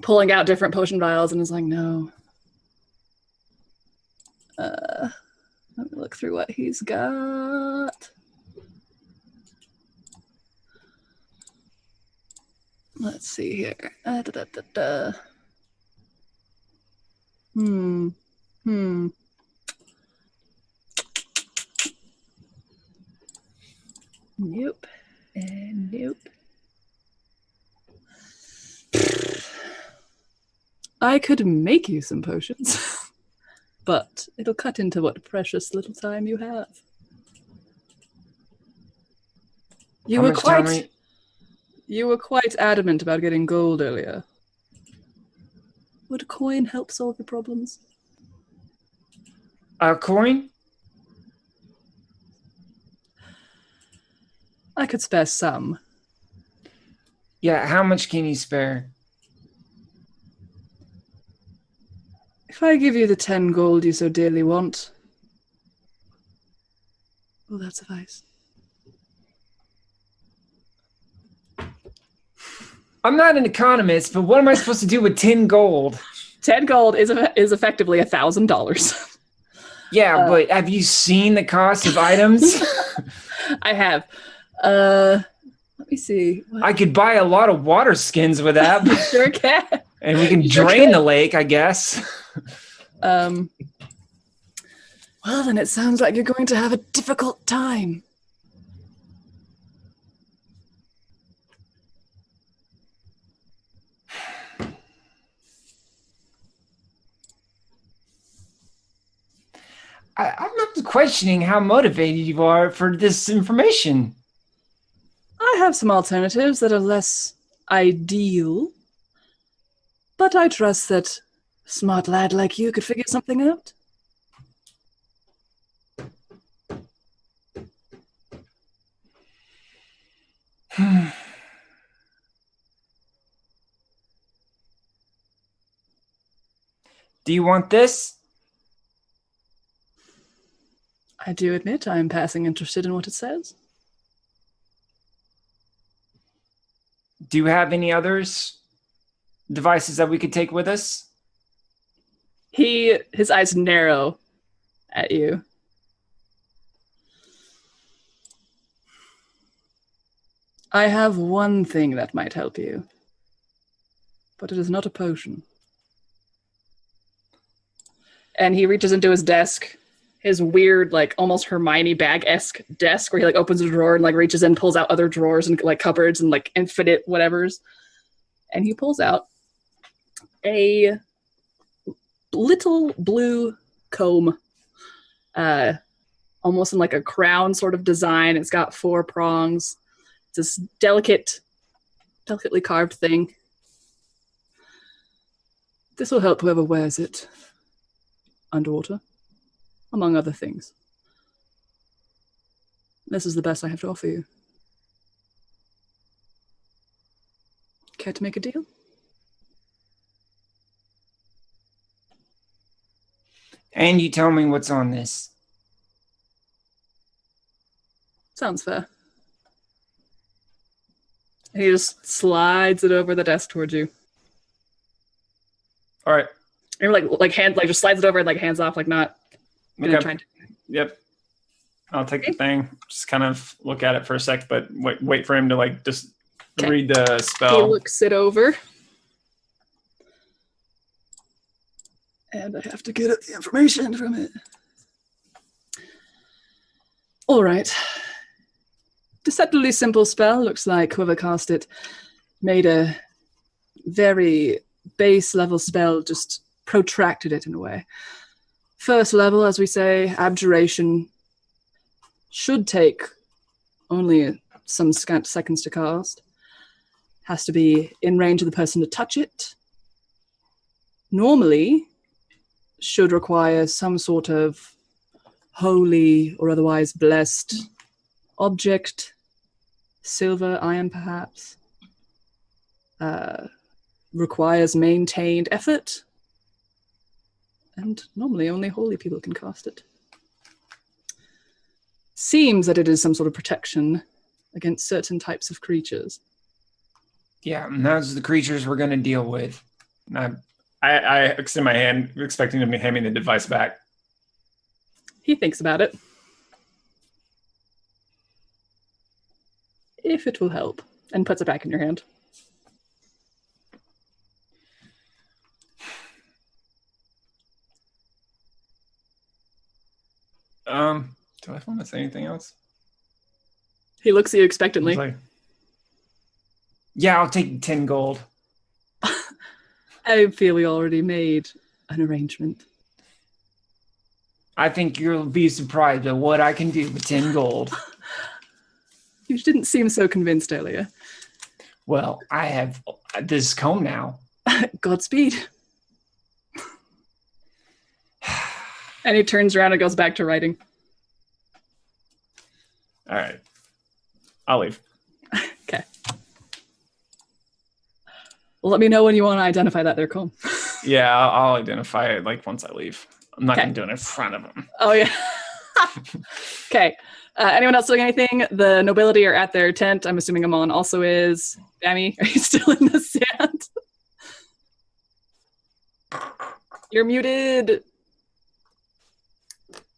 pulling out different potion vials, and is like, no. Let me look through what he's got. Let's see here. Nope. And nope. I could make you some potions, but it'll cut into what precious little time you have. You were quite adamant about getting gold earlier. Would a coin help solve your problems? A coin? I could spare some. Yeah, how much can you spare? If I give you the 10 gold you so dearly want, will that suffice? I'm not an economist, but what am I supposed to do with 10 gold? 10 gold is effectively $1,000. Yeah, but have you seen the cost of items? I have. Let me see. I could buy a lot of water skins with that. Sure can. And we can drain the lake, I guess. Well, then it sounds like you're going to have a difficult time. I'm not questioning how motivated you are for this information. I have some alternatives that are less ideal, but I trust that a smart lad like you could figure something out. Do you want this? I do admit I am passing interested in what it says. Do you have any others? Devices that we could take with us? His eyes narrow at you. I have one thing that might help you, but it is not a potion. And he reaches into his desk, his weird, like, almost Hermione bag-esque desk, where he, like, opens a drawer and, like, reaches in, pulls out other drawers and, like, cupboards and, like, infinite whatevers. And he pulls out a little blue comb, almost in, like, a crown sort of design. It's got 4 prongs. It's this delicately carved thing. This will help whoever wears it underwater, among other things. This is the best I have to offer you. Care to make a deal? And you tell me what's on this. Sounds fair. He just slides it over the desk towards you. All right. And just slides it over and like hands off, like not gonna try and... Yep. I'll take the thing. Just kind of look at it for a sec, but wait for him to like just read the spell. He looks it over. And I have to get the information from it. All right. Deceptively simple spell. Looks like whoever cast it made a very base level spell, just protracted it in a way. First level, as we say, abjuration, should take only some scant seconds to cast. Has to be in range of the person to touch it. Normally, should require some sort of holy or otherwise blessed object, silver, iron perhaps. Requires maintained effort. And normally only holy people can cast it. seems that it is some sort of protection against certain types of creatures. Yeah, and those are the creatures we're going to deal with. I extend my hand, expecting him to hand me the device back. He thinks about it. If it will help, and puts it back in your hand. Do I want to say anything else? He looks at you expectantly. Like, yeah, I'll take 10 gold. I feel we already made an arrangement. I think you'll be surprised at what I can do with 10 gold. You didn't seem so convinced earlier. Well, I have this comb now. Godspeed. And he turns around and goes back to writing. All right. I'll leave. Okay. Well, let me know when you want to identify that there comb. Yeah, I'll identify it like once I leave. I'm not going to do it in front of him. Oh, yeah. Okay. Anyone else doing anything? The nobility are at their tent. I'm assuming Amon also is. Bammy, are you still in the sand? You're muted.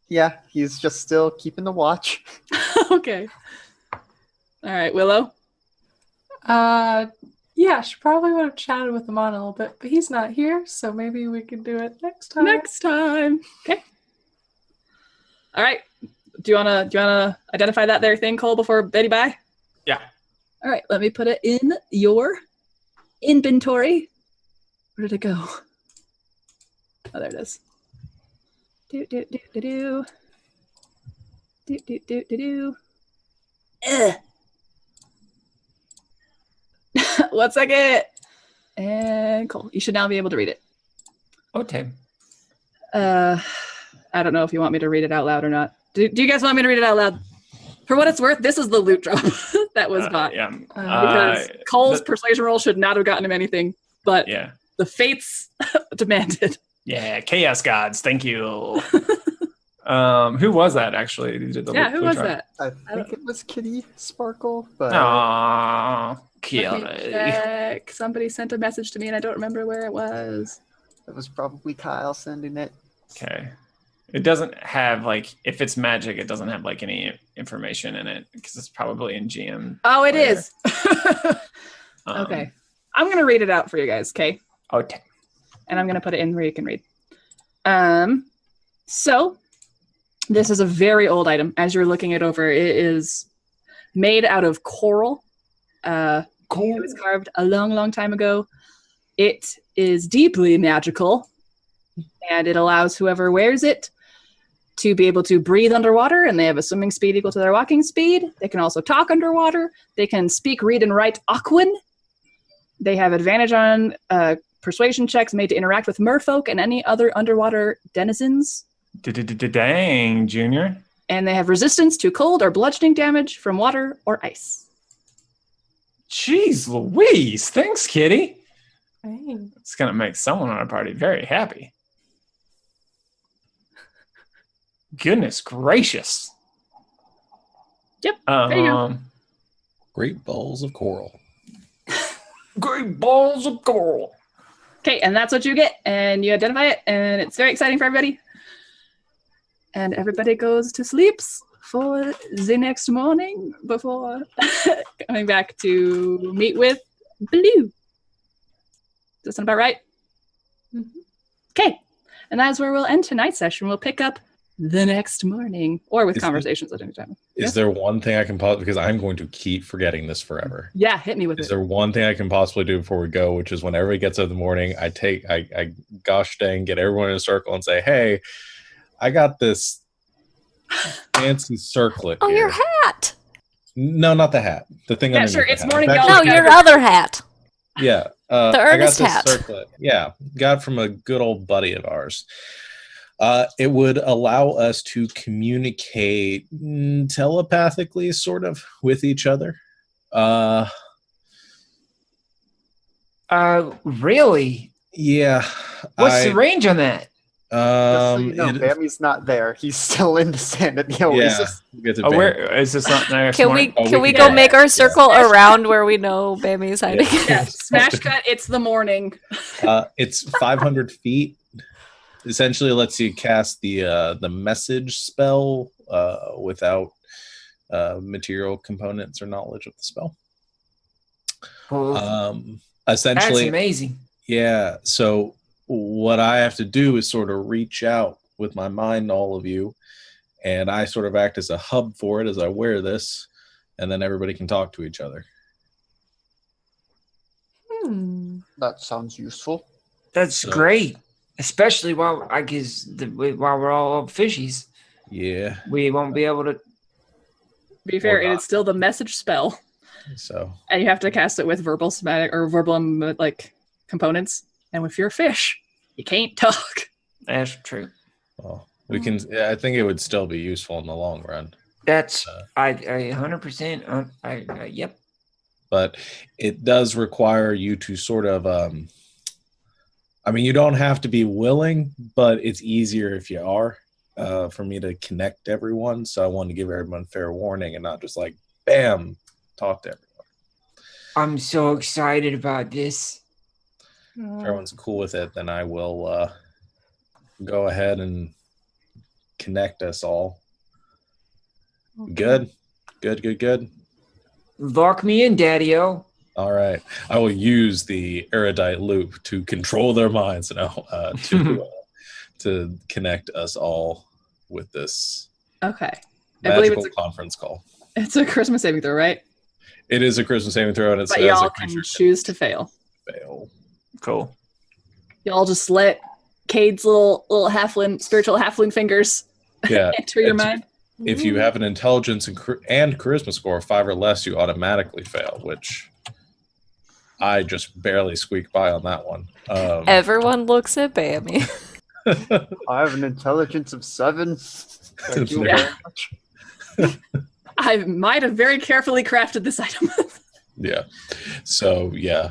Yeah, he's just still keeping the watch. Okay. All right, Willow? Yeah, she probably would have chatted with him on a little bit, but he's not here, so maybe we can do it next time. Next time. Okay. All right. Do you wanna identify that there thing, Cole, before Betty bye? Yeah. All right, let me put it in your inventory. Where did it go? Oh, there it is. Do do do do do. Do do do do do. 1 second. And cool. You should now be able to read it. Okay. I don't know if you want me to read it out loud or not. Do you guys want me to read it out loud? For what it's worth, this is the loot drop that was bought. Yeah. Because Cole's persuasion roll should not have gotten him anything, but yeah. The fates demanded. Yeah, chaos gods. Thank you. Who was that actually? Who did the who was that? I think it was Kitty Sparkle, but Aww, Let me check. Somebody sent a message to me and I don't remember where it was. it was probably Kyle sending it. Okay. It doesn't have like, if it's magic, it doesn't have like any information in it because it's probably in GM. Oh, it later. is. Okay. I'm going to read it out for you guys, okay? Okay. And I'm going to put it in where you can read. So, this is a very old item. As you're looking it over, it is made out of coral. It was carved a long, long time ago. It is deeply magical, and it allows whoever wears it to be able to breathe underwater, and they have a swimming speed equal to their walking speed. They can also talk underwater. They can speak, read, and write Aquan. They have advantage on persuasion checks made to interact with merfolk and any other underwater denizens. Dang, Junior. And they have resistance to cold or bludgeoning damage from water or ice. Jeez Louise. Thanks, Kitty. Dang. It's going to make someone on our party very happy. Goodness gracious. Yep, there you go. Great balls of coral. Great balls of coral. Okay, and that's what you get, and you identify it, and it's very exciting for everybody. And everybody goes to sleep for the next morning before coming back to meet with Blue. Does that sound about right? Mm-hmm. Okay, and that's where we'll end tonight's session. We'll pick up the next morning, or with conversations at any time. Is there one thing I can because I'm going to keep forgetting this forever. Yeah, hit me with Is it. there one thing I can possibly do before we go, which is when everybody gets up in the morning, I gosh dang, get everyone in a circle and say, hey, I got this fancy circlet Oh, here. your hat! No, not the hat. The thing Yeah, underneath sure, the it's hat. morning It's yellow. No, actually- your other hat. Yeah. The I got Ernest this hat. circlet. Yeah. Got from a good old buddy of ours. It would allow us to communicate telepathically, sort of, with each other. Really? Yeah. What's the range on that? Just so you know, it- Bammy's not there. He's still in the sand at the Oasis. yeah, get to Oh, ban- where is this not next Can morning? we Oh, can we we can go go make back, our circle around where we know Bammy's hiding? Yeah, smash cut. It's the morning. It's 500 feet. Essentially, lets you cast the message spell without material components or knowledge of the spell. Well, that's Essentially, amazing. yeah. So what I have to do is sort of reach out with my mind to all of you, and I sort of act as a hub for it as I wear this, and then everybody can talk to each other. That sounds useful. That's So- great. Especially while while we're all fishies, Yeah. we won't be able to. To be fair, Or it not. is still the message spell, So and you have to cast it with verbal somatic or verbal like components. And if you're a fish, you can't talk. That's true. well, we can. Yeah, I think it would still be useful in the long run. That's I 100%. Yep. But it does require you to sort of I mean, you don't have to be willing, but it's easier if you are for me to connect everyone. So I wanted to give everyone fair warning and not just like bam, talk to everyone. I'm so excited about this. If everyone's cool with it, then I will go ahead and connect us all. Good. Lock me in, Daddy-O. All right. I will use the erudite loop to control their minds now to connect us all with this Okay. I believe magical conference call. it's a Christmas saving throw, right? It is a Christmas saving throw, and it But says y'all a can creature choose to fail. can fail. Cool. Y'all just let Cade's little halfling, spiritual halfling fingers Yeah. enter your and mind. If you have an intelligence and charisma score of 5 or less, you automatically fail, which I just barely squeaked by on that one. Everyone looks at Bammy. I have an intelligence of 7. Thank you Yeah. very much. I might have very carefully crafted this item. Yeah. So yeah.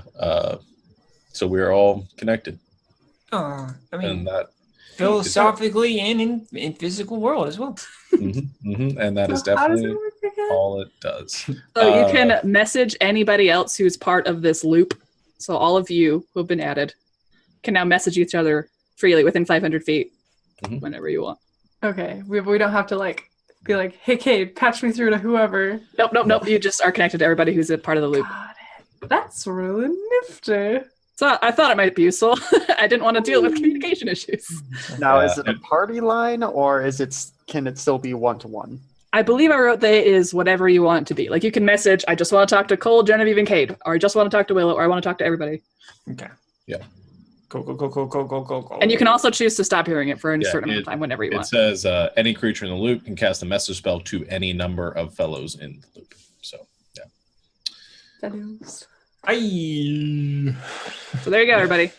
So we're all connected, I mean, and that philosophically and in physical world as well. and that is So how does it definitely work again? all it does. So you can message anybody else who's part of this loop. So all of you who have been added can now message each other freely within 500 feet whenever you want. Okay, we don't have to like be like, hey, Kate, patch me through to whoever. Nope. You just are connected to everybody who's a part of the loop. Got it. That's really nifty. So I thought it might be useful. I didn't want to deal with communication issues. Now, Yeah. is it a party line, or can it still be 1-to-1? I believe I wrote that it is whatever you want it to be. Like you can message, I just want to talk to Cole, Genevieve, and Cade, or I just want to talk to Willow, or I want to talk to everybody. Okay. Yeah. Go. And you can also choose to stop hearing it for a Yeah, certain amount of time whenever you It want. says any creature in the loop can cast a message spell to any number of fellows in the loop. So yeah. That is. So there you go, everybody.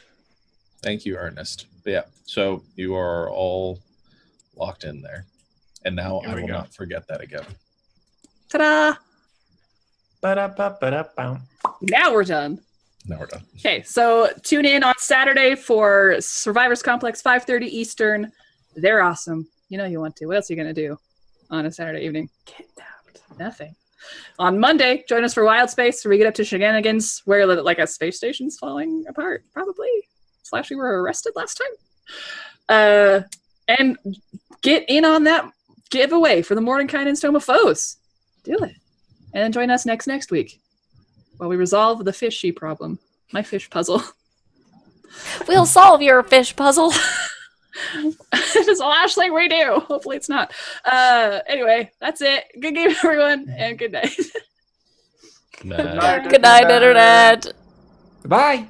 Thank you, Ernest. But yeah. So you are all locked in there, and now Here I we will go. not forget that again. Ta-da! Ba-da-ba-ba-da-bow. Now we're done. Now we're done. Okay, so tune in on Saturday for Survivors Complex, 5:30 Eastern. They're awesome. You know you want to. What else are you going to do on a Saturday evening? Kidnapped. Nothing. On Monday, join us for Wild Space, where we get up to shenanigans where like a space station's falling apart, probably. / we were arrested last time. And get in on that giveaway for the Mordenkainen and Stoma Foes. Do it. And then join us next week while we resolve the fishy problem. My fish puzzle. We'll solve your fish puzzle. It is the last thing we do. Hopefully it's not. Anyway, that's it. Good game, everyone, and good night. Nah. Good night, Internet. Bye.